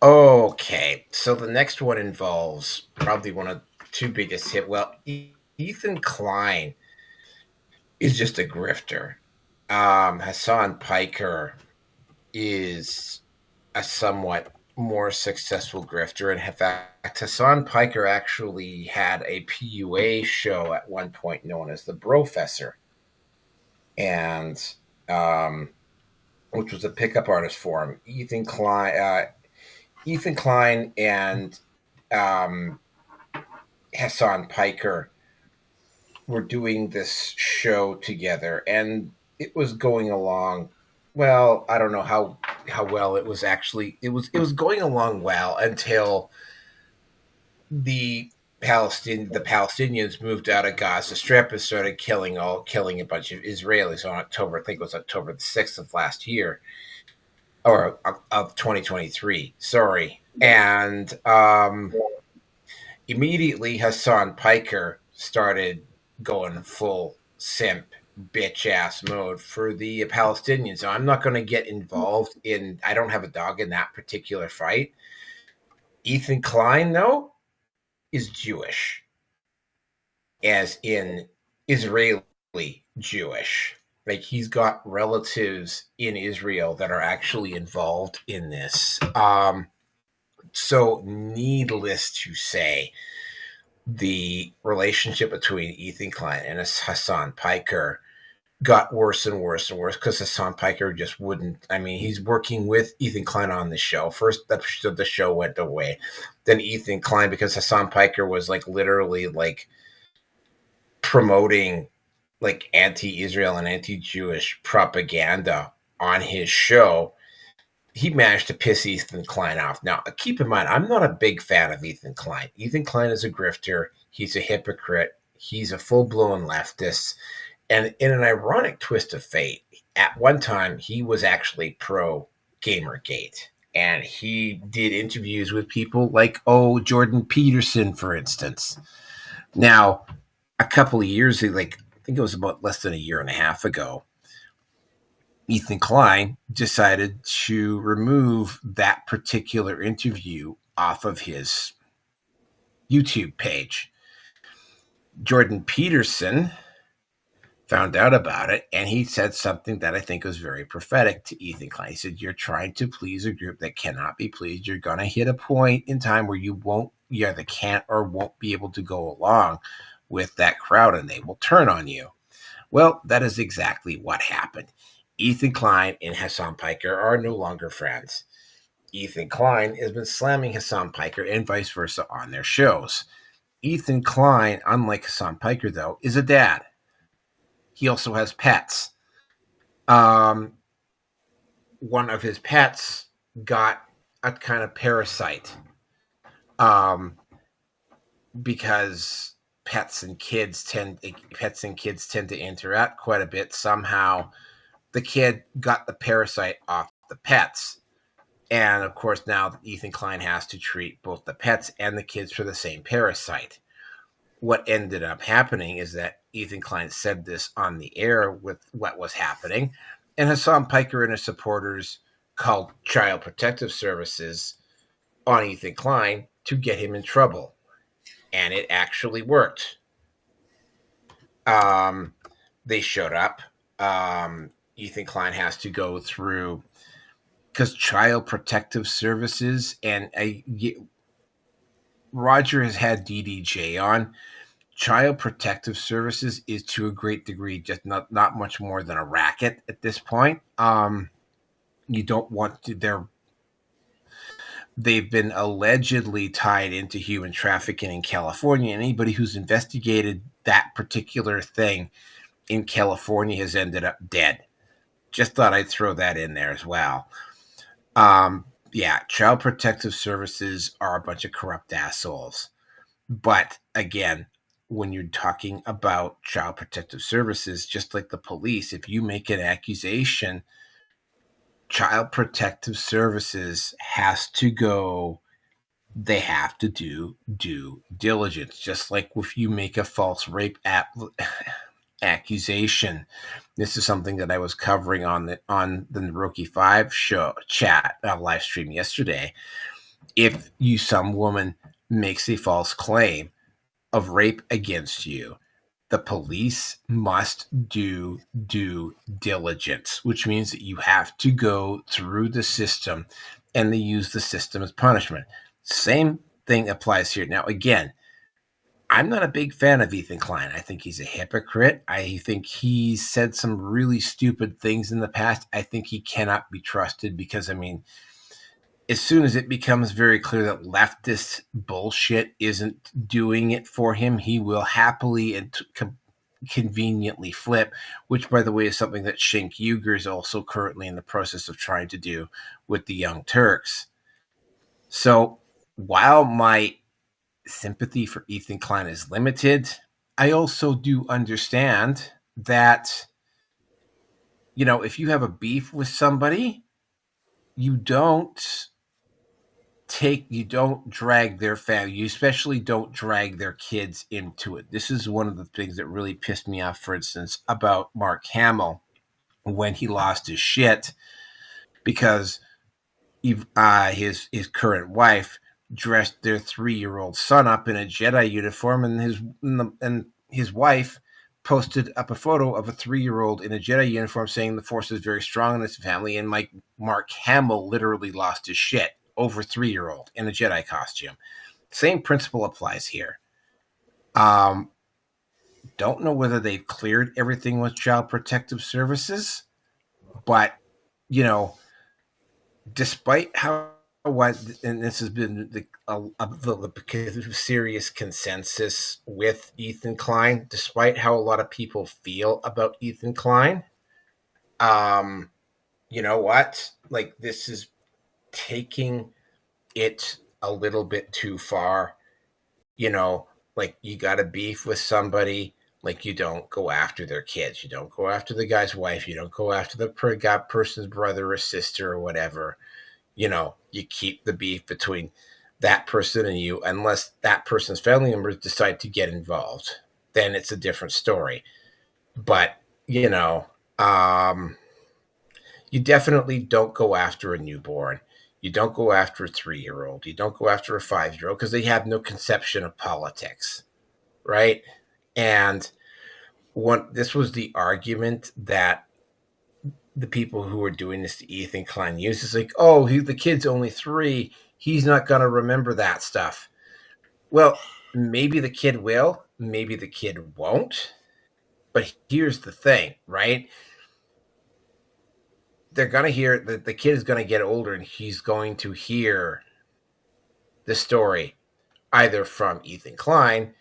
Okay, so the next one involves probably one of the two biggest hit. Well, Ethan Klein is just a grifter. Hasan Piker is a somewhat more successful grifter. And in fact, Hasan Piker actually had a PUA show at one point known as the Brofessor, and which was a pickup artist forum. Ethan Klein and Hasan Piker were doing this show together, and it was going along. Well, I don't know how well it was actually. It was going along well until the Palestinians moved out of Gaza Strip and started killing a bunch of Israelis on October. I think it was October the 6th of last year, or of 2023. Sorry, and immediately Hasan Piker started going full simp bitch ass mode for the Palestinians. So I'm not going to get involved in, I don't have a dog in that particular fight. Ethan Klein, though, is Jewish, as in Israeli Jewish. Like, he's got relatives in Israel that are actually involved in this. So needless to say, the relationship between Ethan Klein and Hasan Piker got worse and worse and worse because Hasan Piker just wouldn't. I mean, he's working with Ethan Klein on the show. First, the show went away. Then Ethan Klein, because Hasan Piker was like literally like promoting like anti-Israel and anti-Jewish propaganda on his show, he managed to piss Ethan Klein off. Now, keep in mind, I'm not a big fan of Ethan Klein. Ethan Klein is a grifter. He's a hypocrite. He's a full-blown leftist. And in an ironic twist of fate, at one time, he was actually pro-Gamergate. And he did interviews with people like, Jordan Peterson, for instance. Now, a couple of years, like I think it was about less than a year and a half ago, Ethan Klein decided to remove that particular interview off of his YouTube page. Jordan Peterson found out about it, and he said something that I think was very prophetic to Ethan Klein. He said, "You're trying to please a group that cannot be pleased. You're going to hit a point in time where you either can't or won't be able to go along with that crowd, and they will turn on you." Well, that is exactly what happened. Ethan Klein and Hasan Piker are no longer friends. Ethan Klein has been slamming Hasan Piker and vice versa on their shows. Ethan Klein, unlike Hasan Piker, though, is a dad. He also has pets. One of his pets got a kind of parasite because pets and kids tend to interact quite a bit. Somehow the kid got the parasite off the pets. And of course, now Ethan Klein has to treat both the pets and the kids for the same parasite. What ended up happening is that Ethan Klein said this on the air with what was happening, and Hasan Piker and his supporters called Child Protective Services on Ethan Klein to get him in trouble. And it actually worked. They showed up. Ethan Klein has to go through, because Child Protective Services, and Roger has had DDJ on. Child Protective Services is to a great degree just not much more than a racket at this point. You don't want to. They've been allegedly tied into human trafficking in California. Anybody who's investigated that particular thing in California has ended up dead. Just thought I'd throw that in there as well. Yeah, Child Protective Services are a bunch of corrupt assholes. But again, when you're talking about Child Protective Services, just like the police, if you make an accusation, Child Protective Services has to go, they have to do due diligence. Just like if you make a false rape accusation. This is something that I was covering on the Roki 5 show chat live stream yesterday. If some woman makes a false claim of rape against you, the police must do due diligence, which means that you have to go through the system, and they use the system as punishment. Same thing applies here. Now, again, I'm not a big fan of Ethan Klein. I think he's a hypocrite. I think he said some really stupid things in the past. I think he cannot be trusted because, I mean, as soon as it becomes very clear that leftist bullshit isn't doing it for him, he will happily and conveniently flip, which, by the way, is something that Cenk Uygur is also currently in the process of trying to do with the Young Turks. So while my sympathy for Ethan Klein is limited, I also do understand that, if you have a beef with somebody, you don't don't drag their family. You especially don't drag their kids into it. This is one of the things that really pissed me off, for instance, about Mark Hamill when he lost his shit because his current wife dressed their 3-year-old son up in a Jedi uniform, and his wife posted up a photo of a 3-year-old in a Jedi uniform saying the Force is very strong in this family, and Mark Hamill literally lost his shit over 3-year-old in a Jedi costume. Same principle applies here. Don't know whether they've cleared everything with Child Protective Services, but despite and this has been the serious consensus with Ethan Klein, despite how a lot of people feel about Ethan Klein, you know what? This is taking it a little bit too far. You got to beef with somebody. You don't go after their kids. You don't go after the guy's wife. You don't go after the person's brother or sister or whatever. You keep the beef between that person and you, unless that person's family members decide to get involved. Then it's a different story. But, you definitely don't go after a newborn. You don't go after a 3-year-old. You don't go after a 5-year-old because they have no conception of politics, right? And this was the argument that the people who are doing this to Ethan Klein use. Is the kid's only 3. He's not going to remember that stuff. Well, maybe the kid will. Maybe the kid won't. But here's the thing, right? They're going to hear that the kid is going to get older and he's going to hear the story either from Ethan Klein,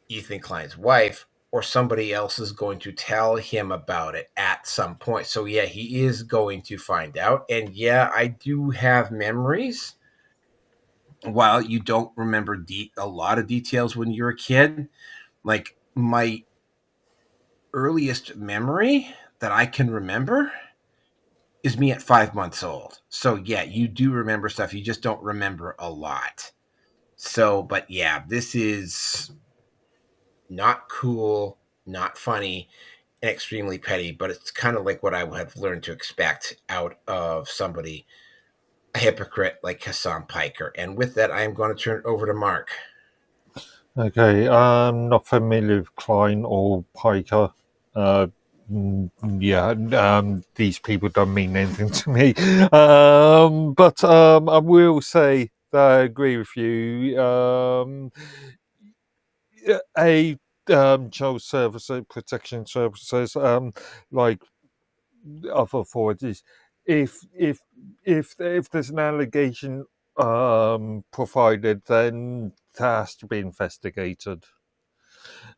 Ethan Klein's wife, or somebody else is going to tell him about it at some point. So, yeah, he is going to find out. And, yeah, I do have memories. While you don't remember a lot of details when you're a kid, my earliest memory that I can remember is me at 5 months old. So, yeah, you do remember stuff. You just don't remember a lot. So, but, yeah, this is not cool, not funny, and extremely petty, but it's kind of like what I have learned to expect out of somebody, a hypocrite like Hasan Piker. And with that, I am going to turn it over to Mark. Okay, I'm not familiar with Klein or Piker. These people don't mean anything to me. But I will say that I agree with you. Child services, protection services, like other authorities, if there's an allegation provided, then it has to be investigated.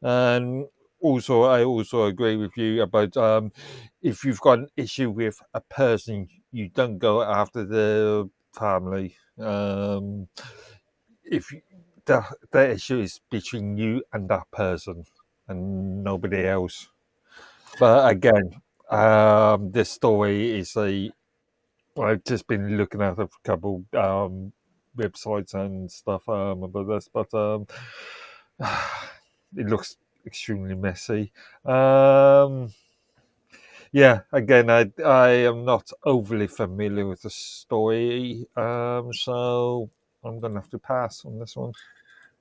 And also, I also agree with you about if you've got an issue with a person, you don't go after the family. If the issue is between you and that person and nobody else. But again, this story is I've just been looking at a couple websites and stuff about this, but it looks extremely messy. Yeah, again, I am not overly familiar with the story, so I'm going to have to pass on this one.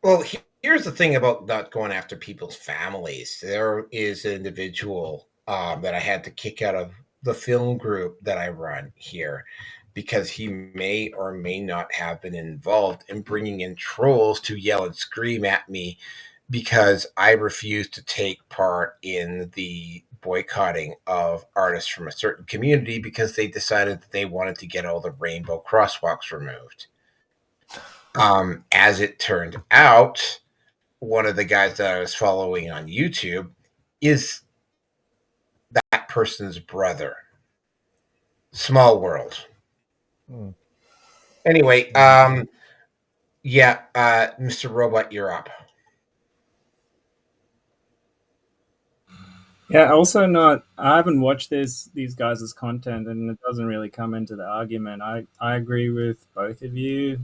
Well, here's the thing about not going after people's families. There is an individual that I had to kick out of the film group that I run here because he may or may not have been involved in bringing in trolls to yell and scream at me because I refused to take part in the boycotting of artists from a certain community because they decided that they wanted to get all the rainbow crosswalks removed. As it turned out, one of the guys that I was following on YouTube is that person's brother. Small world. Anyway, Mr. Robot, you're up. Yeah, also I haven't watched these guys' content, and it doesn't really come into the argument. I agree with both of you.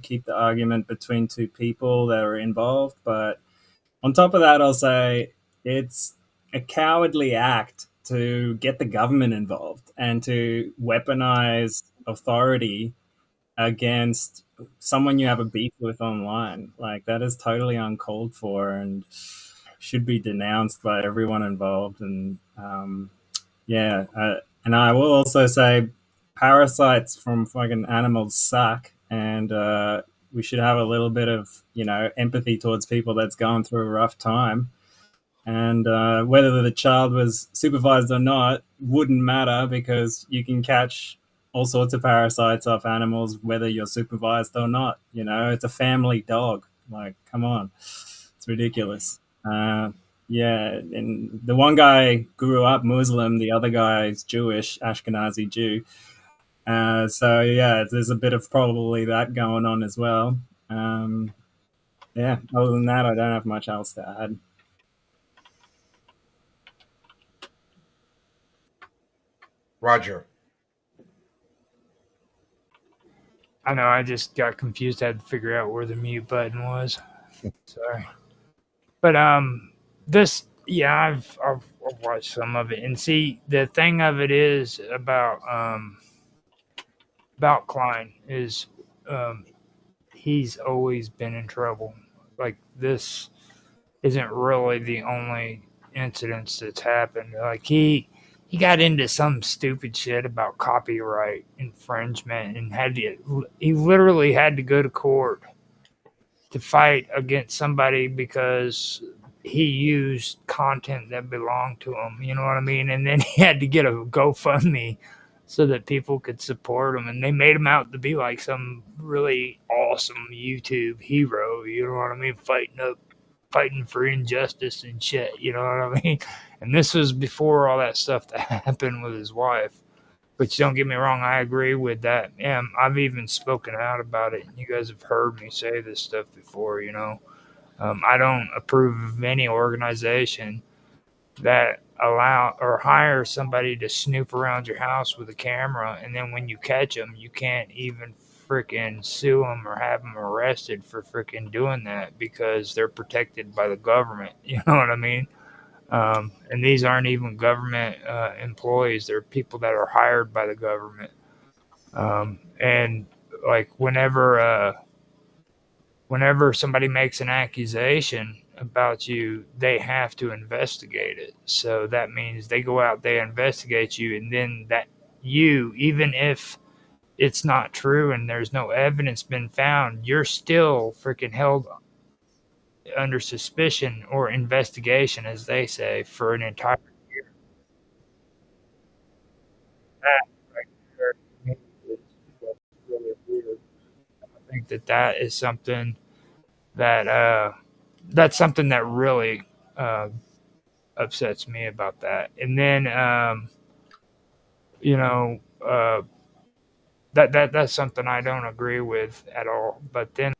keep the argument between two people that are involved. But on top of that, I'll say it's a cowardly act to get the government involved and to weaponize authority against someone you have a beef with online. Like, that is totally uncalled for and should be denounced by everyone involved. And and I will also say parasites from fucking animals suck, and we should have a little bit of empathy towards people that's going through a rough time. And whether the child was supervised or not wouldn't matter, because you can catch all sorts of parasites off animals whether you're supervised or not. It's a family dog. Like, come on, it's ridiculous. And the one guy grew up Muslim, the other guy is Jewish, Ashkenazi Jew. So yeah, there's a bit of probably that going on as well. Other than that, I don't have much else to add. Roger. I know, I just got confused. I had to figure out where the mute button was. Sorry. But I've watched some of it, and see, the thing of it is about Klein is he's always been in trouble. Like, this isn't really the only incidents that's happened. Like, he got into some stupid shit about copyright infringement and he literally had to go to court to fight against somebody because he used content that belonged to him. You know what I mean? And then he had to get a GoFundMe so that people could support him. And they made him out to be like some really awesome YouTube hero. You know what I mean? Fighting for injustice and shit. You know what I mean? And this was before all that stuff that happened with his wife. But don't get me wrong, I agree with that. And I've even spoken out about it. You guys have heard me say this stuff before, I don't approve of any organization that allow or hire somebody to snoop around your house with a camera, and then when you catch them, you can't even freaking sue them or have them arrested for freaking doing that because they're protected by the government. You know what I mean? And these aren't even government employees. They're people that are hired by the government. And like whenever somebody makes an accusation about you, they have to investigate it. So that means they go out, they investigate you, and then that you, even if it's not true and there's no evidence been found, you're still freaking held under suspicion or investigation, as they say, for an entire year. That right there is really weird. I think that is something that that's something that really upsets me about that. And then that's something I don't agree with at all. But then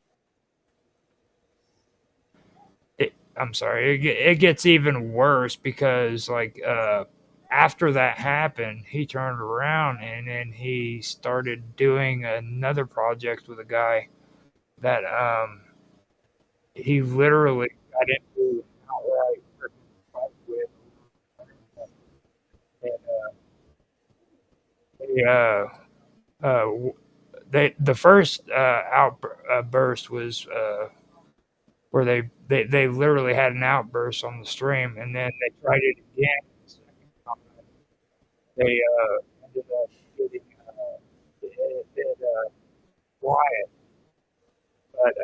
it gets even worse because like after that happened, he turned around and then he started doing another project with a guy that he literally got into an outright fight with. And the first outburst was where they literally had an outburst on the stream, and then they tried it again. The second time, they ended up getting quiet. But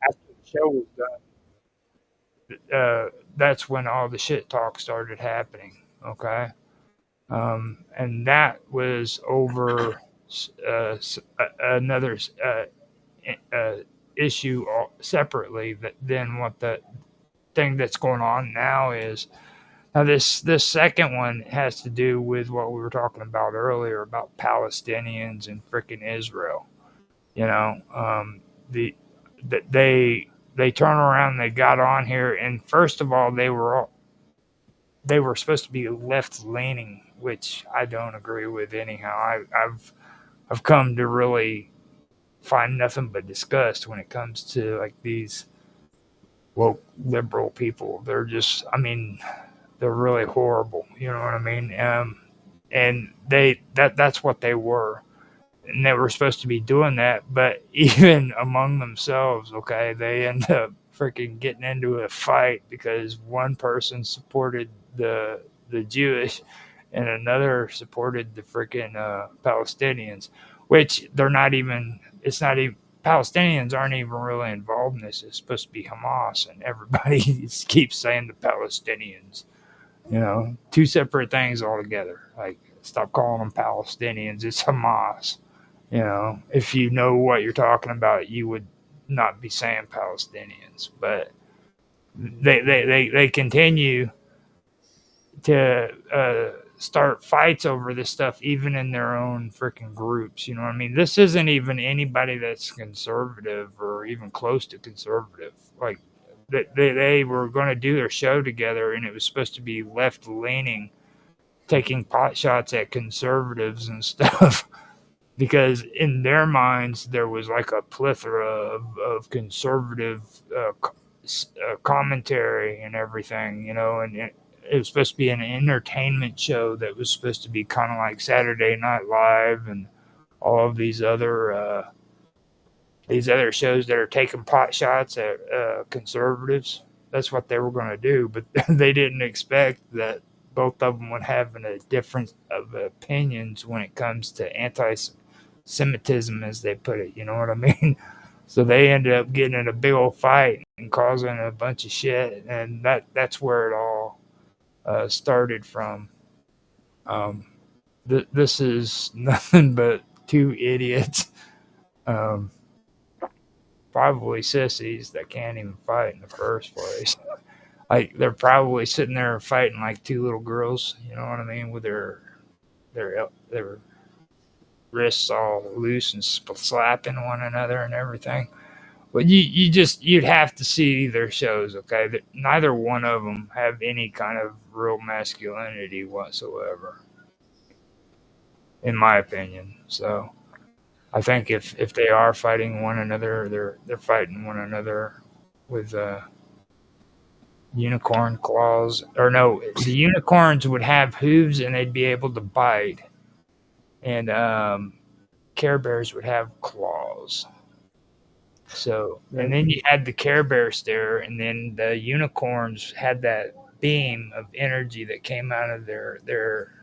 after the show was done, that's when all the shit talk started happening. Okay. And that was over another issue separately than what the thing that's going on now is. Now this second one has to do with what we were talking about earlier about Palestinians and freaking Israel. They turn around, they got on here, and first of all, they were supposed to be left leaning, which I don't agree with anyhow. I've come to really find nothing but disgust when it comes to like these woke liberal people. They're just, I mean, they're really horrible. You know what I mean? And that's what they were. And they were supposed to be doing that, but even among themselves, okay, they end up freaking getting into a fight because one person supported the Jewish and another supported the freaking Palestinians, which they're not even. It's not even. Palestinians aren't even really involved in this. It's supposed to be Hamas, and everybody keeps saying the Palestinians. You know, two separate things altogether. Like, stop calling them Palestinians. It's Hamas. You know, if you know what you're talking about, you would not be saying Palestinians. But they continue to start fights over this stuff, even in their own freaking groups. You know what I mean? This isn't even anybody that's conservative or even close to conservative. Like, they were going to do their show together, and it was supposed to be left leaning, taking pot shots at conservatives and stuff. Because in their minds, there was like a plethora of conservative commentary and everything, you know, and it was supposed to be an entertainment show that was supposed to be kind of like Saturday Night Live and all of these other shows that are taking pot shots at conservatives. That's what they were going to do, but they didn't expect that both of them would have a difference of opinions when it comes to anti-Semitism, as they put it. You know what I mean? So they ended up getting in a big old fight and causing a bunch of shit, and that's where it all started from. This is nothing but two idiots, probably sissies that can't even fight in the first place. Like, they're probably sitting there fighting like two little girls, you know what I mean, with their wrists all loose and slapping one another and everything. But you'd have to see their shows, okay? That neither one of them have any kind of real masculinity whatsoever, in my opinion. So I think if they are fighting one another, they're fighting one another with unicorn claws. Or no, the unicorns would have hooves and they'd be able to bite, and Care Bears would have claws. So, and then you had the Care Bears there, and then the unicorns had that beam of energy that came out of their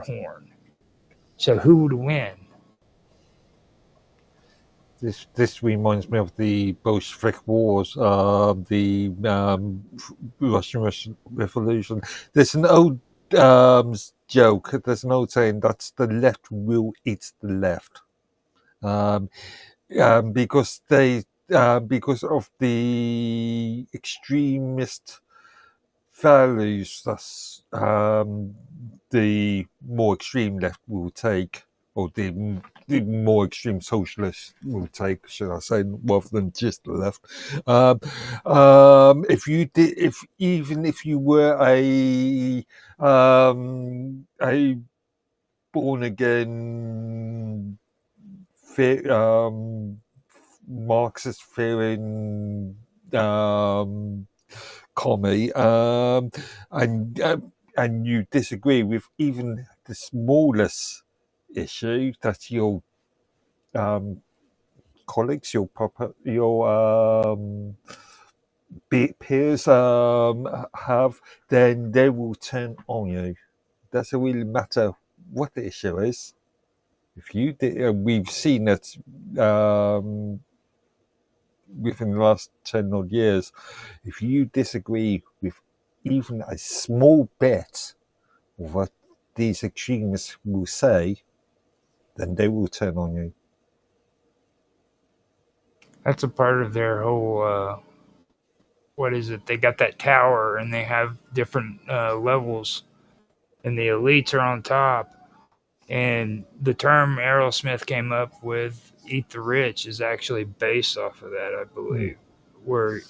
horn. So who would win? This reminds me of the Bolshevik Wars, the Russian Revolution. There's an old joke. There's an old saying that's the left will eat the left, because because of the extremist values that's the more extreme left will take, or the more extreme socialists will take, should I say, rather than just the left. If you were a born again, Marxist fearing commie, and you disagree with even the smallest issue that your colleagues, your peers have, then they will turn on you. Doesn't really matter what the issue is. If you we've seen it within the last 10 odd years. If you disagree with even a small bit of what these extremists will say, then they will turn on you. That's a part of their whole, what is it? They got that tower and they have different levels, and the elites are on top. And the term Aerosmith came up with, "Eat the Rich," is actually based off of that, I believe, where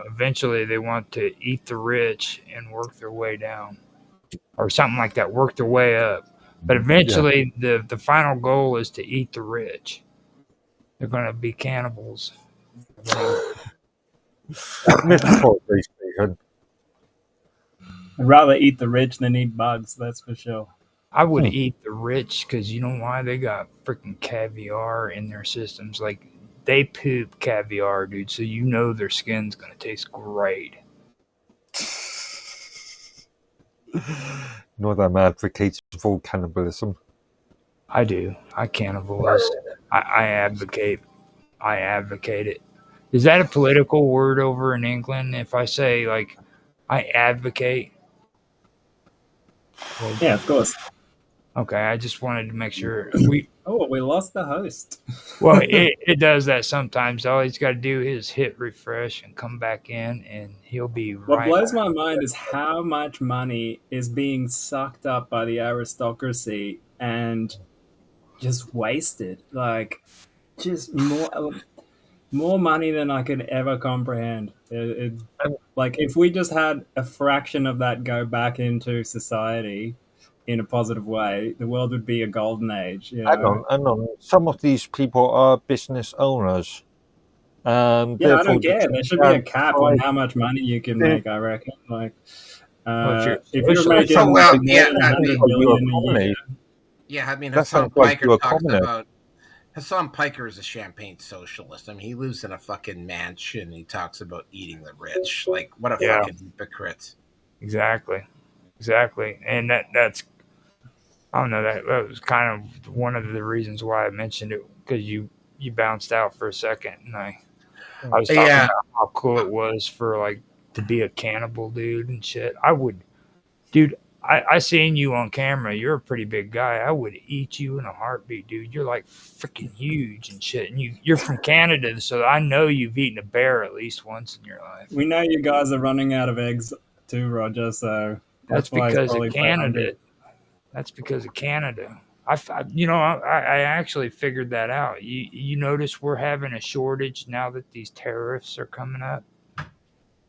eventually they want to eat the rich and work their way down, or something like that, work their way up. But eventually the final goal is to eat the rich. They're going to be cannibals. Metaphorically speaking. I'd rather eat the rich than eat bugs, that's for sure. I would eat the rich because you know why? They got freaking caviar in their systems. Like, they poop caviar, dude, so you know their skin's going to taste great. Not that I'm advocating for cannibalism. I do. I cannibalize. I advocate. I advocate it. Is that a political word over in England? If I say, like, I advocate? Yeah, of course. Okay, I just wanted to make sure. We lost the host. Well, it does that sometimes. All he's got to do is hit refresh and come back in, and he'll be right. What blows my mind is how much money is being sucked up by the aristocracy and just wasted. Like, just more money than I could ever comprehend. Like, if we just had a fraction of that go back into society in a positive way, the world would be a golden age. You know? I know. Some of these people are business owners. Yeah, I don't care. There should be a cap on how much money you can make, I reckon. Like, if you're making $100 billion a year. Yeah, I mean, That Hasan sounds like Piker you're a talks communist. about. Hasan Piker is a champagne socialist. I mean, he lives in a fucking mansion. He talks about eating the rich. Like, what a fucking hypocrite. Exactly. And that's, I don't know, that was kind of one of the reasons why I mentioned it, because you bounced out for a second, and I was talking about how cool it was for, like, to be a cannibal, dude, and shit. I seen you on camera. You're a pretty big guy. I would eat you in a heartbeat, dude. You're like freaking huge and shit. And you're from Canada, so I know you've eaten a bear at least once in your life. We know you guys are running out of eggs too, Roger. So that's because of Canada. That's because of Canada. I actually figured that out. You notice we're having a shortage now that these tariffs are coming up.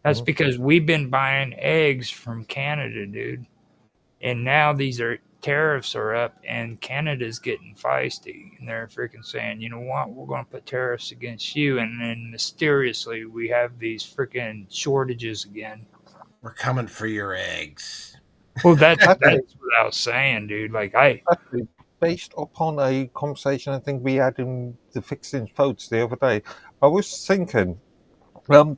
That's because we've been buying eggs from Canada, dude. And now these tariffs are up, and Canada's getting feisty, and they're freaking saying, you know what, we're going to put tariffs against you, and then mysteriously we have these freaking shortages again. We're coming for your eggs. Well, that's what I was saying, dude. Like, based upon a conversation I think we had in the Fixing Votes the other day, I was thinking,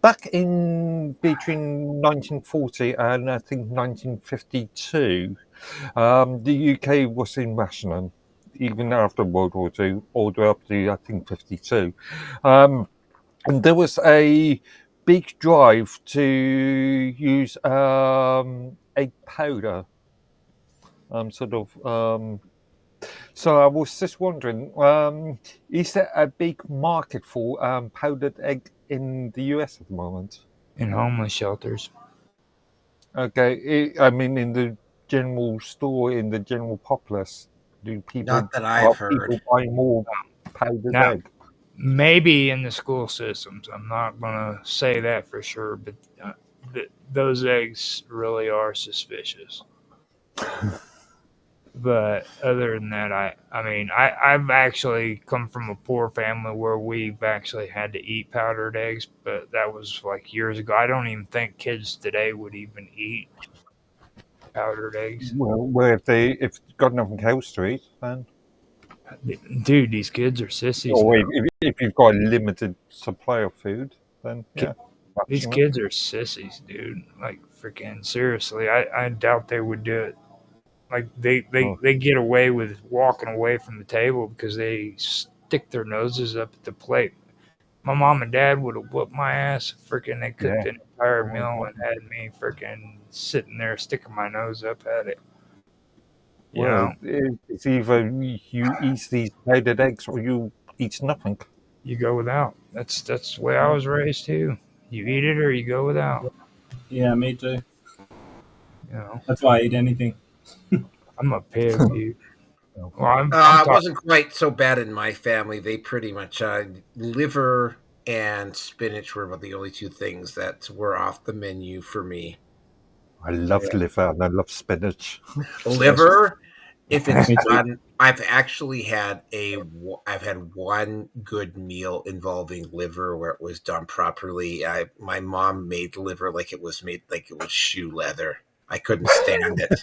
back in between 1940 and I think 1952, the UK was in rationing, even after World War II, all the way up to I think 52. And there was a big drive to use egg powder, so I was just wondering, is there a big market for powdered egg in the US at the moment? In homeless shelters. Okay, I mean in the general store, in the general populace, do people? Not that I've heard. People buy more powdered egg? Maybe in the school systems. I'm not gonna say that for sure, but those eggs really are suspicious. But other than that, I've actually come from a poor family where we've actually had to eat powdered eggs, but that was like years ago. I don't even think kids today would even eat powdered eggs. Well, if you've got nothing else to eat, then. Dude, these kids are sissies. Or if you've got a limited supply of food, then yeah. These kids are sissies, dude. Like, freaking seriously, I doubt they would do it. Like, they get away with walking away from the table because they stick their noses up at the plate. My mom and dad would have whooped my ass. Freaking, they cooked an entire meal and had me freaking sitting there sticking my nose up at it. It's either you eat these powdered eggs or you eat nothing. You go without. That's the way I was raised too. You eat it or you go without. Yeah, me too. That's why I eat anything. I'm a pig, dude. Well, it wasn't quite so bad in my family. They pretty much liver and spinach were about the only two things that were off the menu for me. I love liver and I love spinach. Liver if it's done, I've had one good meal involving liver where it was done properly. My mom made liver like it was shoe leather. I couldn't stand it.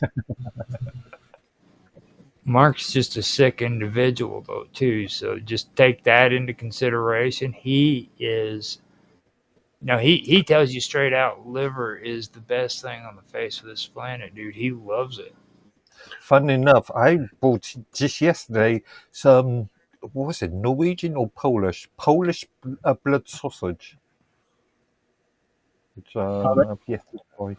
Mark's just a sick individual, though, too. So just take that into consideration. He is. No, he tells you straight out, liver is the best thing on the face of this planet, dude. He loves it. Fun enough, I bought just yesterday some, what was it, Norwegian or Polish? Polish blood sausage. Which I've yet to try.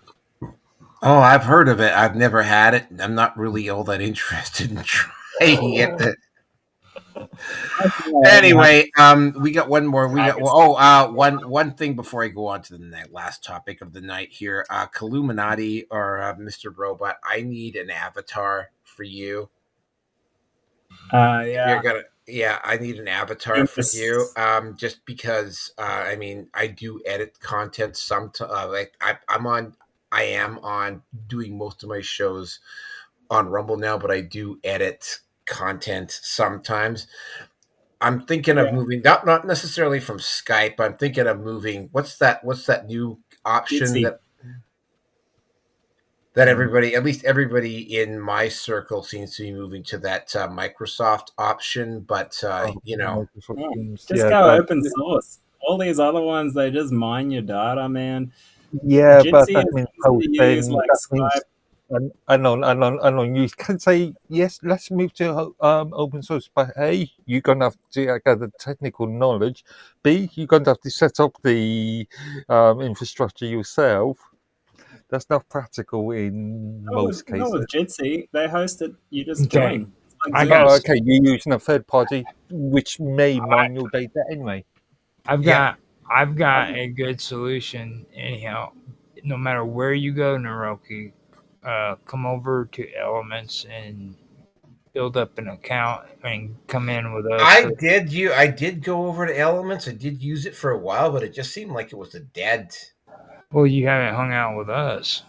Oh, I've heard of it. I've never had it. I'm not really all that interested in trying it. Anyway, we got one more. One thing before I go on to the last topic of the night here. Illuminati or Mr. Robot, I need an avatar for you. Yeah. I need an avatar for you. Just because I do edit content sometimes. I am on doing most of my shows on Rumble now, but I do edit content sometimes. I'm thinking of moving, not necessarily from Skype. I'm thinking of moving. What's that new option that everybody, at least everybody in my circle, seems to be moving to that Microsoft option? But just go open source. All these other ones, they just mine your data, man. Yeah, Jitsi but that means posting. that means, I know. You can say yes. Let's move to open source, but A, you're gonna have to get the technical knowledge. B, you're gonna have to set up the infrastructure yourself. That's not practical in most cases. Not with Jitsi, they host it. You just Okay. join. Okay, you're using a third party, which may mine your data anyway. I've got a good solution. Anyhow, no matter where you go, Naroki, come over to Elements and build up an account and come in with us. I did go over to Elements. I did use it for a while, but it just seemed like it was a dead. Well, you haven't hung out with us.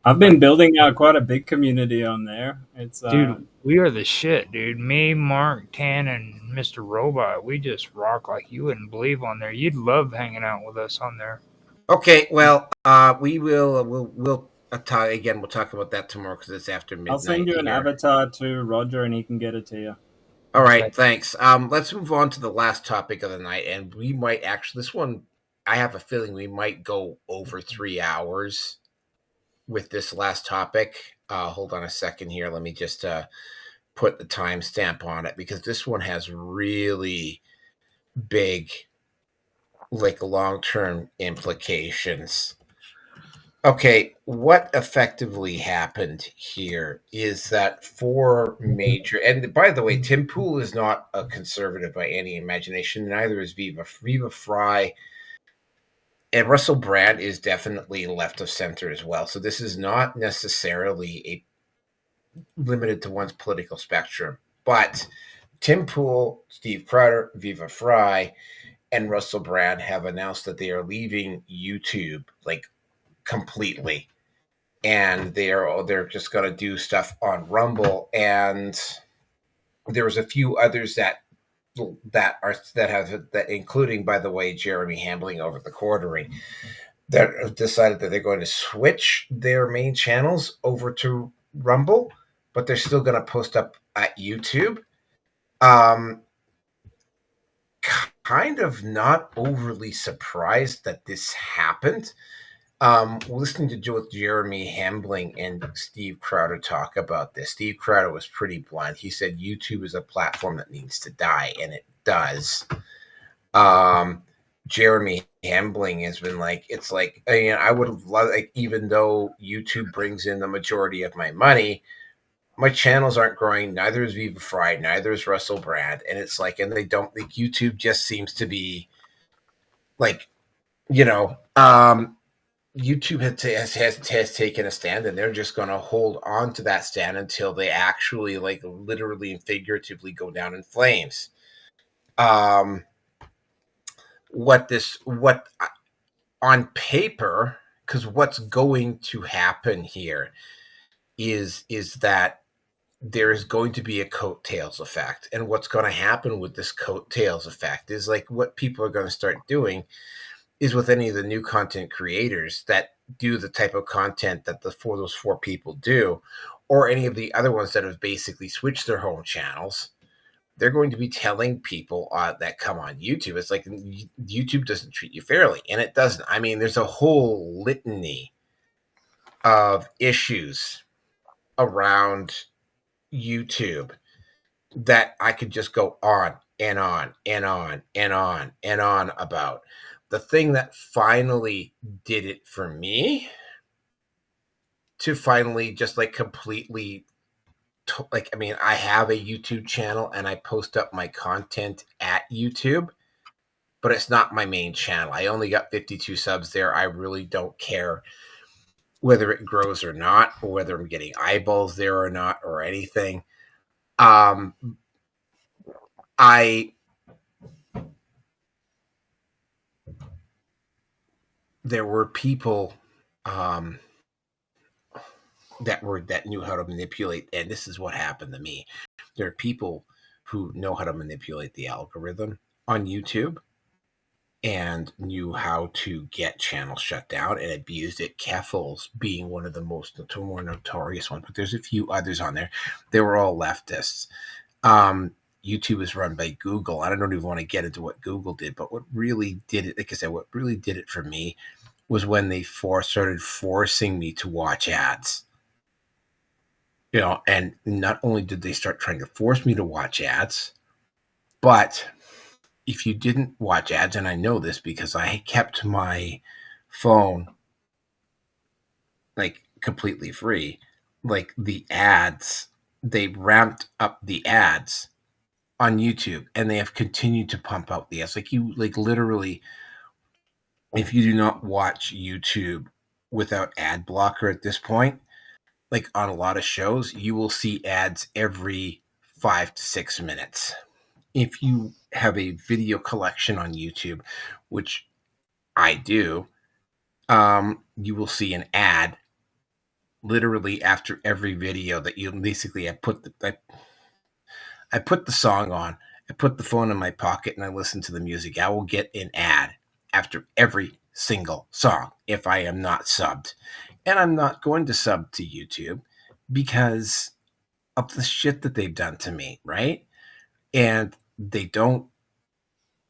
I've been building out quite a big community on there. It's dude, we are the shit, dude. Me, Mark, Tan, and Mr. Robot, we just rock like you wouldn't believe on there. You'd love hanging out with us on there. Okay, well, we'll talk again. We'll talk about that tomorrow because it's after midnight. I'll send you an avatar to Roger, and he can get it to you. All right, thanks. Let's move on to the last topic of the night, and we might actually this one. I have a feeling we might go over 3 hours with this last topic. Hold on a second here. Let me just put the timestamp on it because this one has really big, long-term implications. Okay, what effectively happened here is that four major, and by the way, Tim Pool is not a conservative by any imagination, neither is Viva Frei. And Russell Brand is definitely left of center as well. So this is not necessarily limited to one's political spectrum. But Tim Pool, Steve Crowder, Viva Frei, and Russell Brand have announced that they are leaving YouTube completely. And they're just going to do stuff on Rumble. And there's a few others that including, by the way, Jeremy Hambling over the Quartering, that have decided that they're going to switch their main channels over to Rumble, but they're still going to post up at YouTube. Kind of not overly surprised that this happened. Listening to Jeremy Hambling and Steve Crowder talk about this, Steve Crowder was pretty blunt. He said YouTube is a platform that needs to die, and it does. Jeremy Hambling has been I would have loved, even though YouTube brings in the majority of my money, my channels aren't growing. Neither is Viva Frei, neither is Russell Brand, and it's and they don't YouTube just seems to be YouTube has taken a stand, and they're just going to hold on to that stand until they actually literally and figuratively go down in flames. What on paper, because what's going to happen here is that there is going to be a coattails effect. And what's going to happen with this coattails effect is like what people are going to start doing is with any of the new content creators that do the type of content that those four people do, or any of the other ones that have basically switched their home channels, they're going to be telling people that come on YouTube, it's like YouTube doesn't treat you fairly. And it doesn't. I mean, there's a whole litany of issues around YouTube that I could just go on and on and on and on and on about. The thing that finally did it for me to finally just like completely like, I mean, I have a YouTube channel and I post up my content at YouTube, but it's not my main channel. I only got 52 subs there. I really don't care whether it grows or not, or whether I'm getting eyeballs there or not, or anything. There were people that knew how to manipulate, and this is what happened to me. There are people who know how to manipulate the algorithm on YouTube and knew how to get channels shut down and abused it. Keffels being one of the more notorious ones, but there's a few others on there. They were all leftists. YouTube is run by Google. I don't even want to get into what Google did, but what really did it, like I said, what really did it for me was when they started forcing me to watch ads. You know, and not only did they start trying to force me to watch ads, but if you didn't watch ads, and I know this because I kept my phone like completely free, like the ads, they ramped up the ads on YouTube and they have continued to pump out the ads. Like you, like literally, if you do not watch YouTube without ad blocker at this point, like on a lot of shows, you will see ads every 5 to 6 minutes. If you have a video collection on YouTube, which I do, you will see an ad literally after every video that you basically, I put the song on, I put the phone in my pocket and I listen to the music. I will get an ad after every single song if I am not subbed. And I'm not going to sub to YouTube because of the shit that they've done to me, right? And they don't,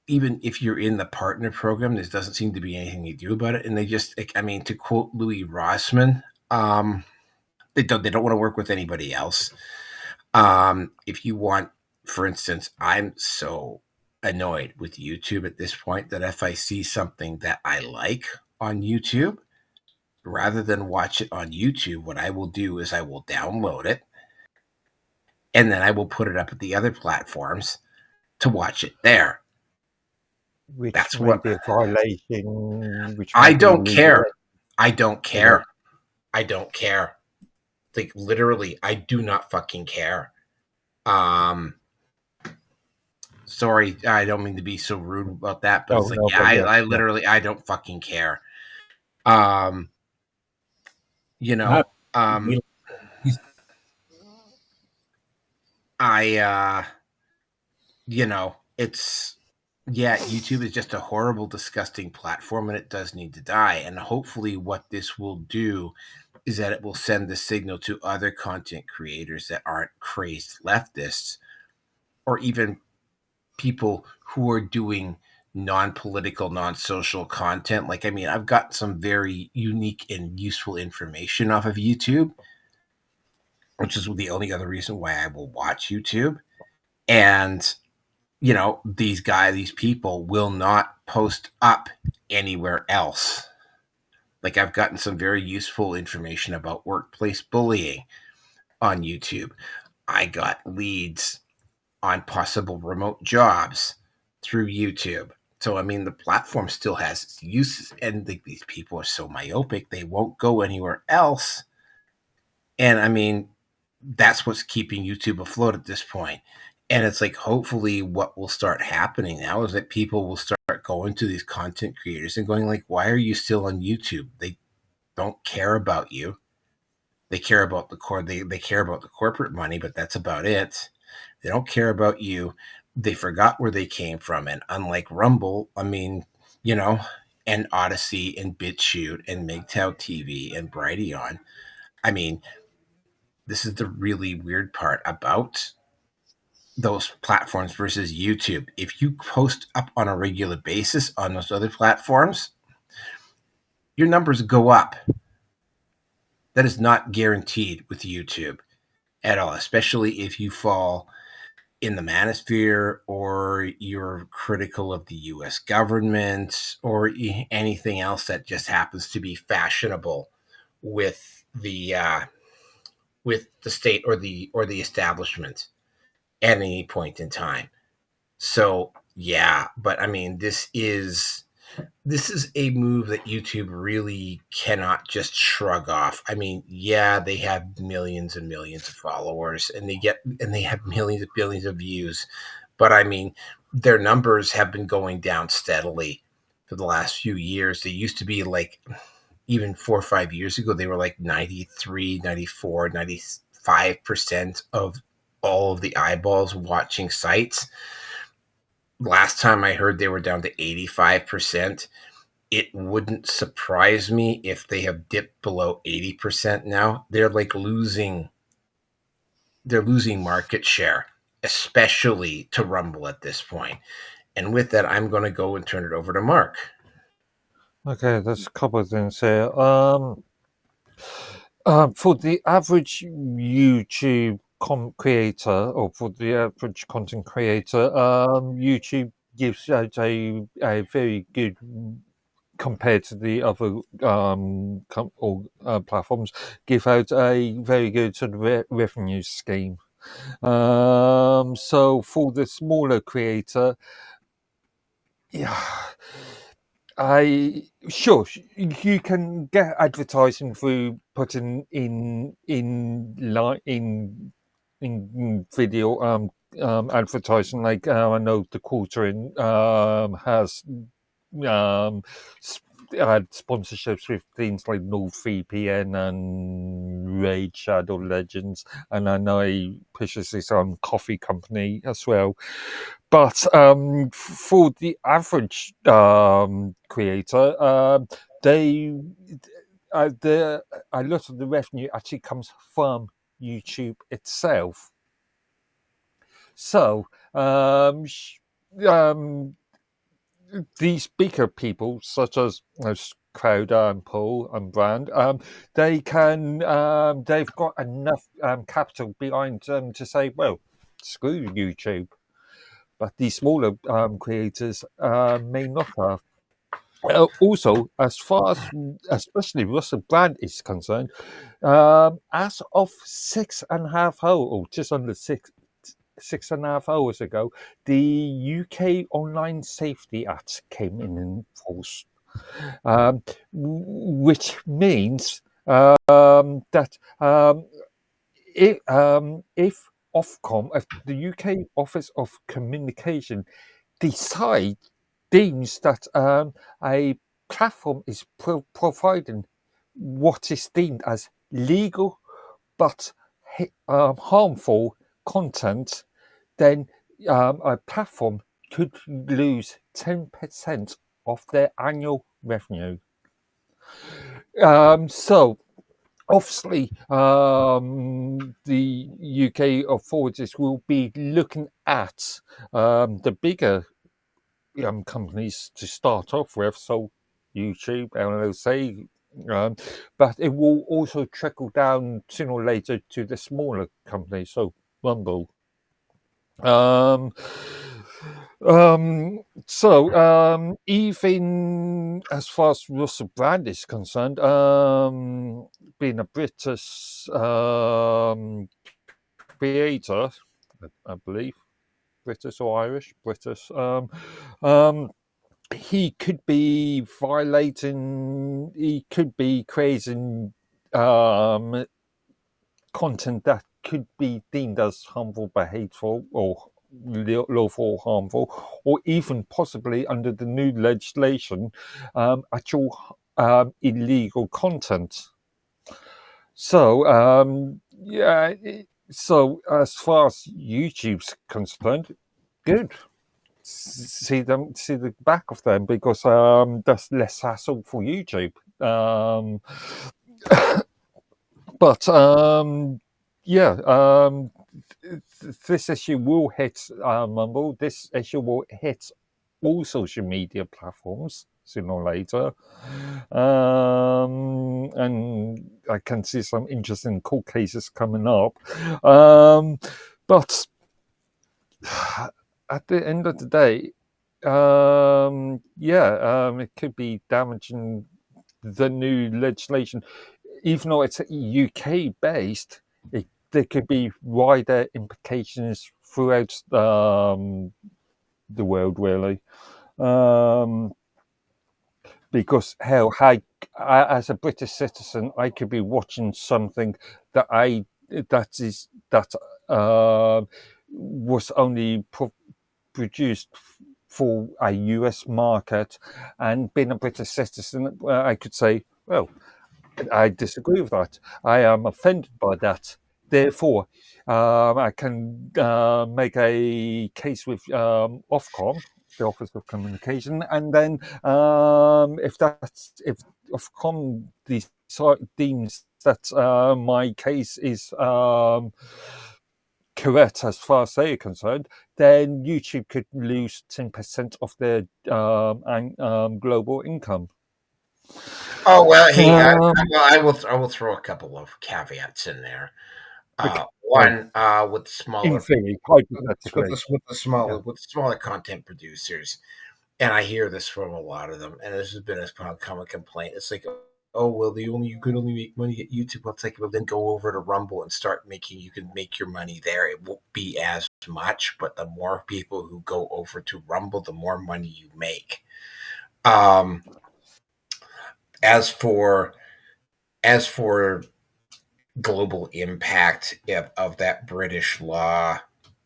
even if you're in the partner program, there doesn't seem to be anything they do about it. And they just, I mean, to quote Louis Rossman, they don't want to work with anybody else. If you want, for instance, I'm so annoyed with YouTube at this point that if I see something that I like on YouTube, rather than watch it on YouTube, what I will do is I will download it and then I will put it up at the other platforms to watch it there. Which That's may what be a violation. Which I may don't be care. illegal. I don't care. I don't care. Like literally, I do not fucking care. Sorry, I don't mean to be so rude about that, but it's like, I literally, I don't fucking care. You know, you know, it's, yeah, YouTube is just a horrible, disgusting platform and it does need to die. And hopefully what this will do is that it will send the signal to other content creators that aren't crazed leftists or even people who are doing non-political, non-social content. Like, I mean, I've got some very unique and useful information off of YouTube, which is the only other reason why I will watch YouTube. And, you know, these people will not post up anywhere else. Like, I've gotten some very useful information about workplace bullying on YouTube. I got leads on possible remote jobs through YouTube. So, I mean, the platform still has its uses, and these people are so myopic, they won't go anywhere else. And, I mean, that's what's keeping YouTube afloat at this point. And it's like, hopefully what will start happening now is that people will start going to these content creators and going like, why are you still on YouTube? They don't care about you. They care about the core. They care about the corporate money, but that's about it. They don't care about you. They forgot where they came from. And unlike Rumble, I mean, and Odyssey and BitChute and MGTOW TV and Brighteon, I mean, this is the really weird part about those platforms versus YouTube. If you post up on a regular basis on those other platforms, your numbers go up. That is not guaranteed with YouTube at all, especially if you fall in the manosphere or you're critical of the US government or anything else that just happens to be fashionable with the state or the establishment at any point in time. So yeah, but I mean, this is a move that YouTube really cannot just shrug off. I mean, yeah, they have millions and millions of followers and they have millions and billions of views, but I mean, their numbers have been going down steadily for the last few years. They used to be like, even 4 or 5 years ago, they were like 93, 94, 95% of all of the eyeballs watching sites. Last time I heard they were down to 85%. It wouldn't surprise me if they have dipped below 80% now. They're losing market share, especially to Rumble at this point. And with that, I'm going to go and turn it over to Mark. Okay, there's a couple of things here. For the average YouTube creator, or for the average content creator, YouTube gives out a very good, compared to the other platforms, give out a very good sort of revenue scheme. So for the smaller creator, yeah, sure, you can get advertising through putting in video advertising. Like I know the Quartering has had sponsorships with things like NordVPN and Raid Shadow Legends, and I know he pushes his own coffee company as well. But for the average creator, a lot of the revenue actually comes from YouTube itself. So these bigger people, such as Crowder and Paul and Brand, they've got enough capital behind them to say, well, screw YouTube. But these smaller creators may not have. Also, as far as especially Russell Brand is concerned, as of 6.5 hours, or just under 6.5 hours ago, the UK Online Safety Act came in force, which means that if Ofcom, if the UK Office of Communication, deems that a platform is providing what is deemed as legal but harmful content, then a platform could lose 10% of their annual revenue. So obviously, the UK authorities will be looking at the bigger companies to start off with, so YouTube, LLC, but it will also trickle down sooner or later to the smaller companies, so Rumble. Even as far as Russell Brand is concerned, being a British creator, I believe, British or Irish, British, he could be violating, he could be creating content that could be deemed as harmful, hateful, or lawful harmful, or even possibly under the new legislation, actual illegal content. So so as far as YouTube's concerned, good. See the back of them, because that's less hassle for YouTube. But this issue will hit Mumble. This issue will hit all social media platforms sooner or later. And I can see some interesting court cases coming up. But at the end of the day, it could be damaging the new legislation. Even though it's UK based, there could be wider implications throughout the world, really. Because how I, as a British citizen, I could be watching something that was only produced for a US market, and being a British citizen, I could say, well, I disagree with that. I am offended by that. Therefore, I can make a case with Ofcom, the Office of Communication, and then if Ofcom deems that my case is correct as far as they are concerned, then YouTube could lose 10% of their global income. Oh well, hey, I will throw a couple of caveats in there. One, with smaller, in theory, with the smaller content producers, and I hear this from a lot of them, and this has been a common complaint. It's like, oh well, you could only make money at YouTube. Well, it's like, well, then go over to Rumble and you can make your money there. It won't be as much, but the more people who go over to Rumble, the more money you make. As for global impact of that British law,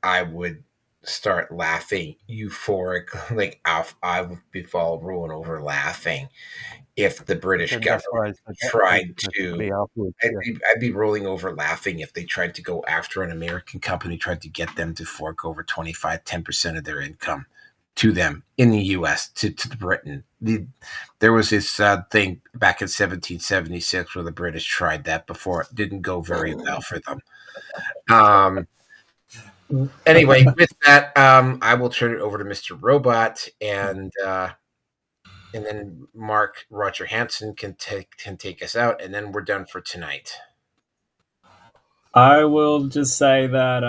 I would start laughing euphoric, like I would be rolling over laughing if the British government tried to. I'd be rolling over laughing if they tried to go after an American company, tried to get them to fork over 10% of their income to them in the U.S. to Britain. There was this thing back in 1776 where the British tried that before. It didn't go very well for them. Anyway, with that, I will turn it over to Mr. Robot, and then Roger Hansen can take us out, and then we're done for tonight. I will just say that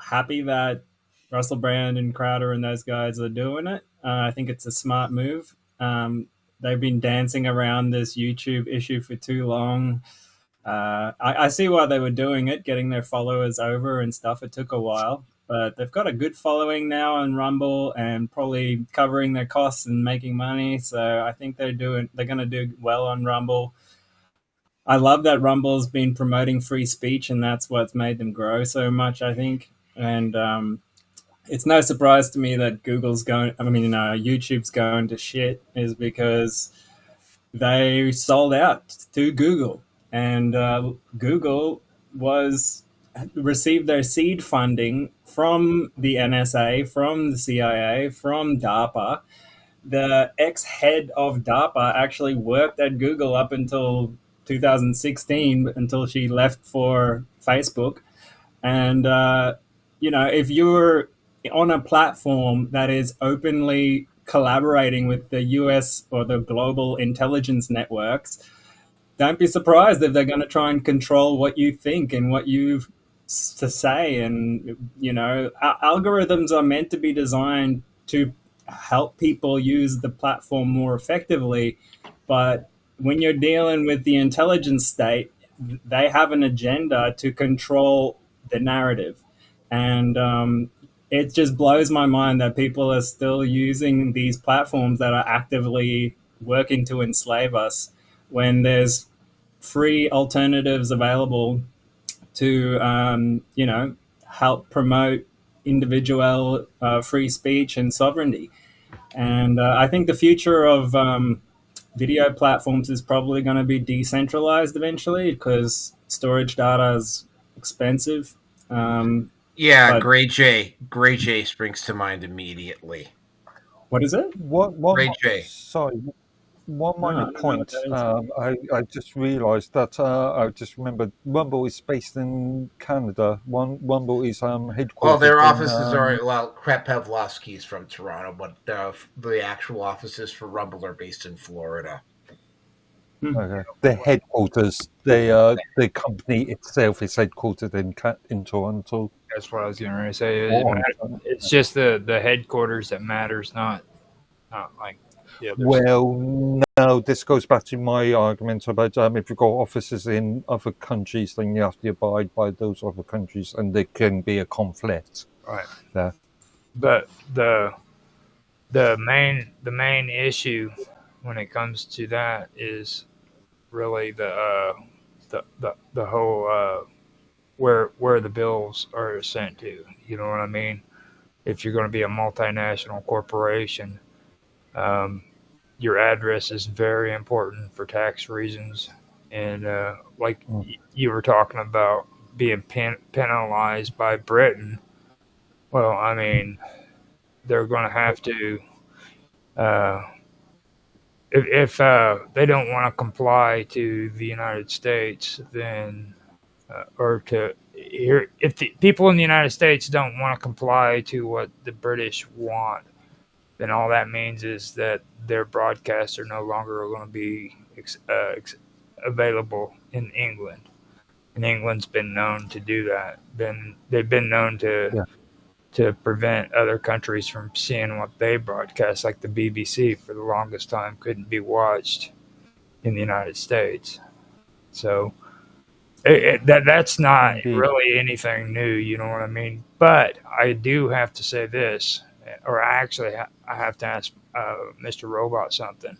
happy that Russell Brand and Crowder and those guys are doing it. I think it's a smart move. They've been dancing around this YouTube issue for too long. I see why they were doing it, getting their followers over and stuff. It took a while, but they've got a good following now on Rumble and probably covering their costs and making money. So I think they're going to do well on Rumble. I love that Rumble's been promoting free speech, and that's what's made them grow so much, I think. And it's no surprise to me that YouTube's going to shit, is because they sold out to Google, and Google received their seed funding from the NSA, from the CIA, from DARPA. The ex-head of DARPA actually worked at Google up until 2016, until she left for Facebook. And if you're on a platform that is openly collaborating with the US or the global intelligence networks, don't be surprised if they're going to try and control what you think and what you've to say. And algorithms are meant to be designed to help people use the platform more effectively, but when you're dealing with the intelligence state, they have an agenda to control the narrative. And it just blows my mind that people are still using these platforms that are actively working to enslave us, when there's free alternatives available to, help promote individual free speech and sovereignty. And I think the future of video platforms is probably going to be decentralized eventually, because storage data is expensive. Yeah, But- Gray J springs to mind immediately. What is it? Gray J. Sorry, one I minor don't know point. what I just realised that I just remembered Rumble is based in Canada. Rumble is headquartered. Well, their offices are Krep Pavlovsky is from Toronto, but the actual offices for Rumble are based in Florida. Okay. The headquarters, the company itself is headquartered in Toronto. That's what I was going to say. It's just the headquarters that matters, not like the others. Well, no, this goes back to my argument about if you've got offices in other countries, then you have to abide by those other countries, and there can be a conflict. Right. There. But the main issue when it comes to that is really the whole where the bills are sent to. You know what I mean? If you're going to be a multinational corporation, your address is very important for tax reasons. And you were talking about being penalized by Britain. Well, I mean, they're going to have to, if they don't want to comply to the United States, then, if the people in the United States don't want to comply to what the British want, then all that means is that their broadcasts are no longer going to be available in England. And England's been known to do that. They've been known to prevent other countries from seeing what they broadcast, like the BBC for the longest time couldn't be watched in the United States. So that's not really anything new, you know what I mean? But I do have to say this, or actually I have to ask Mr. Robot something.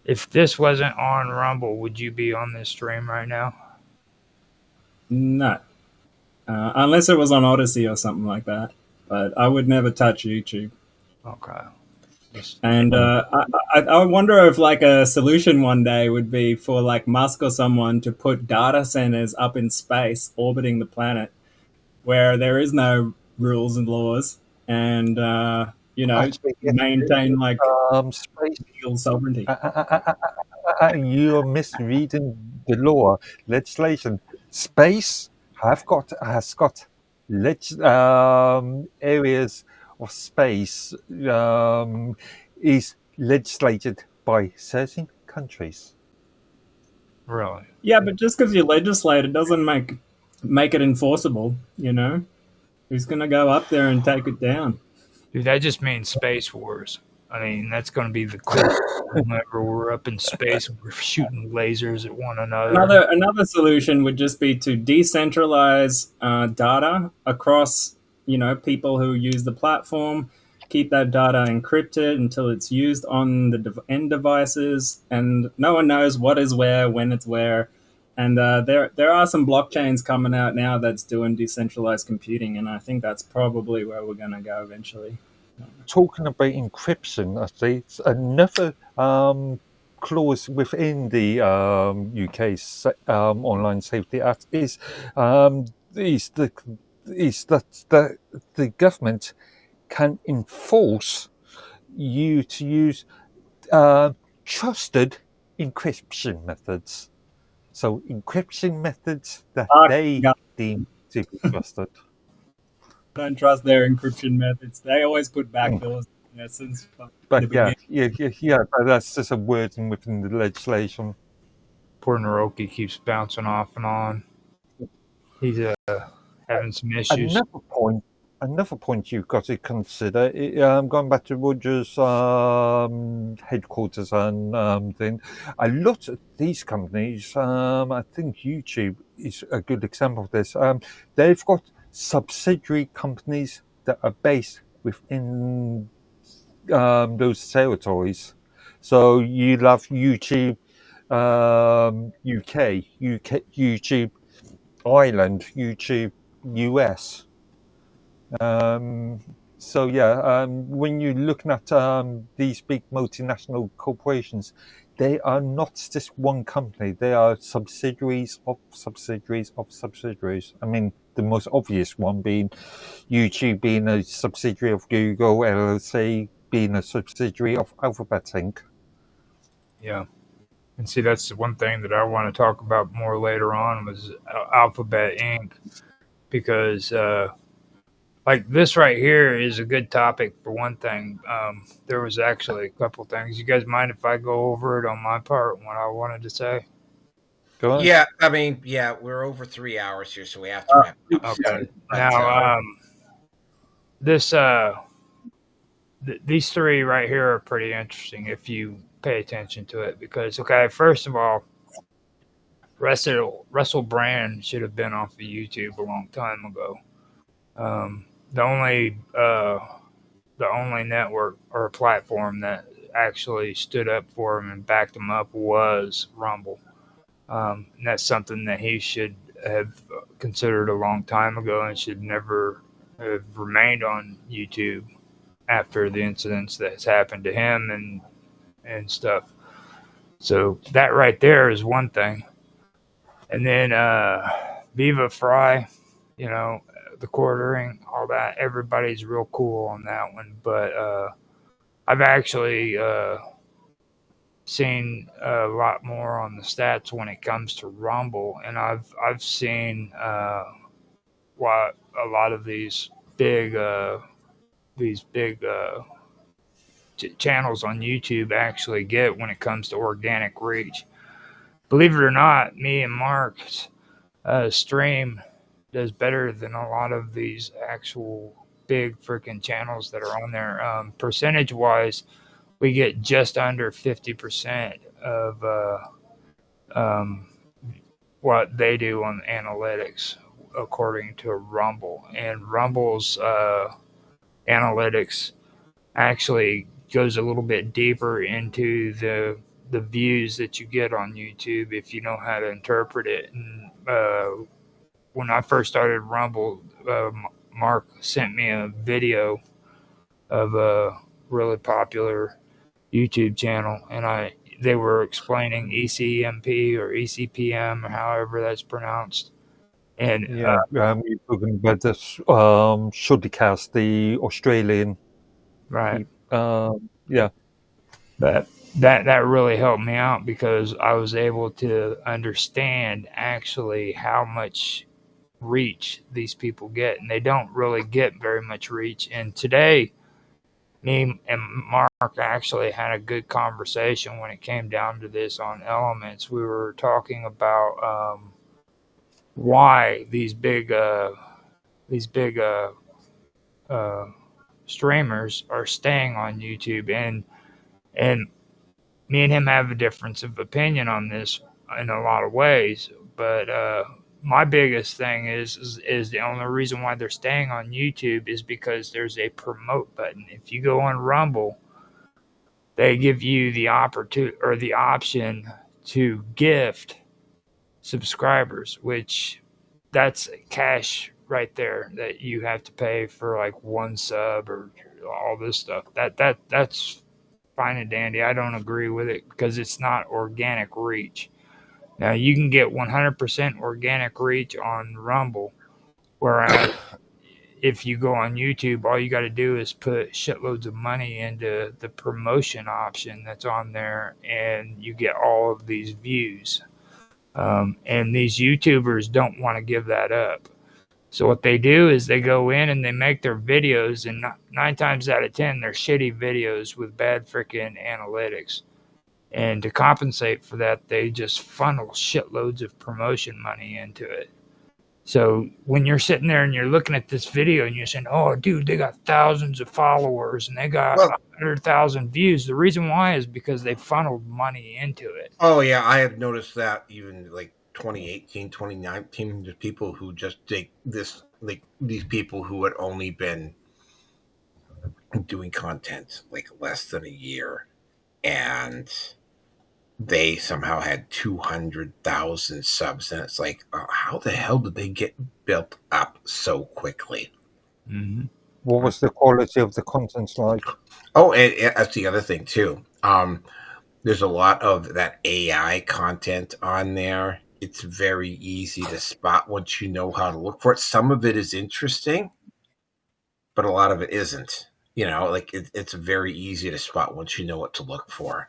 If this wasn't on Rumble, would you be on this stream right now? No. Unless it was on Odyssey or something like that. But I would never touch YouTube. Okay. And I wonder if like a solution one day would be for like Musk or someone to put data centers up in space orbiting the planet where there is no rules and laws and, maintain like space legal sovereignty. You're misreading the law. Legislation. Space has got areas of space is legislated by certain countries. Really? Yeah, but just because you legislate it doesn't make it enforceable, you know? Who's going to go up there and take it down? Dude, that just means space wars. I mean, that's going to be the coolest whenever we're up in space and we're shooting lasers at one another. Another solution would just be to decentralize data across, people who use the platform, keep that data encrypted until it's used on the end devices, and no one knows what is where, when it's where. And there are some blockchains coming out now that's doing decentralized computing, and I think that's probably where we're going to go eventually. Talking about encryption, I think it's another clause within the UK's Online Safety Act is that the government can enforce you to use trusted encryption methods. So encryption methods that they deem to be trusted. I don't trust their encryption methods. They always put backdoors in essence. But but that's just a wording within the legislation. Poor Naroki keeps bouncing off and on. He's having some issues. Another point you've got to consider, going back to Roger's headquarters and thing, a lot of these companies, I think YouTube is a good example of this, they've got subsidiary companies that are based within those territories. So you'll have YouTube UK, YouTube Ireland, YouTube US. When you're looking at these big multinational corporations, they are not just one company. They are subsidiaries of subsidiaries of subsidiaries. I mean, the most obvious one being YouTube being a subsidiary of Google, LLC being a subsidiary of Alphabet Inc. Yeah. And see, that's the one thing that I want to talk about more later on was Alphabet Inc. Because, like this right here is a good topic for one thing. There was actually a couple things. You guys mind if I go over it on my part, what I wanted to say? Go on. Yeah, I mean, yeah, we're over 3 hours here, so we have to wrap up. Okay. But, Now, this these three right here are pretty interesting if you pay attention to it because, okay, first of all, Russell Brand should have been off of YouTube a long time ago. The only network or platform that actually stood up for him and backed him up was Rumble. And that's something that he should have considered a long time ago and should never have remained on YouTube after the incidents that's happened to him and stuff. So that right there is one thing. And then Viva Frei, you know, the quartering, all that, everybody's real cool on that one. But I've actually seen a lot more on the stats when it comes to Rumble, and I've seen what a lot of these big channels on YouTube actually get when it comes to organic reach. Believe it or not, me and Mark's stream does better than a lot of these actual big freaking channels that are on there. Percentage wise, we get just under 50% of what they do on analytics, according to Rumble. And Rumble's analytics actually goes a little bit deeper into the views that you get on YouTube if you know how to interpret it. And when I first started Rumble, Mark sent me a video of a really popular YouTube channel, and they were explaining ECMP or ECPM or however that's pronounced. And Yeah, we're talking about this Shudicast, the Australian. right. Yeah. But that really helped me out because I was able to understand actually how much reach these people get, and they don't really get very much reach. And today, me and Mark actually had a good conversation when it came down to this on Elements. We were talking about why these big streamers are staying on YouTube, and me and him have a difference of opinion on this in a lot of ways. But my biggest thing is the only reason why they're staying on YouTube is because there's a promote button. If you go on Rumble, they give you the opportunity or the option to gift subscribers, which that's cash right there that you have to pay for like one sub or all this stuff. That's fine and dandy. I don't agree with it because it's not organic reach. Now, you can get 100% organic reach on Rumble, whereas if you go on YouTube, all you got to do is put shitloads of money into the promotion option that's on there, and you get all of these views. And these YouTubers don't want to give that up. So what they do is they go in and they make their videos, and 9 times out of 10, they're shitty videos with bad freaking analytics. And to compensate for that, they just funnel shitloads of promotion money into it. So when you're sitting there and you're looking at this video and you're saying, oh, dude, they got thousands of followers and they got 100,000 views. The reason why is because they funneled money into it. Oh, yeah, I have noticed that even like 2018, 2019, there's people who just take this, like these people who had only been doing content like less than a year, and they somehow had 200,000 subs, and it's like, how the hell did they get built up so quickly? Mm-hmm. What was the quality of the content like? Oh, and that's the other thing too. there's a lot of that AI content on there. It's very easy to spot once you know how to look for it. Some of it is interesting, but a lot of it isn't. Like it's very easy to spot once you know what to look for.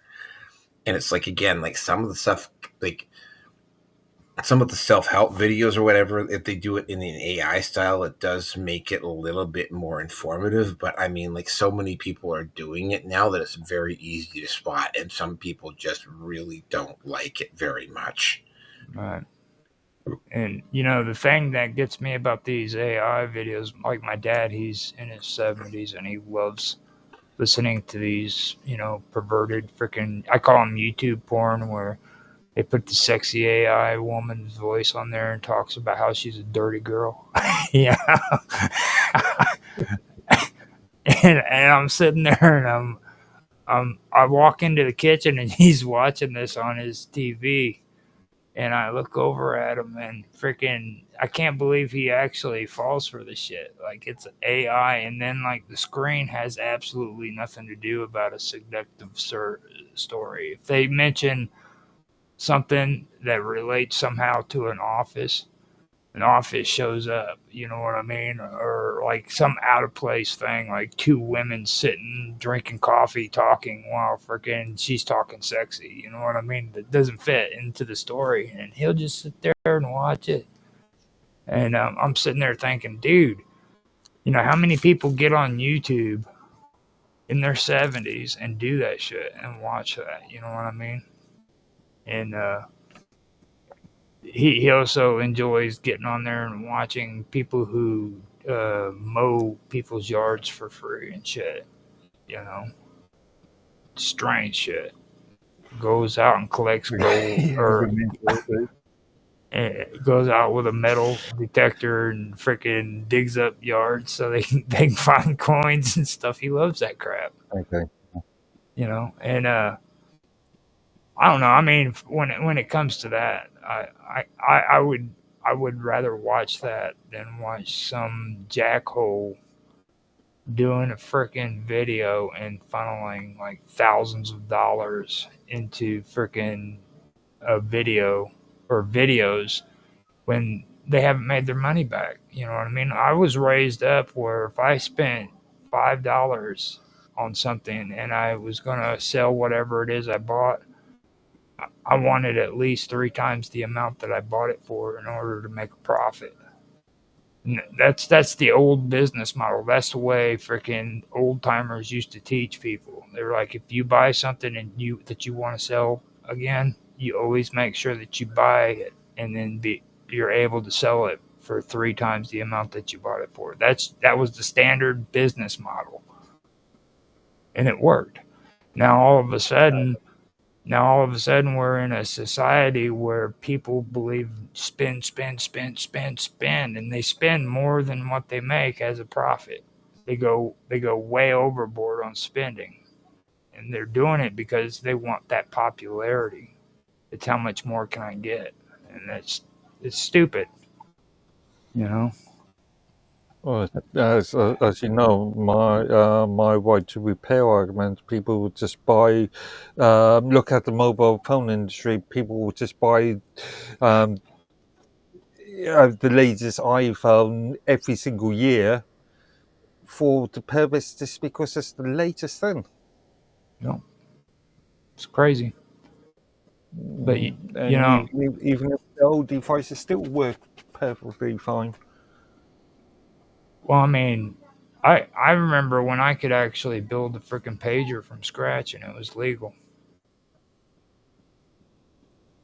And it's like, again, like some of the stuff, like some of the self-help videos or whatever, if they do it in an AI style, it does make it a little bit more informative. But I mean, like, so many people are doing it now that it's very easy to spot, and some people just really don't like it very much. Right. And the thing that gets me about these AI videos, like my dad, he's in his 70s and he loves listening to these, perverted freaking, I call them YouTube porn, where they put the sexy AI woman's voice on there and talks about how she's a dirty girl. Yeah. and I'm sitting there and I walk into the kitchen and he's watching this on his TV. And I look over at him and freaking, I can't believe he actually falls for this shit. Like, it's AI, and then, like, the screen has absolutely nothing to do about a seductive story. If they mention something that relates somehow to an office shows up, you know what I mean? Or like some out of place thing, like two women sitting, drinking coffee, talking while freaking she's talking sexy, you know what I mean? That doesn't fit into the story. And he'll just sit there and watch it. And I'm sitting there thinking, dude, how many people get on YouTube in their 70s and do that shit and watch that, you know what I mean? And he also enjoys getting on there and watching people who mow people's yards for free and shit. Strange shit. Goes out and collects gold, or goes out with a metal detector and freaking digs up yards so they can find coins and stuff. He loves that crap. Okay. And I don't know. I mean, when it comes to that, I would rather watch that than watch some jackhole doing a freaking video and funneling like thousands of dollars into freaking a video or videos when they haven't made their money back. You know what I mean? I was raised up where if I spent $5 on something and I was going to sell whatever it is I bought, I wanted at least 3 times the amount that I bought it for in order to make a profit. And that's the old business model. That's the way freaking old timers used to teach people. They're like, if you buy something and you want to sell again, you always make sure that you buy it and then you're able to sell it for 3 times the amount that you bought it for. That was the standard business model, and it worked. Now all of a sudden we're in a society where people believe spend, and they spend more than what they make as a profit. They go way overboard on spending, and they're doing it because they want that popularity. It's how much more can I get, and it's stupid, Well, as you know, my right to repair argument, people would just buy, look at the mobile phone industry, people would just buy the latest iPhone every single year for the purpose just because it's the latest thing. No, it's crazy. But even if the old devices still work perfectly fine. Well, I mean, I remember when I could actually build a freaking pager from scratch and it was legal.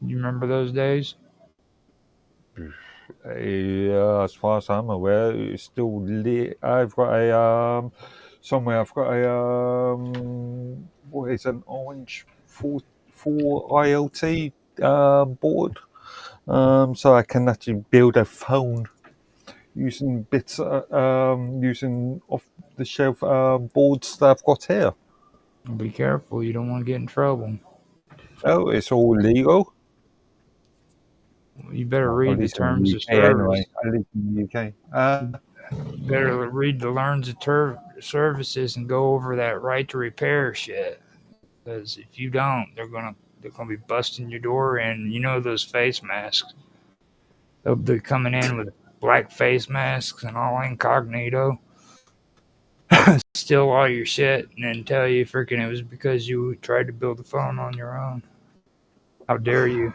You remember those days? Yeah, as far as I'm aware, it's still I've got a somewhere. I've got a what is an orange 4 IoT board, so I can actually build a phone using bits, using off the shelf boards that I've got here. Be careful, you don't want to get in trouble. Oh, it's all legal. You better read the terms of service. Anyway, I live in the UK. You better read the terms of services and go over that right to repair shit. Because if you don't, they're gonna be busting your door, and you know those face masks. They'll be coming in with black face masks and all incognito, steal all your shit, and then tell you freaking it was because you tried to build a phone on your own. How dare you?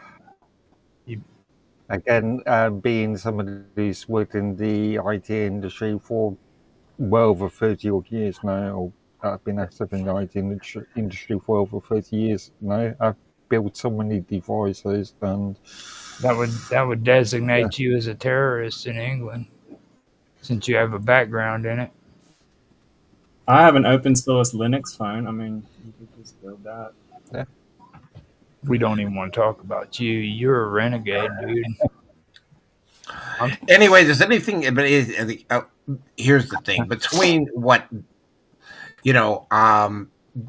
Again, being somebody's worked in the IT industry for well over 30 odd years now, or I've been active in the IT industry for over 30 years now. I've built so many devices, and That would designate you as a terrorist in England, since you have a background in it. I have an open source Linux phone. I mean, you could just build that. yeah. We don't even want to talk about you. You're a renegade, dude. Anyway, there's anything, but here's the thing: between what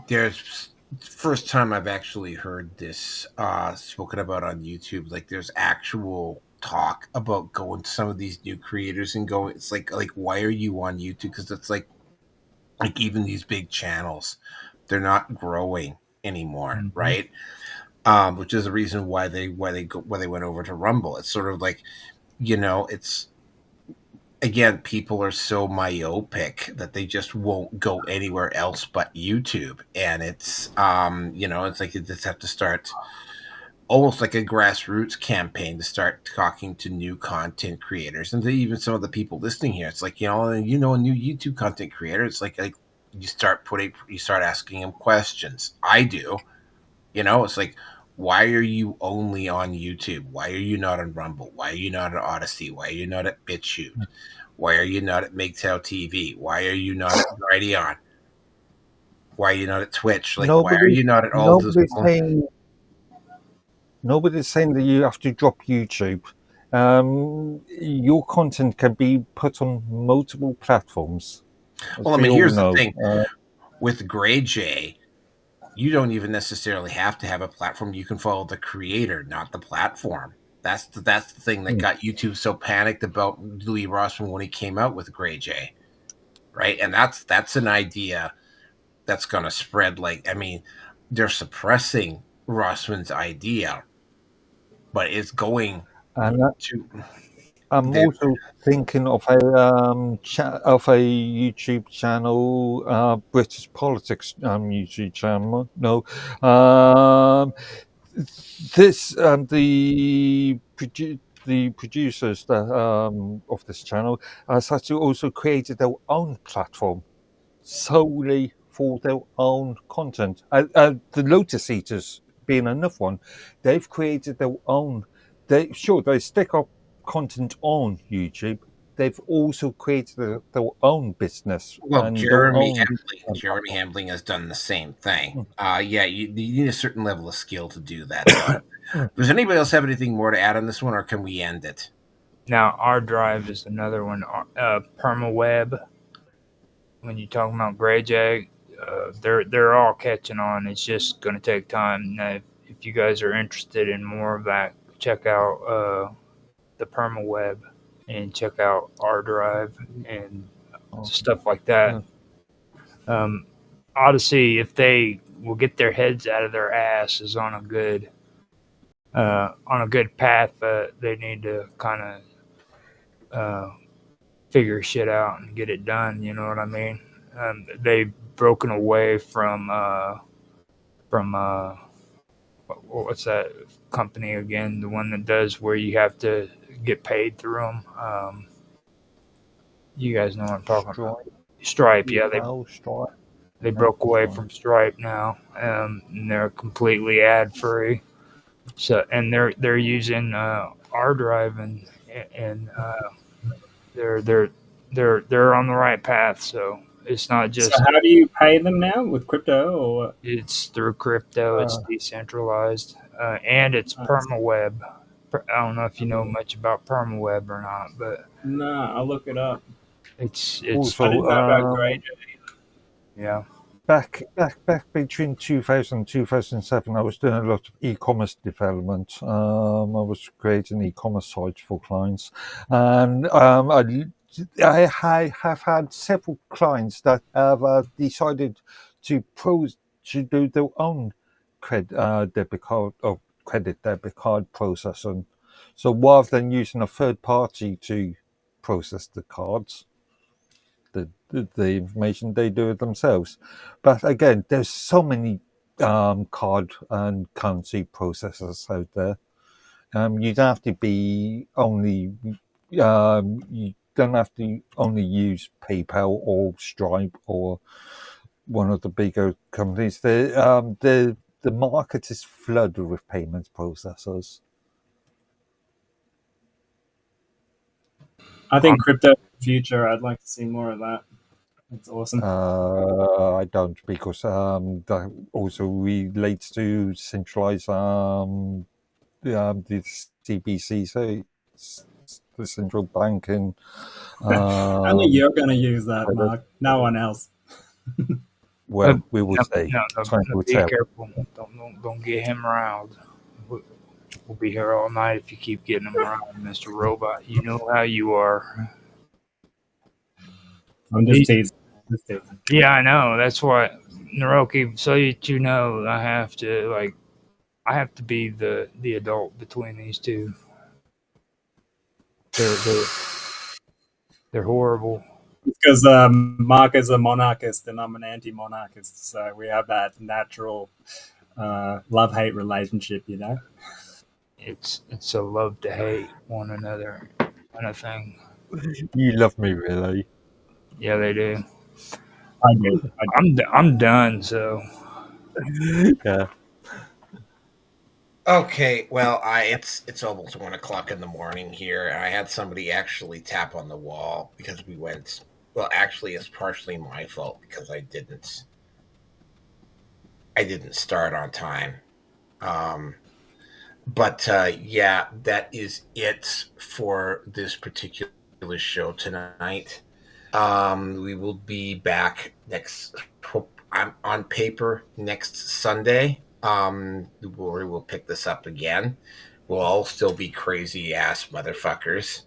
there's first time I've actually heard this spoken about on YouTube. Like, there's actual talk about going to some of these new creators and going. It's like why are you on YouTube? Because it's like even these big channels, they're not growing anymore, right? Which is the reason why they went over to Rumble. It's sort of like, it's, again, people are so myopic that they just won't go anywhere else but YouTube. And it's, it's like you just have to start almost like a grassroots campaign to start talking to new content creators, and to even some of the people listening here. It's like, a new YouTube content creator. It's like you start asking them questions. I do, it's like, why are you only on YouTube? Why are you not on Rumble? Why are you not on Odyssey? Why are you not at BitChute? Why are you not at MGTOW TV? Why are you not at Brighteon? Why are you not at Twitch? Like, why are you not at all those? Nobody's saying that you have to drop YouTube. Your content can be put on multiple platforms. Well, I mean, here's the thing. With Grey J, you don't even necessarily have to have a platform. You can follow the creator, not the platform. That's the thing that got YouTube so panicked about Louis Rossman when he came out with Grey J, right? And that's an idea that's going to spread. Like, I mean, they're suppressing Rossman's idea, but it's going to. I'm also thinking of a YouTube channel, British Politics YouTube channel. No, the producers of this channel has actually also created their own platform solely for their own content. The Lotus Eaters being another one, they've created their own. They stick up content on YouTube. They've also created their own business. Well, Jeremy Hambling has done the same thing. You need a certain level of skill to do that. Does anybody else have anything more to add on this one, or can we end it? Now, our drive is another one. Permaweb. When you're talking about Grey J, they're all catching on. It's just going to take time. Now, if you guys are interested in more of that, check out the Permaweb and check out our drive and stuff like that. Odyssey, if they will get their heads out of their ass, is on a good path. They need to kind of figure shit out and get it done. You know what I mean? They've broken away from what's that company again? The one that does where you have to get paid through them. You guys know what I'm talking about. Stripe, yeah. They broke away from Stripe now, and they're completely ad free. So, and they're using our drive, and they're on the right path. So it's not just. So how do you pay them now, with crypto or what? It's through crypto. It's decentralized, and it's Permaweb. I don't know if you know much about Permaweb or not, but no, I'll look it up. It's also, I didn't know about Grey J. Yeah. Back between 2000 and 2007, I was doing a lot of e-commerce development. I was creating e-commerce sites for clients, and I have had several clients that have decided to actually do their own debit card or credit debit card processing. So rather than using a third party to process the cards, the information, they do it themselves. But again, there's so many card and currency processors out there. You don't have to be only. You don't have to only use PayPal or Stripe or one of the bigger companies. The market is flooded with payments processors. I think crypto future. I'd like to see more of that. It's awesome. I don't, because that also relates to centralized the CBC, so it's the central bank, and Only you're going to use that, Mark. No one else. Well, we will see. Be careful. Don't get him riled. We'll be here all night if you keep getting him riled, Mr. Robot. You know how you are. I'm just teasing. Yeah, I know. That's why, Naroki. So you know, I have to be the adult between these two. They're horrible. Because Mark is a monarchist and I'm an anti-monarchist, so we have that natural love-hate relationship, you know. It's a love to hate one another kind of thing. You love me, really? Yeah, they do. I do. I'm done. So yeah. Okay, well, it's almost 1:00 in the morning here, and I had somebody actually tap on the wall because we went. Well, actually, it's partially my fault because I didn't start on time. But yeah, that is it for this particular show tonight. We will be back on paper next Sunday. Where we'll pick this up again. We'll all still be crazy ass motherfuckers.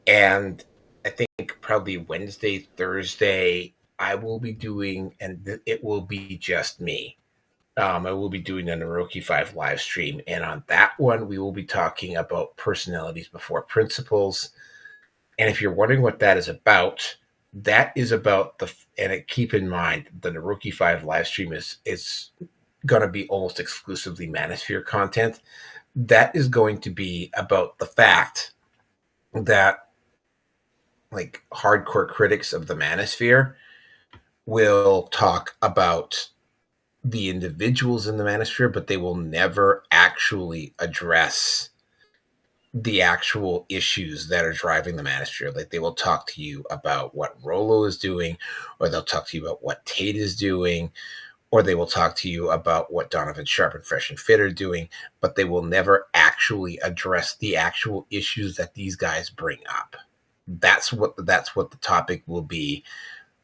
And I think probably Wednesday, Thursday, I will be doing, and it will be just me. I will be doing a Naroki 5 live stream, and on that one, we will be talking about personalities before principles. And if you're wondering what that is about, keep in mind, the Naroki 5 live stream is going to be almost exclusively Manosphere content. That is going to be about the fact that, like, hardcore critics of the Manosphere will talk about the individuals in the Manosphere, but they will never actually address the actual issues that are driving the Manosphere. Like, they will talk to you about what Rolo is doing, or they'll talk to you about what Tate is doing, or they will talk to you about what Donovan Sharp and Fresh and Fit are doing, but they will never actually address the actual issues that these guys bring up. That's what the topic will be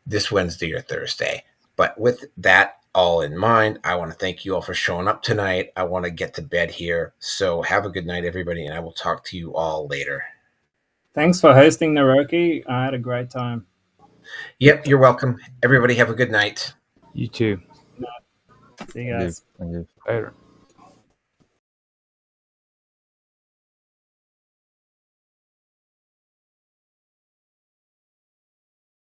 this Wednesday or Thursday. But with that all in mind, I want to thank you all for showing up tonight. I want to get to bed here. So have a good night, everybody, and I will talk to you all later. Thanks for hosting, Naroki. I had a great time. Yep, you're welcome. Everybody have a good night. You too. See you guys. Thank you. Later.